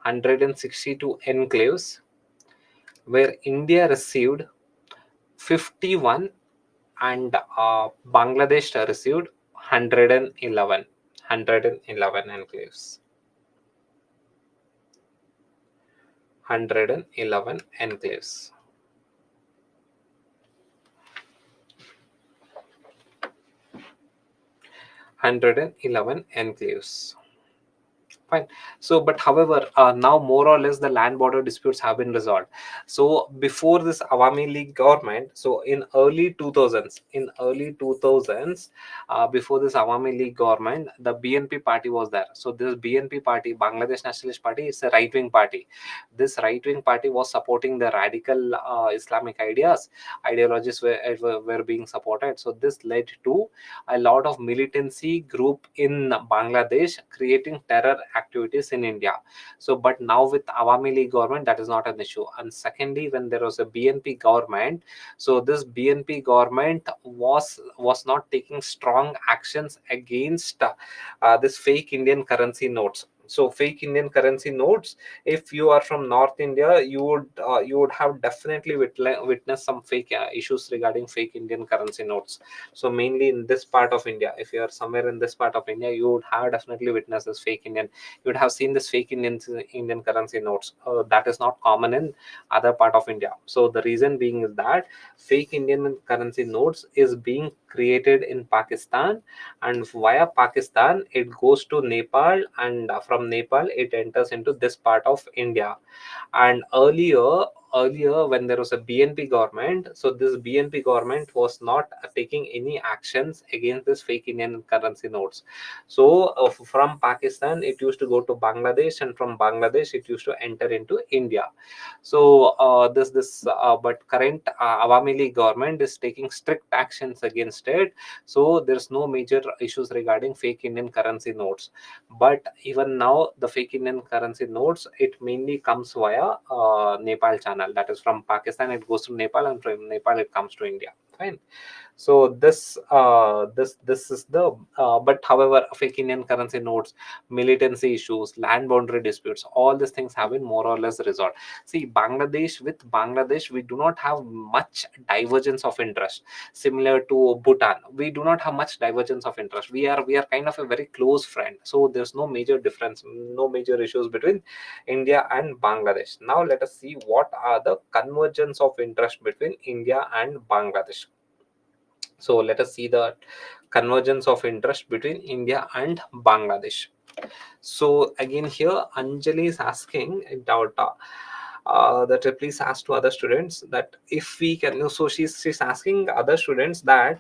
162 enclaves, where India received 51 and Bangladesh received 111, 111 enclaves. 111 enclaves. 111 enclaves. Fine. So, but however, now more or less the land border disputes have been resolved. So, before this Awami League government, so in early 2000s, before this Awami League government, the BNP party was there. So, this BNP party, Bangladesh Nationalist Party, is a right wing party. This right wing party was supporting the radical Islamic ideologies were being supported. So, this led to a lot of militancy group in Bangladesh creating terror activities in India. So, but now with Awami League government, that is not an issue. And secondly, when there was a BNP government, so this BNP government was not taking strong actions against this fake Indian currency notes. So fake Indian currency notes, if you are from North India, you would have definitely witnessed some fake issues regarding fake Indian currency notes. So mainly in this part of India, if you are somewhere in this part of India, you would have definitely witnessed this fake Indian. You would have seen this fake Indian currency notes. That is not common in other part of India. So the reason being is that fake Indian currency notes is being created in Pakistan, and via Pakistan it goes to Nepal, and from Nepal it enters into this part of India. And earlier when there was a BNP government, so this BNP government was not taking any actions against this fake Indian currency notes. So from Pakistan it used to go to Bangladesh, and from Bangladesh it used to enter into India. So but current Awami League government is taking strict actions against it. So there's no major issues regarding fake Indian currency notes. But even now the fake Indian currency notes, it mainly comes via Nepal channel. That is, from Pakistan it goes to Nepal, and from Nepal it comes to India. Fine. So this is the but however, fake Indian currency notes, militancy issues, land boundary disputes, all these things have been more or less resolved. See, Bangladesh, we do not have much divergence of interest. Similar to Bhutan, we do not have much divergence of interest. We are kind of a very close friend. So there's no major difference, no major issues between India and Bangladesh. Now let us see what are the convergence of interest between India and Bangladesh. So let us see the convergence of interest between India and Bangladesh. So again here Anjali is asking doubt that please ask to other students that if we can. So she's asking other students that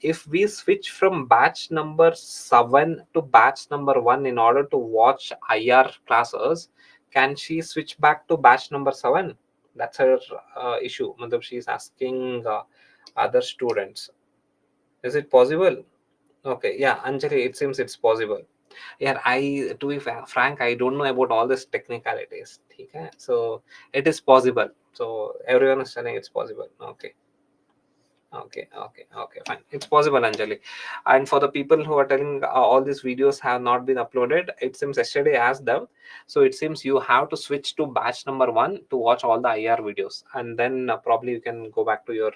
if we switch from batch number 7 to batch number 1 in order to watch IR classes, can she switch back to batch number 7? That's her issue. Matlab she's asking other students, is it possible? Okay, yeah, Anjali, it seems it's possible. Yeah, to be frank, I don't know about all these technicalities. Okay, so it is possible. So everyone is saying it's possible. Okay. Okay, fine. It's possible, Anjali. And for the people who are telling all these videos have not been uploaded, it seems yesterday I asked them. So it seems you have to switch to batch number 1 to watch all the IR videos, and then probably you can go back to your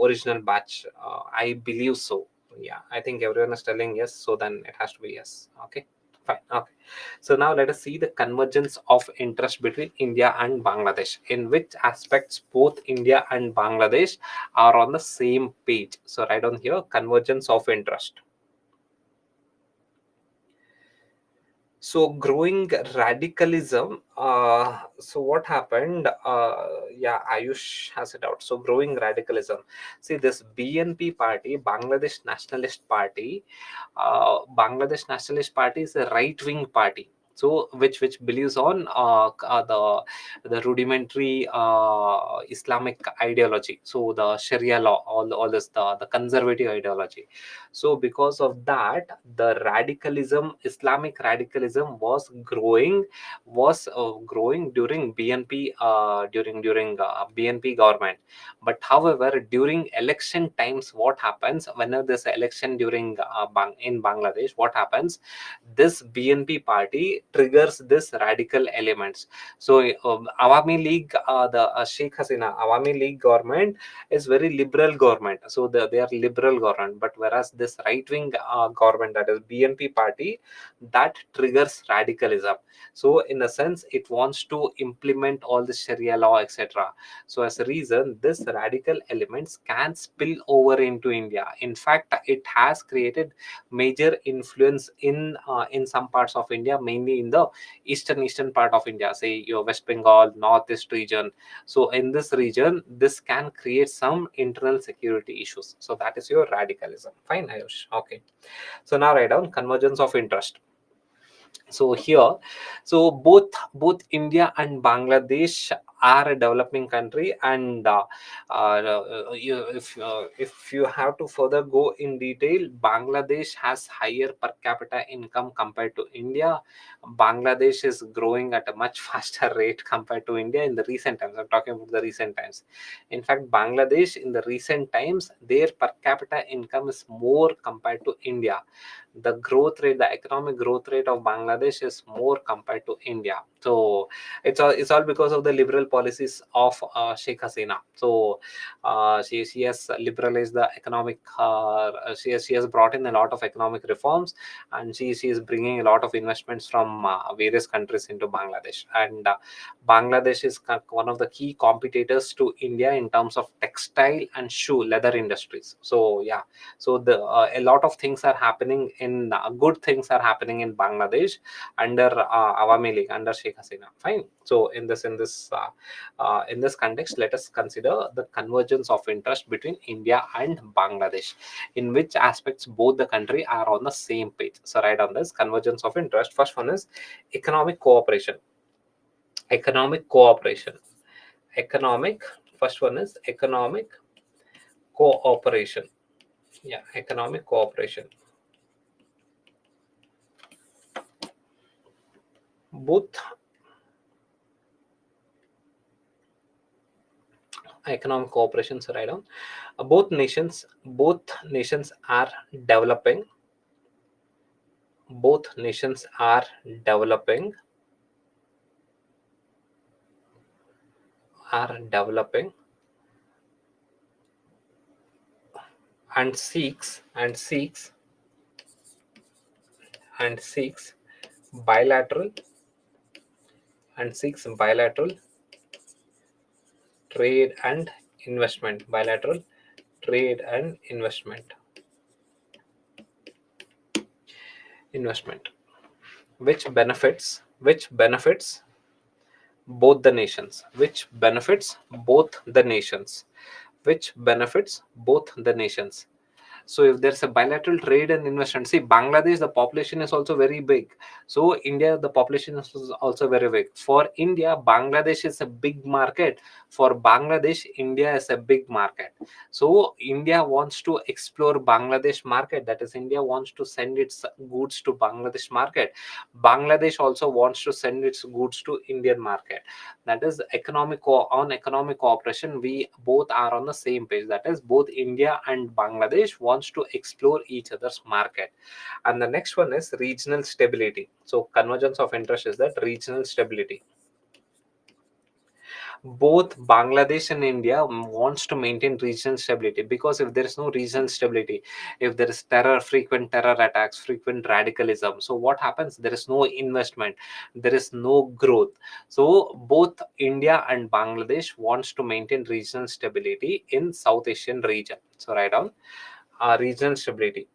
original batch. I believe so. Yeah, I think everyone is telling yes, so then it has to be yes. Okay, fine. Okay. So now let us see the convergence of interest between India and Bangladesh. In which aspects both India and Bangladesh are on the same page. So write down here convergence of interest. So growing radicalism. So what happened? Yeah, Ayush has it out. So growing radicalism. See, this BNP party, Bangladesh Nationalist Party. Bangladesh Nationalist Party is a right-wing party. So which believes on the rudimentary Islamic ideology. So the Sharia law, all this the conservative ideology. So because of that, the radicalism, Islamic radicalism was growing during BNP government. But however, during election times, what happens whenever there's an election during in Bangladesh? What happens? This BNP party triggers this radical elements. So Awami League, the Sheikh Hasina Awami League government is very liberal government, so they are liberal government. But whereas this right wing government, that is BNP party, that triggers radicalism. So in a sense, it wants to implement all the Sharia law, etc. So as a reason, this radical elements can spill over into India. In fact, it has created major influence in some parts of India, mainly in the eastern part of India, say your West Bengal, northeast region. So in this region, this can create some internal security issues. So that is your radicalism. Fine, Ayush. Okay. So now write down convergence of interest. So here, so both India and Bangladesh are a developing country, and if you have to further go in detail, Bangladesh has higher per capita income compared to India. Bangladesh is growing at a much faster rate compared to India in the recent times. I'm talking about the recent times. In fact, Bangladesh in the recent times, their per capita income is more compared to India. The growth rate, the economic growth rate of Bangladesh is more compared to India. So it's all because of the liberal policies of Sheikh Hasina. So she has liberalized the economic. She has brought in a lot of economic reforms, and she is bringing a lot of investments from various countries into Bangladesh. And Bangladesh is one of the key competitors to India in terms of textile and shoe leather industries. So yeah, so the a lot of things are happening in good things are happening in Bangladesh under Awami League, under Sheikh Hasina. Fine. So in this context, let us consider the convergence of interest between India and Bangladesh. In which aspects both the country are on the same page. So write on this convergence of interest. First one is economic cooperation. Economic cooperation. Economic. First one is economic cooperation. Yeah, economic cooperation. Both economic cooperation, so write down. Both nations are developing. Both nations are developing. Are developing and seeks bilateral bilateral trade and investment. Bilateral trade and investment, which benefits both the nations. Which benefits both the nations. So if there's a bilateral trade and investment, see, Bangladesh, the population is also very big. So India, the population is also very big. For India, Bangladesh is a big market. For Bangladesh, India is a big market. So India wants to explore Bangladesh market. That is, India wants to send its goods to Bangladesh market. Bangladesh also wants to send its goods to Indian market. That is on economic cooperation, we both are on the same page. That is, both India and Bangladesh wants to explore each other's market. And the next one is regional stability. So convergence of interest is that regional stability. Both Bangladesh and India wants to maintain regional stability, because if there is no regional stability, if there is frequent terror attacks, frequent radicalism, so what happens? There is no investment, there is no growth. So both India and Bangladesh wants to maintain regional stability in South Asian region. So write down regional stability.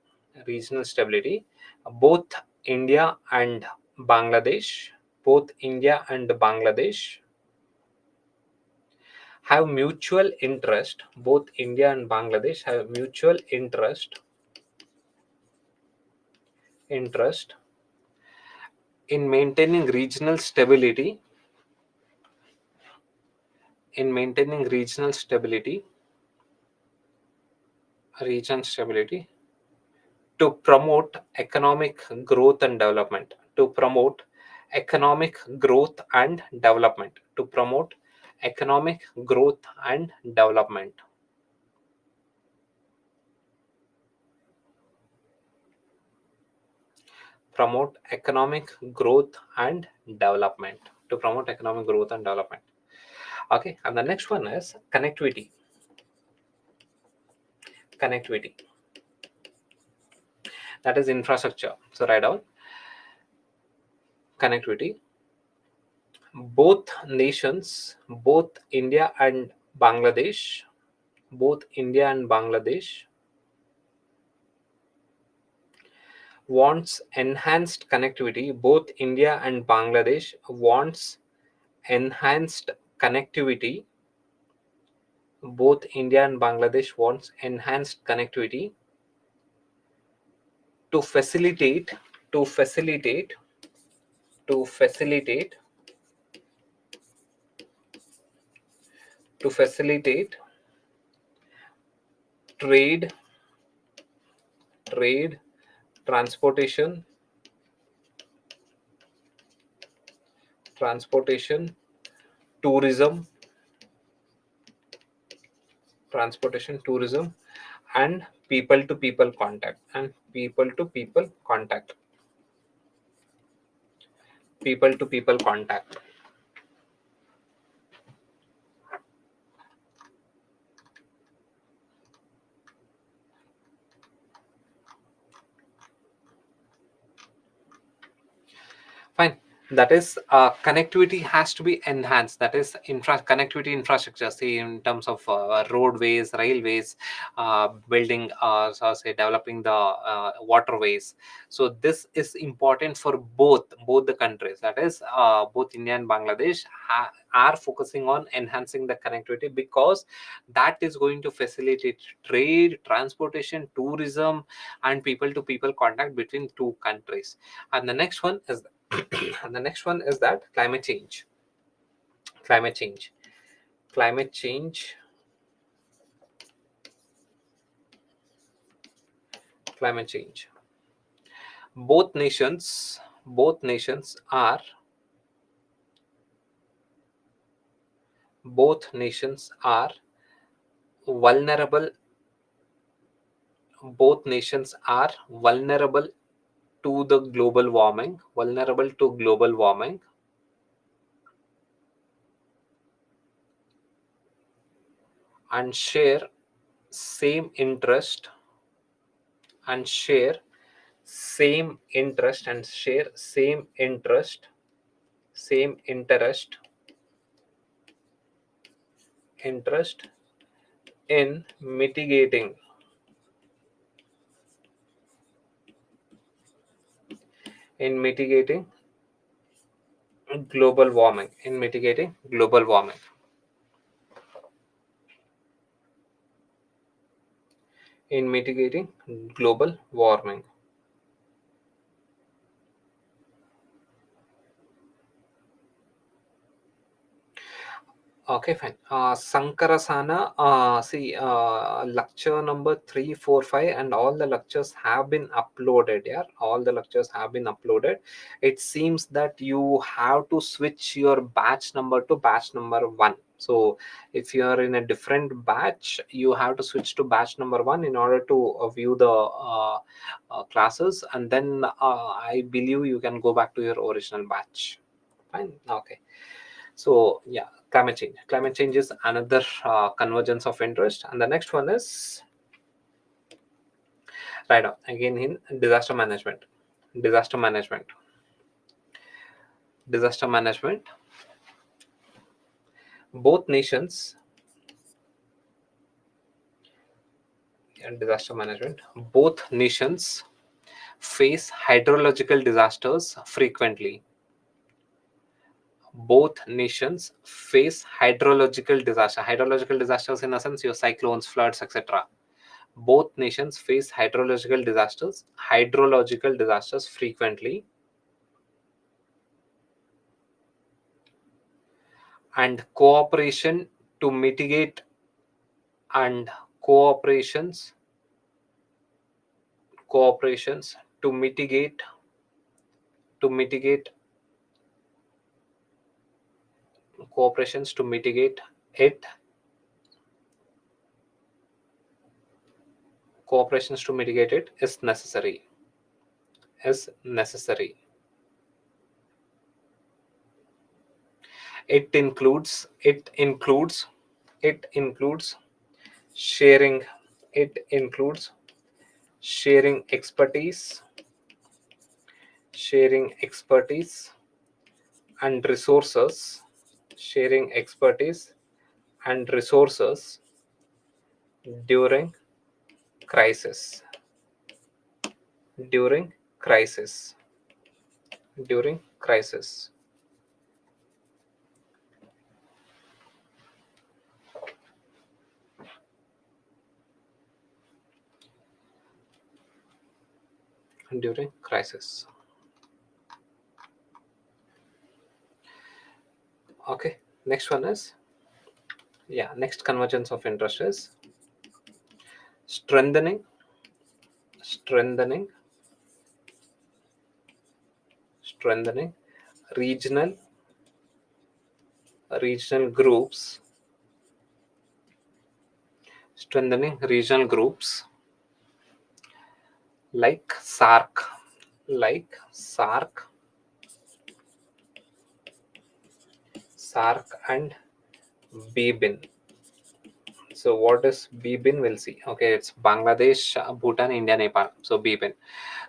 Regional stability. Both India and Bangladesh. Both India and Bangladesh have mutual interest. Both India and Bangladesh have mutual interest in maintaining regional stability. In maintaining regional stability, to promote economic growth and development. To promote economic growth and development. To promote economic growth and development. promote economic growth and development. To promote economic growth and development. Okay, and the next one is connectivity. Connectivity. That is infrastructure. So write down connectivity. Both nations, both India and Bangladesh, both India and Bangladesh wants enhanced connectivity. Both India and Bangladesh wants enhanced connectivity. Both India and Bangladesh wants enhanced connectivity to facilitate to facilitate to facilitate to facilitate trade, trade, transportation, transportation, tourism, transportation, tourism, and people to people contact, and people to people contact, people to people contact. Fine. That is, connectivity has to be enhanced. That is connectivity infrastructure. See, in terms of roadways, railways, building, so say developing the waterways. So this is important for both the countries. That is, both India and Bangladesh are focusing on enhancing the connectivity, because that is going to facilitate trade, transportation, tourism, and people to people contact between two countries. And the next one is and the next one is that climate change. Climate change. Climate change. Climate change. Both nations are vulnerable. Both nations are vulnerable to the global warming. Vulnerable to global warming. And share same interest. And share same interest. And share same interest. Same interest. Interest in mitigating global warming. In mitigating global warming. In mitigating global warming. Okay, fine. Sankarasana, see, lecture number 3, 4, 5, and all the lectures have been uploaded. Yeah, all the lectures have been uploaded. It seems that you have to switch your batch number to batch number 1. So, if you are in a different batch, you have to switch to batch number 1 in order to view the classes, and then I believe you can go back to your original batch. Fine. Okay. So yeah, climate change. Climate change is another convergence of interest, and the next one is right on again in disaster management. Disaster management. Disaster management. Both nations and disaster management. Both nations face hydrological disasters frequently. Both nations face hydrological disaster. Hydrological disasters in a sense your cyclones, floods, etc. Both nations face hydrological disasters frequently, and to mitigate and cooperations to mitigate cooperations to mitigate it cooperations to mitigate it is necessary. is necessary. It includes sharing it includes expertise, sharing expertise and resources, sharing expertise and resources during crisis, during crisis, during crisis, during crisis. Okay, next one is, next convergence of interest is strengthening, strengthening, strengthening regional groups, strengthening regional groups like SARC, like SARC, SARC and BBIN. So what is BBIN? We'll see. Okay, it's Bangladesh, Bhutan, India, Nepal. So BBIN.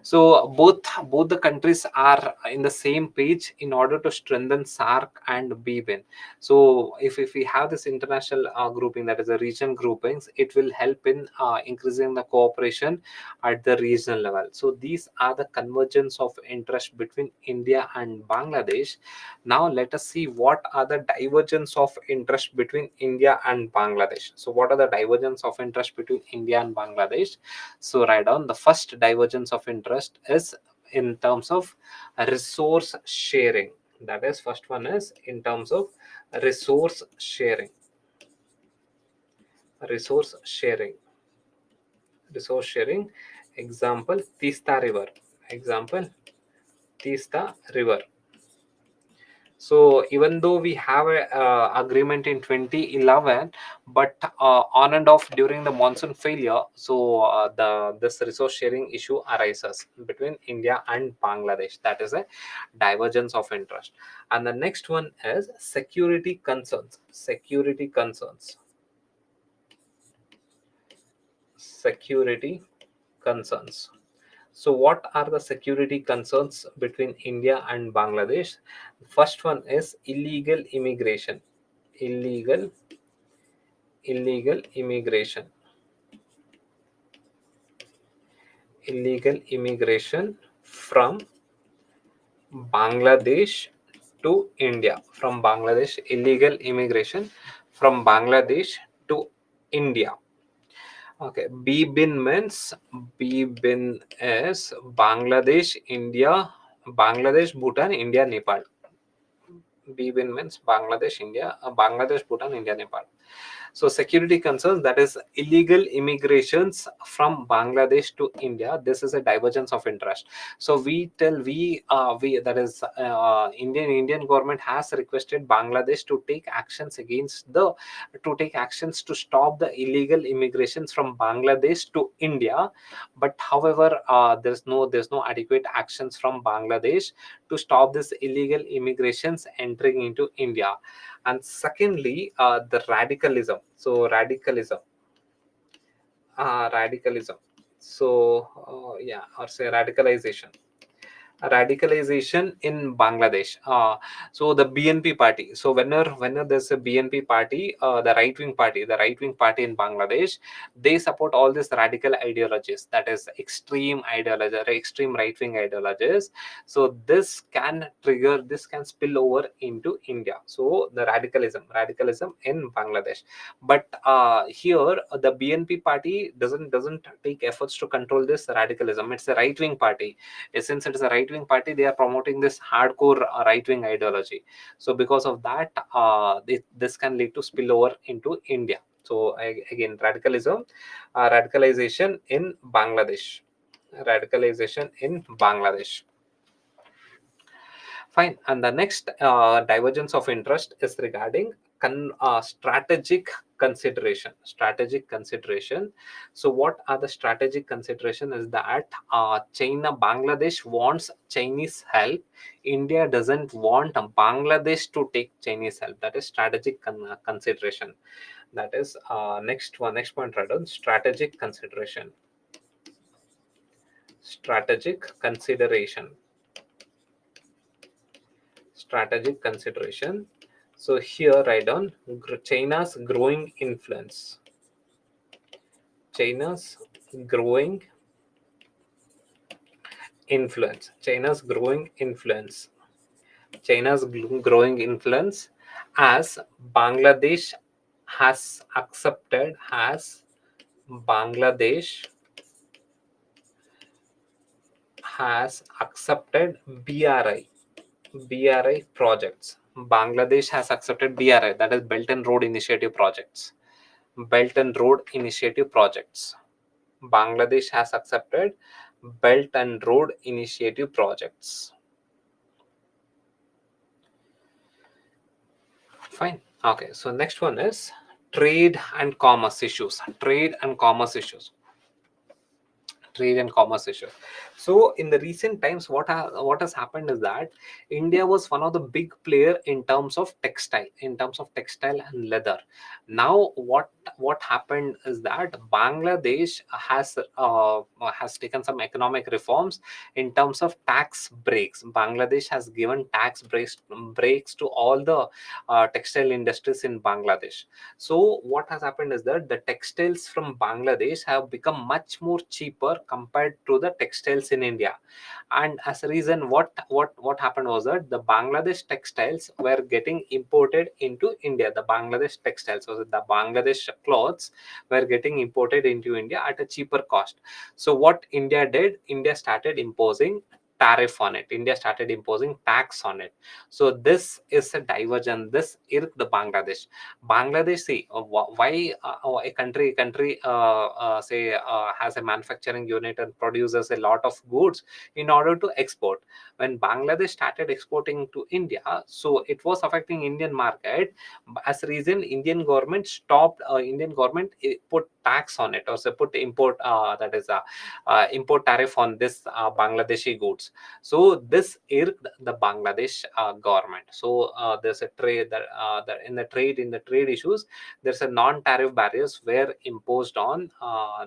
So both the countries are in the same page in order to strengthen SARC and BBIN. So if we have this international grouping, that is a region groupings, it will help in increasing the cooperation at the regional level. So these are the convergence of interest between India and Bangladesh. Now let us see what are the divergence of interest between India and Bangladesh. So what are the divergence of interest between India and Bangladesh? So write down the first divergence of interest is in terms of resource sharing. That is, first one is in terms of resource sharing. Resource sharing. Resource sharing. Example, Tista River. Example, Tista River. So even though we have a agreement in 2011, but on and off during the monsoon failure, so the this resource sharing issue arises between India and Bangladesh. That is a divergence of interest. And the next one is security concerns. Security concerns. Security concerns. So what are the security concerns between India and Bangladesh? First one is illegal immigration. Illegal immigration. Illegal immigration from Bangladesh to India. From Bangladesh, illegal immigration from Bangladesh to India. Okay, B-bin means, B-bin is Bangladesh, India, Bangladesh, Bhutan, India, Nepal. B-bin means Bangladesh, India, Bangladesh, Bhutan, India, Nepal. So security concerns, that is illegal immigrations from Bangladesh to India. This is a divergence of interest. So we that is Indian government has requested Bangladesh to take actions against the to take actions to stop the illegal immigrations from Bangladesh to India. But however, there's no adequate actions from Bangladesh to stop this illegal immigrations entering into India. And secondly, the radicalism. So radicalism. So or say radicalization in Bangladesh. So the BNP party. So whenever there's a BNP party, the right wing party in Bangladesh, they support all these radical ideologies. That is extreme ideology, extreme right wing ideologies. So this can spill over into India. So the radicalism in Bangladesh. But here the BNP party doesn't take efforts to control this radicalism. It's a right wing party. Since it is a right wing party, they are promoting this hardcore right wing ideology. So because of that, this can lead to spillover into India. So again, radicalization in Bangladesh. Radicalization in Bangladesh. Fine. And the next divergence of interest is regarding strategic consideration. Strategic consideration. So what are the strategic consideration is that China, Bangladesh wants Chinese help. India doesn't want Bangladesh to take Chinese help. That is strategic consideration. That is next point right on, strategic consideration. Strategic consideration. Strategic consideration. So here write down China's growing influence. China's growing influence. China's growing influence. China's growing influence as Bangladesh has accepted, has Bangladesh has accepted BRI projects. Bangladesh has accepted BRI, that is Belt and Road Initiative projects. Belt and Road Initiative projects. Bangladesh has accepted Belt and Road Initiative projects. Fine. Okay. So next one is trade and commerce issues. Trade and commerce issues. Trade and commerce issue. So in the recent times, what has happened is that India was one of the big player in terms of textile, and leather. Now what happened is that Bangladesh has taken some economic reforms in terms of tax breaks. Bangladesh has given tax breaks to all the textile industries in Bangladesh. So what has happened is that the textiles from Bangladesh have become much more cheaper compared to the textiles in India. And as a reason, what happened was that the Bangladesh textiles were getting imported into India. The Bangladesh textiles, so the Bangladesh clothes were getting imported into India at a cheaper cost. So what India did, India started imposing tariff on it. India started imposing tax on it. So this is a diversion. This irked the Bangladesh. See, why a country say has a manufacturing unit and produces a lot of goods in order to export. When Bangladesh started exporting to India, so it was affecting Indian market. As a reason, Indian government stopped. Indian government put tax on it, or say put import that is import tariff on this Bangladeshi goods. So this irked the Bangladesh government. So there's a trade that in the trade issues, there's a non-tariff barriers were imposed on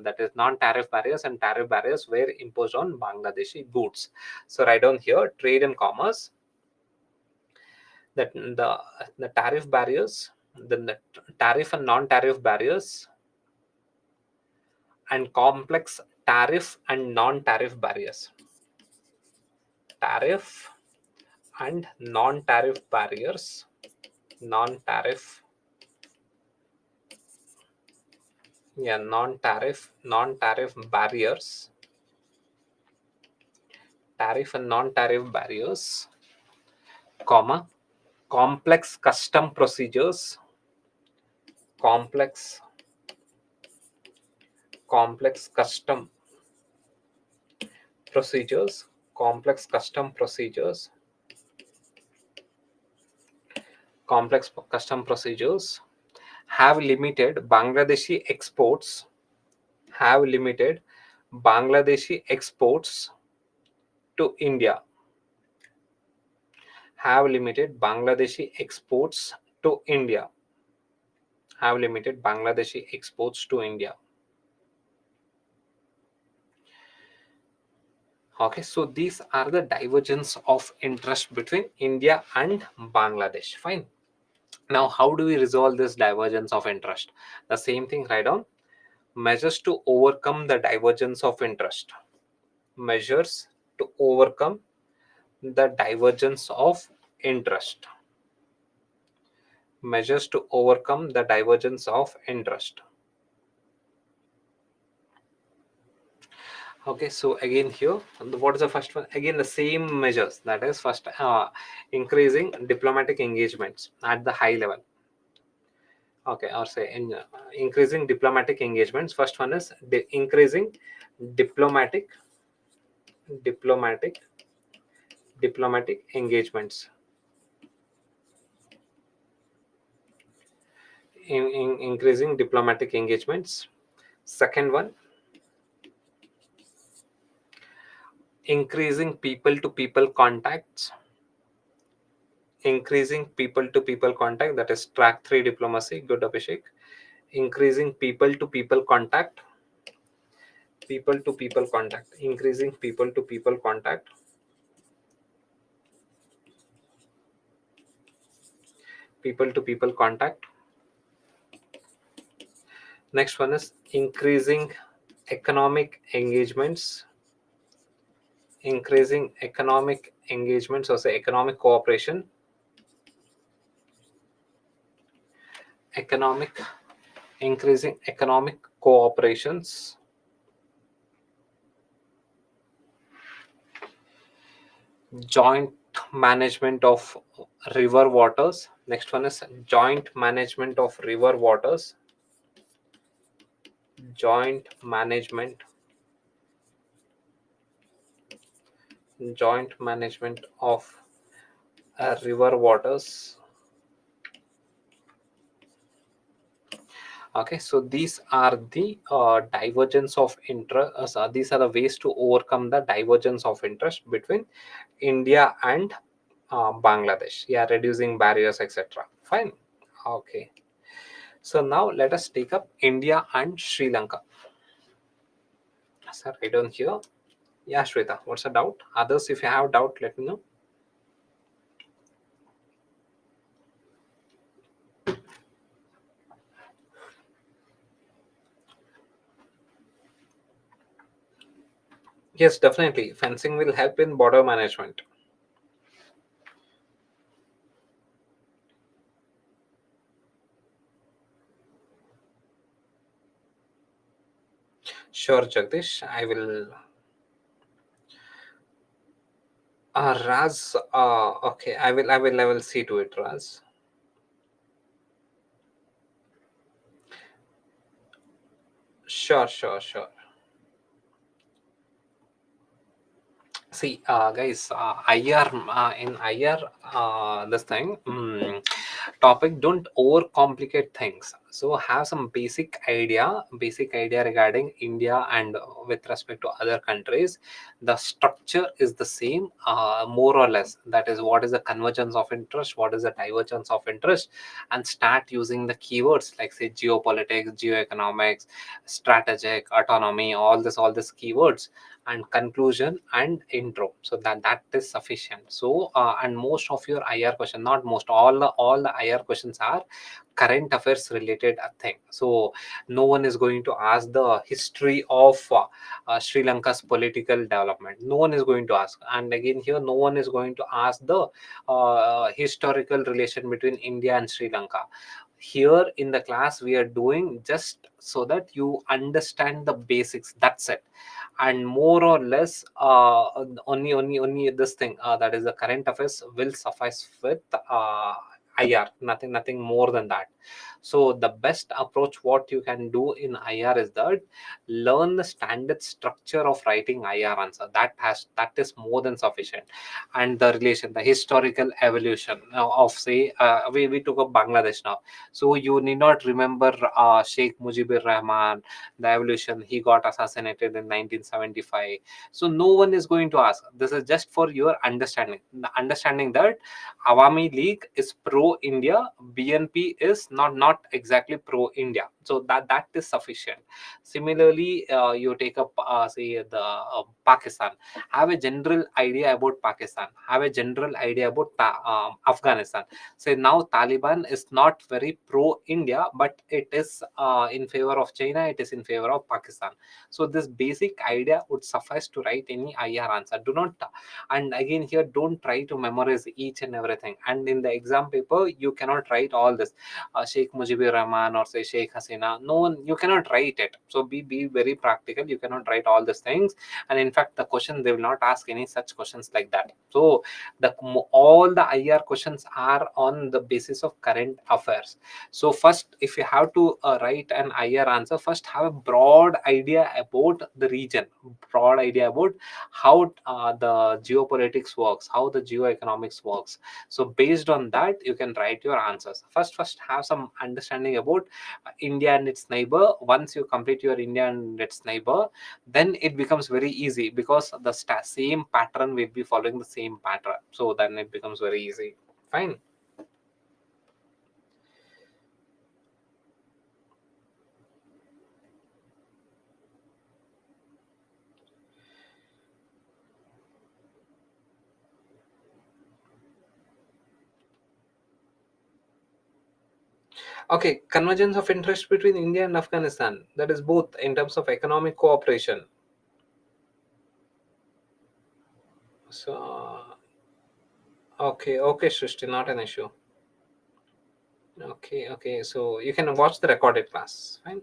that is non-tariff barriers and tariff barriers were imposed on Bangladeshi goods. So write down here trade and commerce, that the tariff barriers, then the tariff and non-tariff barriers, and complex tariff and non-tariff barriers. Tariff and non-tariff barriers, non-tariff, non-tariff barriers, tariff and non-tariff barriers, comma, complex custom procedures, complex custom procedures, complex custom procedures, complex custom procedures have limited Bangladeshi exports, have limited Bangladeshi exports to India, have limited Bangladeshi exports to India, have limited Bangladeshi exports to India. Okay, so these are the divergence of interest between India and Bangladesh. Fine. Now, how do we resolve this divergence of interest? The same thing, write down measures to overcome the divergence of interest. Measures to overcome the divergence of interest. Measures to overcome the divergence of interest. Okay, so again here, what is the first one? Again, the same measures. That is first increasing diplomatic engagements at the high level. Okay, or say increasing diplomatic engagements. First one is increasing diplomatic engagements. in increasing diplomatic engagements. Second one, increasing people to people contacts. Increasing people to people contact, that is track 3 diplomacy. Good, Abhishek. Increasing people to people contact. People to people contact. Increasing people to people contact. People to people contact. Next one is increasing economic engagements. Increasing economic engagements, or say economic cooperation. Economic, increasing economic cooperations. Joint management of river waters. Next one is joint management of river waters. Joint management, joint management of river waters. Okay, so these are the divergence of interest. These are the ways to overcome the divergence of interest between India and Bangladesh. Yeah, reducing barriers, etc. Fine. Okay. So now let us take up India and Sri Lanka. Sir, I don't hear. Yeah, Shweta, what's the doubt? Others, if you have doubt, let me know. Yes, definitely. Fencing will help in border management. Sure, Jagdish. I will. Raz. Okay. I will. I will. I will see to it, Raz. Sure. Sure. Sure. See, guys, IR in IR, this thing topic, don't overcomplicate things. So have some basic idea regarding India and with respect to other countries. The structure is the same, more or less. That is, what is the convergence of interest, what is the divergence of interest, and start using the keywords like say geopolitics, geoeconomics, strategic, autonomy, all this keywords, and conclusion and intro, so that is sufficient. So and most of your IR question, not most, all the IR questions are current affairs related thing. So no one is going to ask the history of Sri Lanka's political development. No one is going to ask. And again here, no one is going to ask the historical relation between India and Sri Lanka. Here in the class we are doing just so that you understand the basics, that's it. And more or less only this thing, that is the current affairs, will suffice with IR, nothing more than that. So the best approach what you can do in IR is that learn the standard structure of writing IR answer. That is more than sufficient. And the relation, the historical evolution of say, we took up Bangladesh now. So you need not remember Sheikh Mujibur Rahman, the evolution. He got assassinated in 1975. So no one is going to ask. This is just for your understanding. The understanding that Awami League is pro India, BNP is not exactly pro India. So that is sufficient. Similarly, you take up say the Pakistan. Have a general idea about Pakistan. Have a general idea about Afghanistan. Say now Taliban is not very pro India, but it is in favor of China. It is in favor of Pakistan. So this basic idea would suffice to write any IR answer. Do not, and again here, don't try to memorize each and everything. And in the exam paper, you cannot write all this. Sheikh Mujibur Rahman or say Sheikh Hasina. No one, you cannot write it. So be very practical. You cannot write all these things. And in fact, the question, they will not ask any such questions like that. So all the IR questions are on the basis of current affairs. So first, if you have to write an IR answer, first have a broad idea about the region, broad idea about how the geopolitics works, how the geoeconomics works. So based on that, you can write your answers. First have some understanding about India and its neighbor. Once you complete your India and its neighbor, then it becomes very easy, because the same pattern will be following the same pattern. So then it becomes very easy. Fine. Okay, convergence of interest between India and Afghanistan. That is both in terms of economic cooperation. So, okay, Srishti, not an issue. Okay. So you can watch the recorded class. Fine.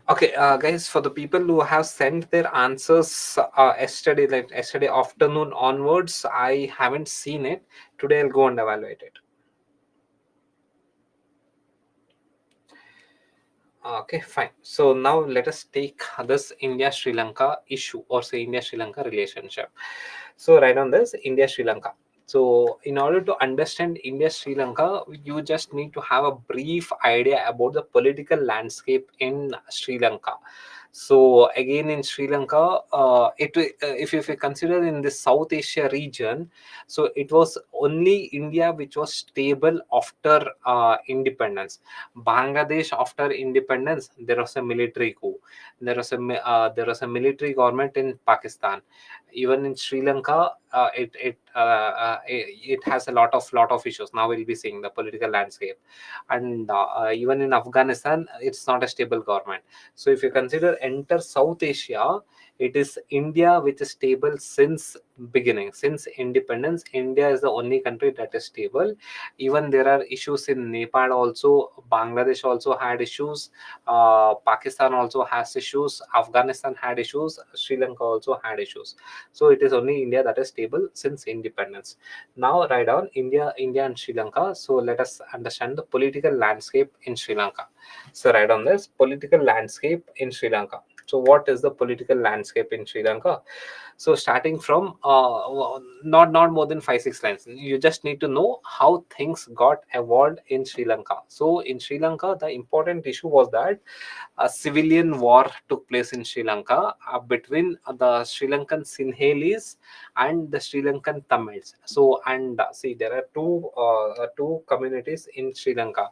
Okay, guys, for the people who have sent their answers yesterday, like yesterday afternoon onwards, I haven't seen it. Today I'll go and evaluate it. Okay, fine. So now let us take this India Sri Lanka issue, or say India Sri Lanka relationship. So right on this India Sri Lanka. So in order to understand India Sri Lanka, you just need to have a brief idea about the political landscape in Sri Lanka. So again, in Sri Lanka, if you consider in the South Asia region, so it was only India which was stable after independence. Bangladesh, after independence, there was a military coup. There was a military government in Pakistan. Even in Sri Lanka, it has a lot of issues. Now we'll be seeing the political landscape, and even in Afghanistan, it's not a stable government. So if you consider enter South Asia, it is India which is stable since beginning, since independence. India is the only country that is stable. Even there are issues in Nepal also. Bangladesh also had issues. Pakistan also has issues. Afghanistan had issues. Sri Lanka also had issues. So it is only India that is stable since independence. Now write down India and Sri Lanka. So let us understand the political landscape in Sri Lanka. So write on this political landscape in Sri Lanka. So what is the political landscape in Sri Lanka? So starting from not more than 5-6 lines, you just need to know how things got evolved in Sri Lanka. So in Sri Lanka, the important issue was that a civilian war took place in Sri Lanka between the Sri Lankan Sinhalese and the Sri Lankan Tamils. So and see, there are two communities in Sri Lanka.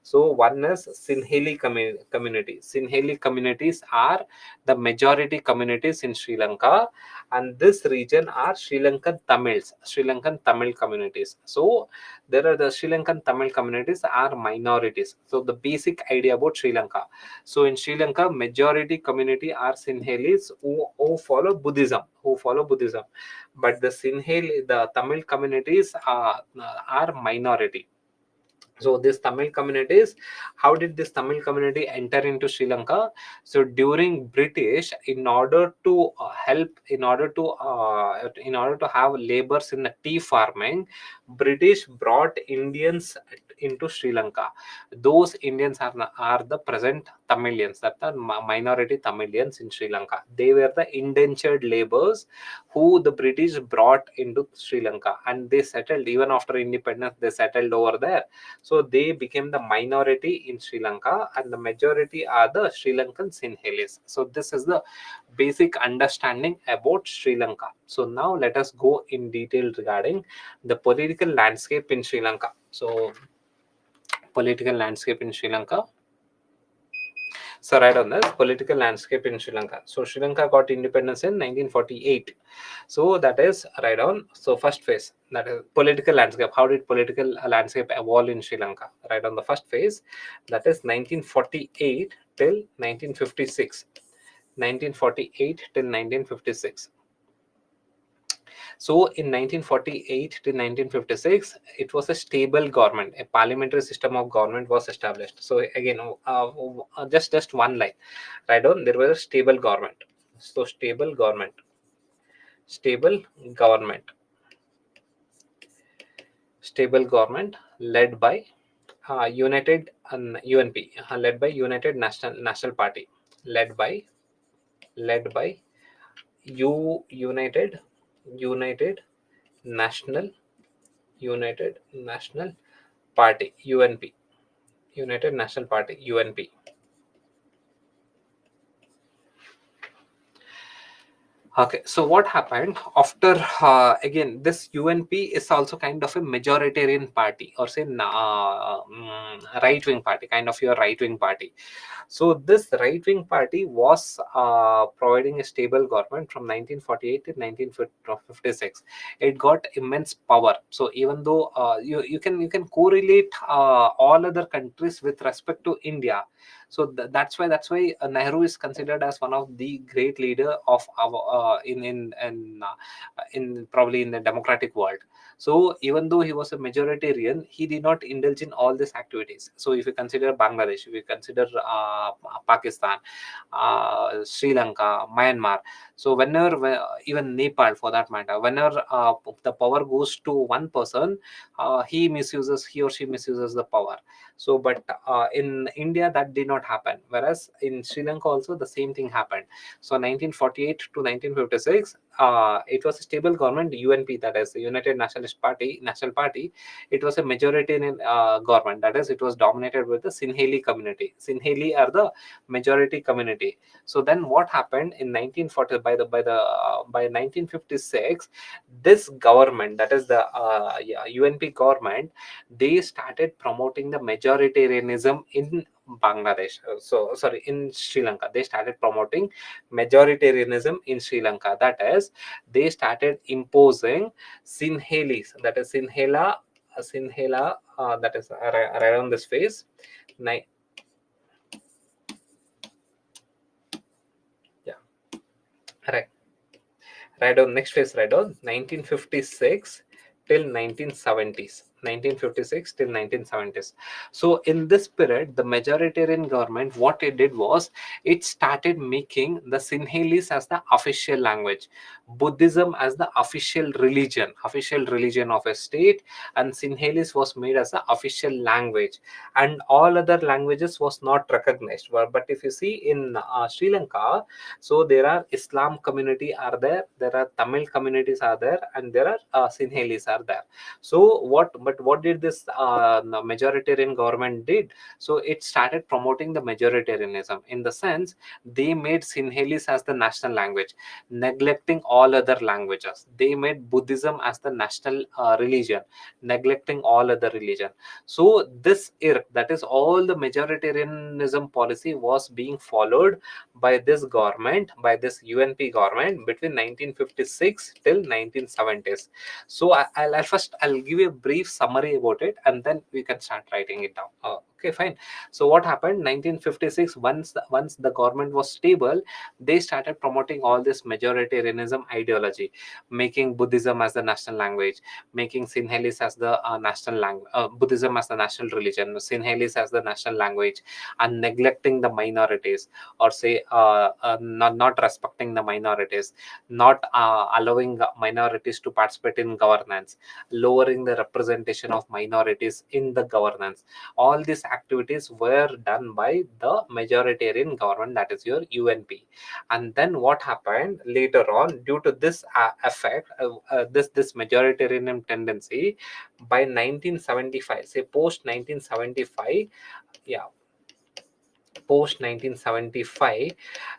So one is Sinhali community. Sinhali communities are the majority communities in Sri Lanka, and this region are Sri Lankan Tamils, Sri Lankan Tamil communities. So there are the Sri Lankan Tamil communities are minorities. So the basic idea about Sri Lanka. So in Sri Lanka, majority community are Sinhalese who follow Buddhism, but the Tamil communities are minority. So these Tamil communities, how did this Tamil community enter into Sri Lanka? So during British, in order to have laborers in the tea farming, British brought Indians into Sri Lanka. Those Indians are the present Tamilians, that are minority Tamilians in Sri Lanka. They were the indentured laborers who the British brought into Sri Lanka, and they settled even after independence. They settled over there. So they became the minority in Sri Lanka, and the majority are the Sri Lankan Sinhalese. So this is the basic understanding about Sri Lanka. So now let us go in detail regarding the political landscape in Sri Lanka. So political landscape in Sri Lanka. So right on this political landscape in Sri Lanka. So Sri Lanka got independence in 1948. So that is right on. So first phase, that is political landscape. How did political landscape evolve in Sri Lanka? Right on the first phase, that is 1948 till 1956. 1948 till 1956. So in 1948 to 1956, it was a stable government. A parliamentary system of government was established. So again, just one line. Right on, there was a stable government. So stable government, stable government led by United UNP, led by United National Party, led by led by United National United National Party, UNP, United National Party, UNP. Okay, so what happened after, again, this UNP is also kind of a majoritarian party, or say right wing party, kind of your right wing party. So this right wing party was providing a stable government from 1948 to 1956. It got immense power. So even though you can correlate all other countries with respect to India, so that's why Nehru is considered as one of the great leader of our in probably in the democratic world. So even though he was a majoritarian, he did not indulge in all these activities. So if you consider Bangladesh, if you consider Pakistan, Sri Lanka, Myanmar, so whenever even Nepal for that matter, whenever the power goes to one person, he or she misuses the power. So but in India that did not happen, whereas in Sri Lanka also the same thing happened. So 1948 to 1956, it was a stable government, UNP, that is the United National Party. It was a majority in government, that is it was dominated with the Sinheli community. Sinheli are the majority community. So then what happened in 1940, by 1956, this government, that is the UNP government, they started promoting the majoritarianism in Bangladesh. So sorry, in Sri Lanka they started promoting majoritarianism in Sri Lanka. That is, they started imposing Sinhelis, that is Sinhela, that is right on this face. Ni- yeah, right, right on next phase, right on 1956 till 1970s. 1956 till 1970s. So in this period, the majoritarian government, what it did was, it started making the Sinhalese as the official language, Buddhism as the official religion of a state, and Sinhalese was made as the official language, and all other languages was not recognized. But if you see in Sri Lanka, so there are Islam community are there are Tamil communities are there, and there are Sinhalese are there. So what did this majoritarian government did? So it started promoting the majoritarianism, in the sense they made Sinhalese as the national language, neglecting all other languages. They made Buddhism as the national religion, neglecting all other religion. So this irk, that is all the majoritarianism policy, was being followed by this government, by this UNP government, between 1956 till 1970s. So I'll give you a brief summary about it, and then we can start writing it down. Okay, fine. So what happened 1956, once the government was stable, they started promoting all this majoritarianism ideology, making Buddhism as the national language, making Sinhalese as the national language, Buddhism as the national religion, Sinhalese as the national language, and neglecting the minorities, or say not respecting the minorities, not allowing minorities to participate in governance, lowering the representation of minorities in the governance. All these activities were done by the majoritarian government, that is your UNP. And then what happened later on, due to this effect, this majoritarian tendency, by 1975, say post 1975, yeah, post 1975,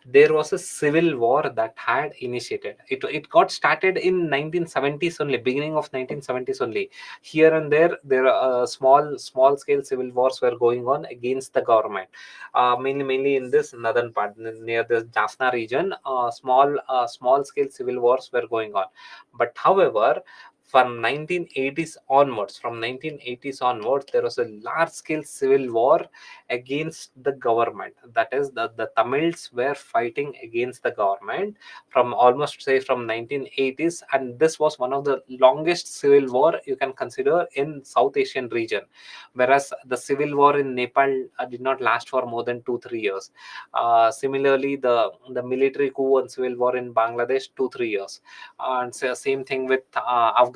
there was a civil war that had initiated. It got started in 1970s only, beginning of 1970s only. Here and there are small scale civil wars were going on against the government, mainly in this northern part, near the Jaffna region. Small scale civil wars were going on. But however, from 1980s onwards, there was a large scale civil war against the government. That is, the Tamils were fighting against the government from almost, say, from 1980s, and this was one of the longest civil war you can consider in South Asian region. Whereas the civil war in Nepal did not last for more than 2-3 years. Similarly, the military coup and civil war in Bangladesh, 2-3 years. And so same thing with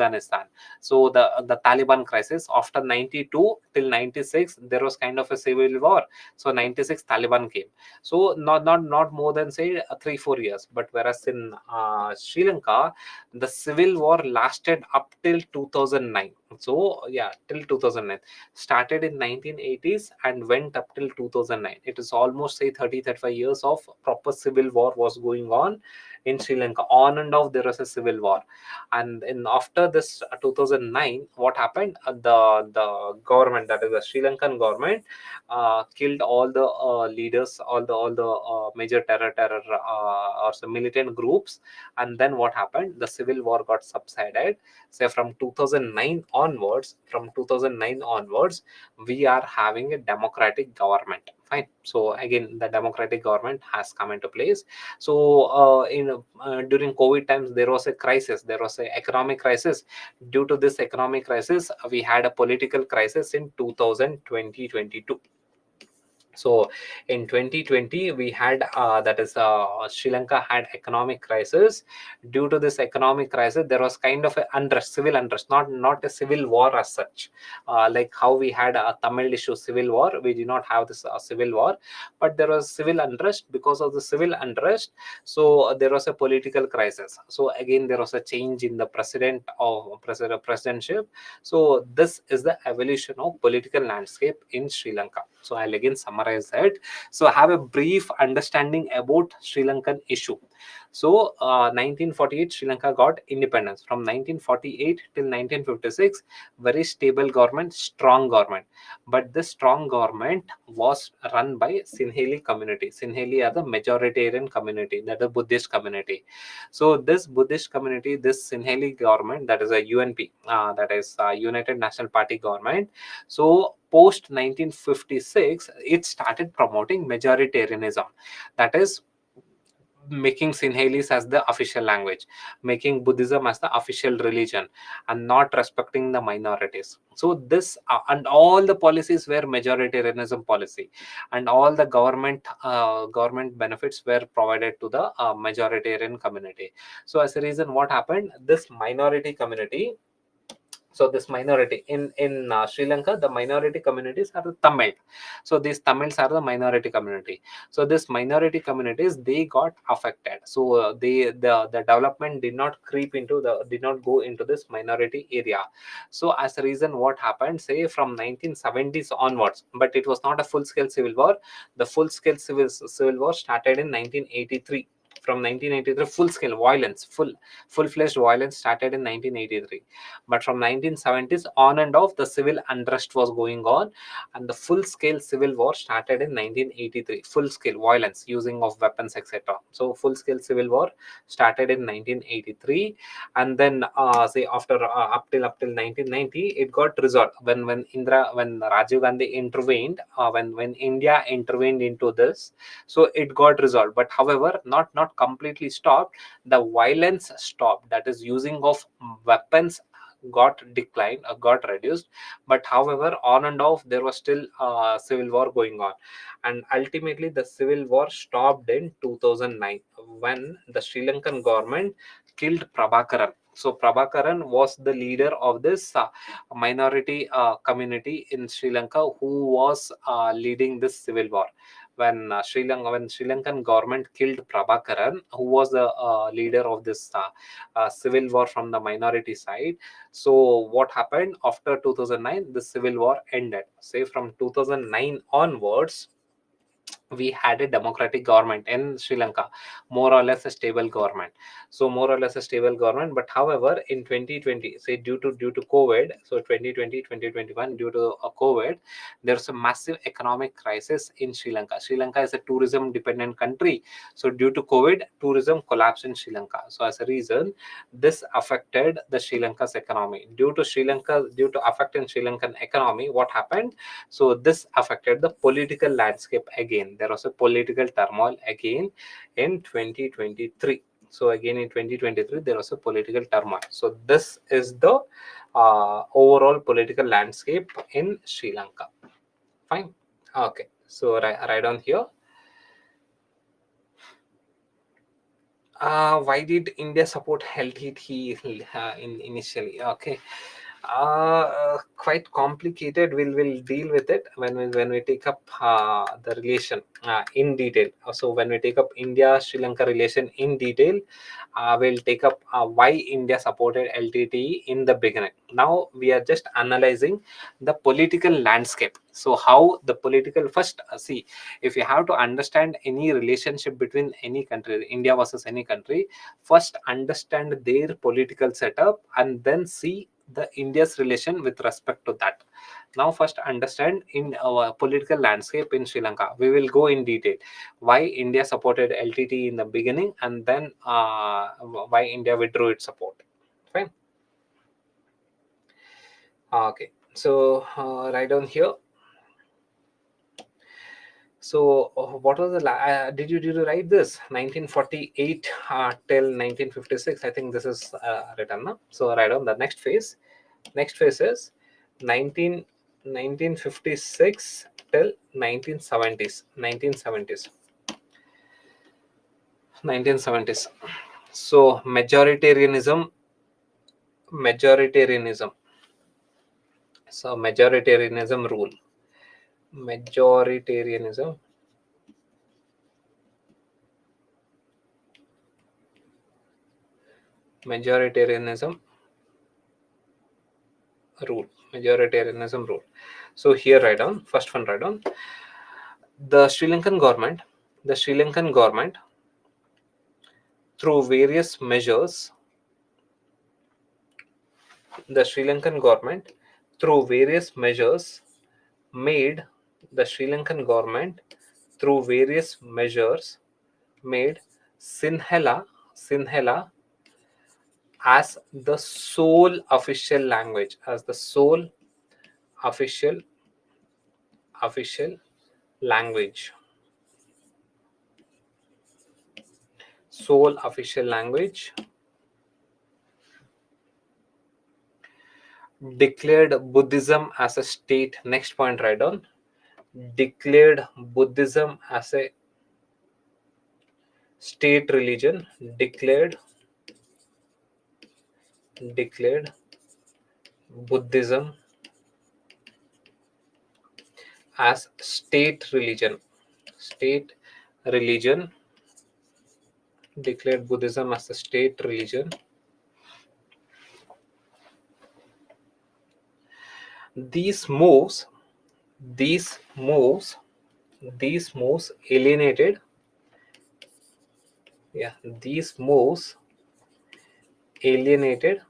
Afghanistan. So the Taliban crisis after 92 till 96, there was kind of a civil war. So 96 Taliban came. So not more than say 3-4 years. But whereas in Sri Lanka, the civil war lasted up till 2009. So yeah, till 2009, started in 1980s and went up till 2009. It is almost say 30-35 years of proper civil war was going on in Sri Lanka. On and off there was a civil war. And in after this 2009, what happened? The government, that is the Sri Lankan government, killed all the leaders, all the major terror or some militant groups. And then what happened? The civil war got subsided. Say from 2009 onwards, we are having a democratic government. Fine. So again, the democratic government has come into place. So in during COVID times, there was a crisis. There was an economic crisis. Due to this economic crisis, we had a political crisis in 2022. So in 2020, we had that is Sri Lanka had economic crisis. Due to this economic crisis, there was kind of a unrest, civil unrest, not a civil war as such. Like how we had a Tamil issue civil war, we did not have this civil war, but there was civil unrest. Because of the civil unrest, so there was a political crisis. So again, there was a change in the presidentship. So this is the evolution of political landscape in Sri Lanka. So I'll again summarize that. So have a brief understanding about Sri Lankan issue. So 1948, Sri Lanka got independence. From 1948 till 1956, very stable government, strong government. But this strong government was run by Sinheli community. Sinheli are the majoritarian community, that is Buddhist community. So this Buddhist community, this Sinheli government, that is a UNP, that is United National Party government. So post 1956, it started promoting majoritarianism. That is making Sinhalese as the official language, making Buddhism as the official religion, and not respecting the minorities. So this and all the policies were majoritarianism policy, and all the government benefits were provided to the majoritarian community. So as a reason, what happened? This minority community, so this minority in Sri Lanka, the minority communities are the Tamil. So these Tamils are the minority community. So this minority communities, they got affected. So the development did not go into this minority area. So as a reason, what happened? Say from 1970s onwards, but it was not a full scale civil war. The full scale civil war started in 1983. From 1983, full scale violence, full-fledged violence started in 1983. But from 1970s on and off, the civil unrest was going on, and the full-scale civil war started in 1983. Full-scale violence, using of weapons, etc. So full-scale civil war started in 1983, and then say after up till 1990, it got resolved when Rajiv Gandhi intervened, when India intervened into this. So it got resolved, but however, not completely stopped. The violence stopped, that is using of weapons got declined, got reduced. But however, on and off, there was still civil war going on, and ultimately the civil war stopped in 2009 when the Sri Lankan government killed Prabhakaran. So Prabhakaran was the leader of this minority community in Sri Lanka, who was leading this civil war. When Sri Lankan government killed Prabhakaran, who was the leader of this civil war from the minority side. So what happened after 2009? The civil war ended. Say from 2009 onwards, we had a democratic government in Sri Lanka, more or less a stable government. So more or less a stable government. But however, in 2020, say due to COVID, so 2020, 2021, due to COVID, there's a massive economic crisis in Sri Lanka. Sri Lanka is a tourism dependent country. So due to COVID, tourism collapsed in Sri Lanka. So as a reason, this affected the Sri Lanka's economy. Due to affect in Sri Lankan economy, what happened? So this affected the political landscape again. There was a political turmoil again in 2023. So again in 2023, there was a political turmoil. So this is the overall political landscape in Sri Lanka. Fine. Okay. So right on here. Why did India support LTT initially? Okay, quite complicated. We'll deal with it when we take up the relation in detail. So when we take up India Sri Lanka relation in detail, we'll take up why India supported LTTE in the beginning. Now we are just analyzing the political landscape. So how the political first see, if you have to understand any relationship between any country, India versus any country, first understand their political setup and then see the India's relation with respect to that. Now first understand in our political landscape in Sri Lanka. We will go in detail why India supported LTT in the beginning, and then why India withdrew its support. Fine. Okay, so right down here. So what was the did you write this 1948 till 1956? I think this is written now. So right on the next phase. Next phase is 1956 till 1970s. 1970s. So majoritarianism. So majoritarianism rule. Majoritarianism rule. So here write down, first one write down, the Sri Lankan government through various measures, the Sri Lankan government through various measures made the Sri Lankan government through various measures made Sinhala as the sole official language, as the sole official language, sole official language, declared Buddhism as a state. Next point, write down, declared Buddhism as a state religion, declared Buddhism as state religion, declared Buddhism as a state religion. These moves alienated, these moves alienated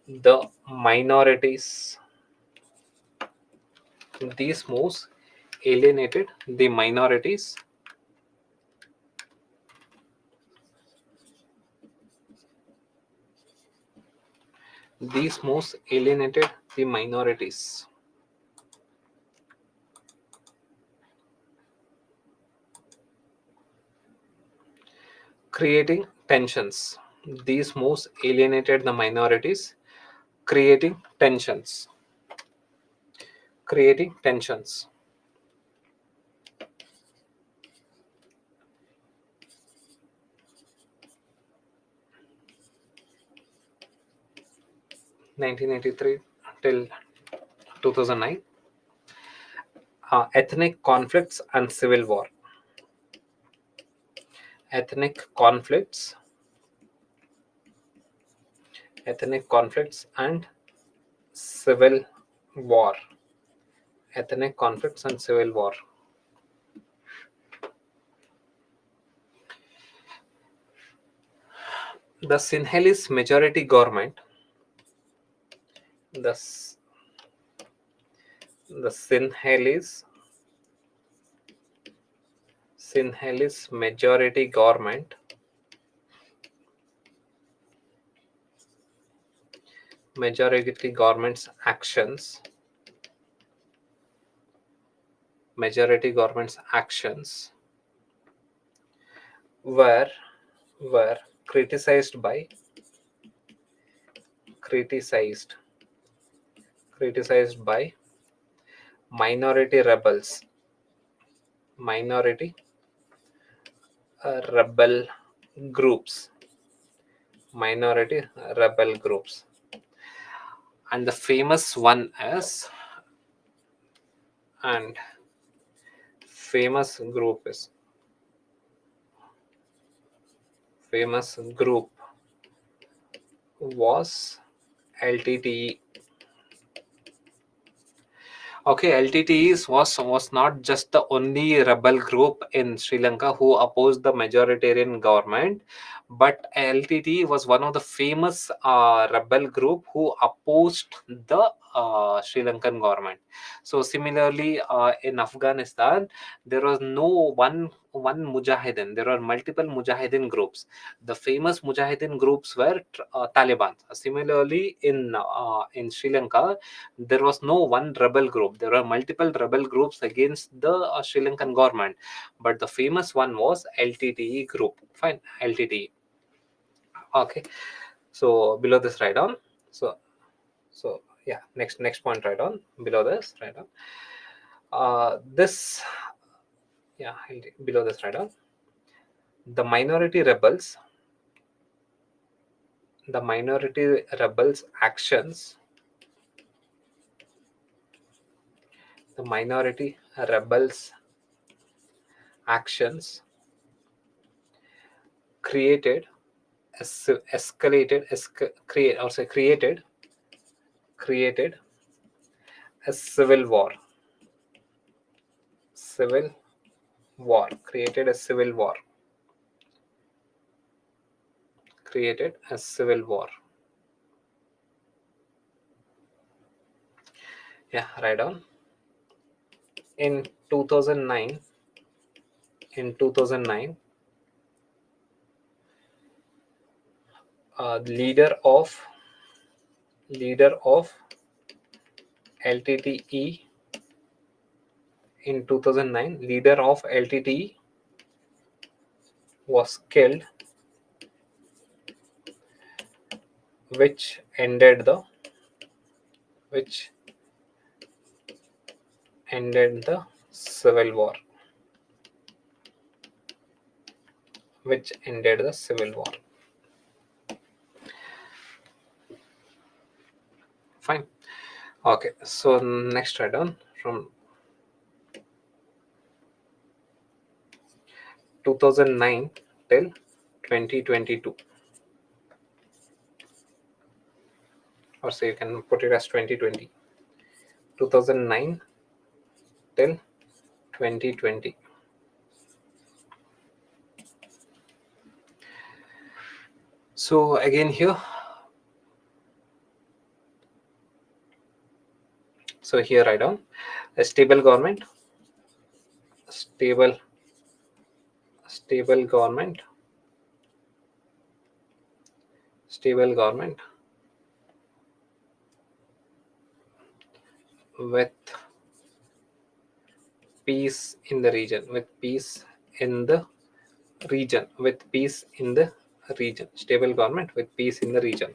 the minorities. These moves alienated the minorities these moves alienated the minorities, creating tensions. These moves alienated the minorities, creating tensions. 1983 till 2009. Ethnic conflicts and civil war. Ethnic conflicts and civil war. Ethnic conflicts and civil war. The Sinhalese majority government, the Sinhalese majority government's actions were criticized by minority rebels minority rebel groups, minority rebel groups, and the famous one is, and famous group is, famous group was LTTE. Okay, LTTEs was not just the only rebel group in Sri Lanka who opposed the majoritarian government, but LTTE was one of the famous rebel group who opposed the Sri Lankan government. So similarly, in Afghanistan, there was no one mujahideen. There were multiple mujahideen groups. The famous mujahideen groups were Taliban. Similarly, in Sri Lanka, there was no one rebel group. There were multiple rebel groups against the Sri Lankan government, but the famous one was LTTE group. Fine, LTTE. Okay, so below this, write down. So yeah, next point, write down. Below this, write down. This yeah, below this, write down. The minority rebels. The minority rebels' actions. The minority rebels' actions created escalated create or say created a civil war created a civil war created a civil war. Yeah, write down. In 2009, in 2009, leader of LTTE. In 2009, leader of LTTE was killed, which ended the which ended the civil war. Which ended the civil war. Fine. Okay. So next, write down from 2009 till 2022, or say you can put it as 2020. 2009 till 2020. So again here, so here write down a stable government, stable government, stable government with peace in the region, with peace in the region, with peace in the region, stable government with peace in the region.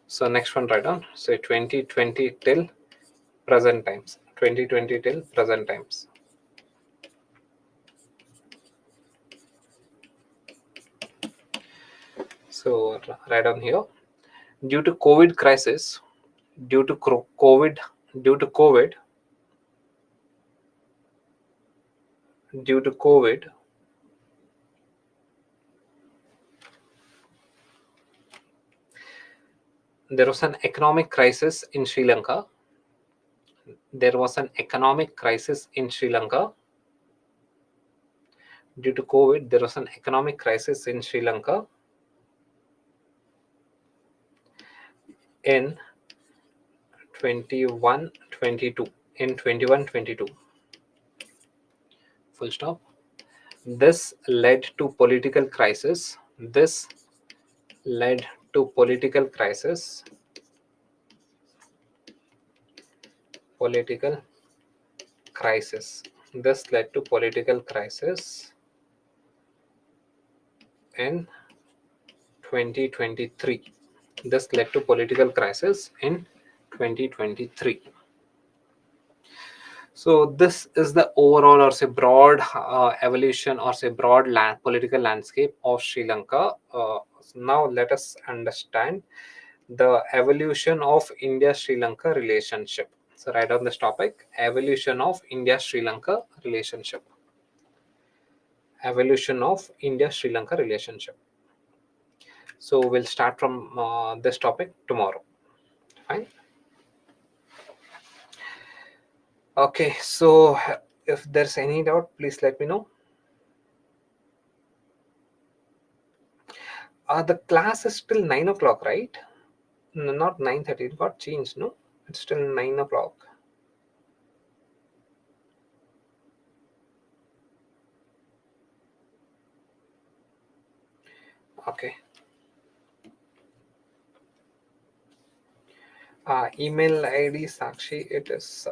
So next one, write down. So 2020 till present times. 2020 till present times. So write down here. Due to COVID crisis, due to COVID, due to COVID, due to COVID, there was an economic crisis in Sri Lanka. There was an economic crisis in Sri Lanka. Due to COVID, there was an economic crisis in Sri Lanka in 21-22. In 21-22. Full stop. This led to political crisis. This led to political crisis. Political crisis. This led to political crisis in 2023. This led to political crisis in 2023. So this is the overall, or say, broad evolution, or say, broad political landscape of Sri Lanka. So now let us understand the evolution of India-Sri Lanka relationship. So write down this topic: evolution of India-Sri Lanka relationship. Evolution of India-Sri Lanka relationship. So we'll start from this topic tomorrow. Fine. Okay. So if there's any doubt, please let me know. The class is still 9 o'clock, right? No, not 9:30. It got changed. No, it's still 9 o'clock. Okay. Email ID Sakshi. It is.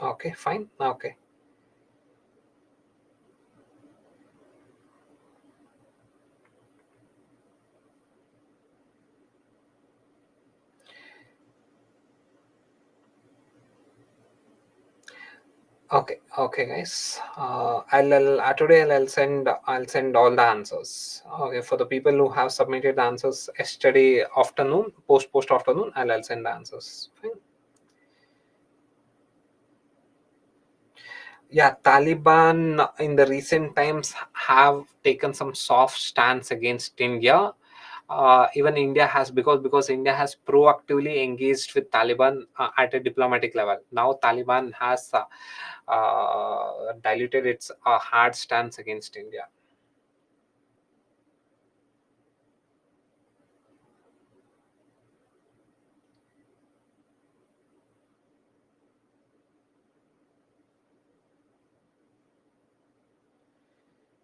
Okay. Fine. Okay. Okay, guys. I'll today I'll send all the answers. Okay, for the people who have submitted the answers yesterday afternoon, post afternoon, I'll send the answers. Fine. Yeah, Taliban in the recent times have taken some soft stance against India. Even India has, because India has proactively engaged with Taliban at a diplomatic level. Now Taliban has diluted its hard stance against India.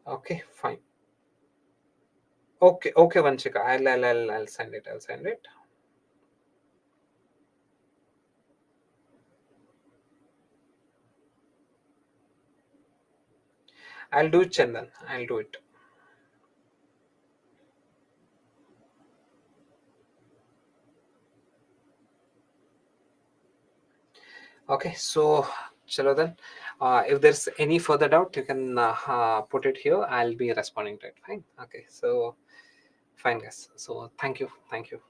Okay, fine. Okay, Vanchika. I'll send it. I'll send it. I'll do it, Chandan. I'll do it. Okay, so chalo then. If there's any further doubt, you can put it here. I'll be responding to it. Fine. Okay, so fine, guys. So thank you. Thank you.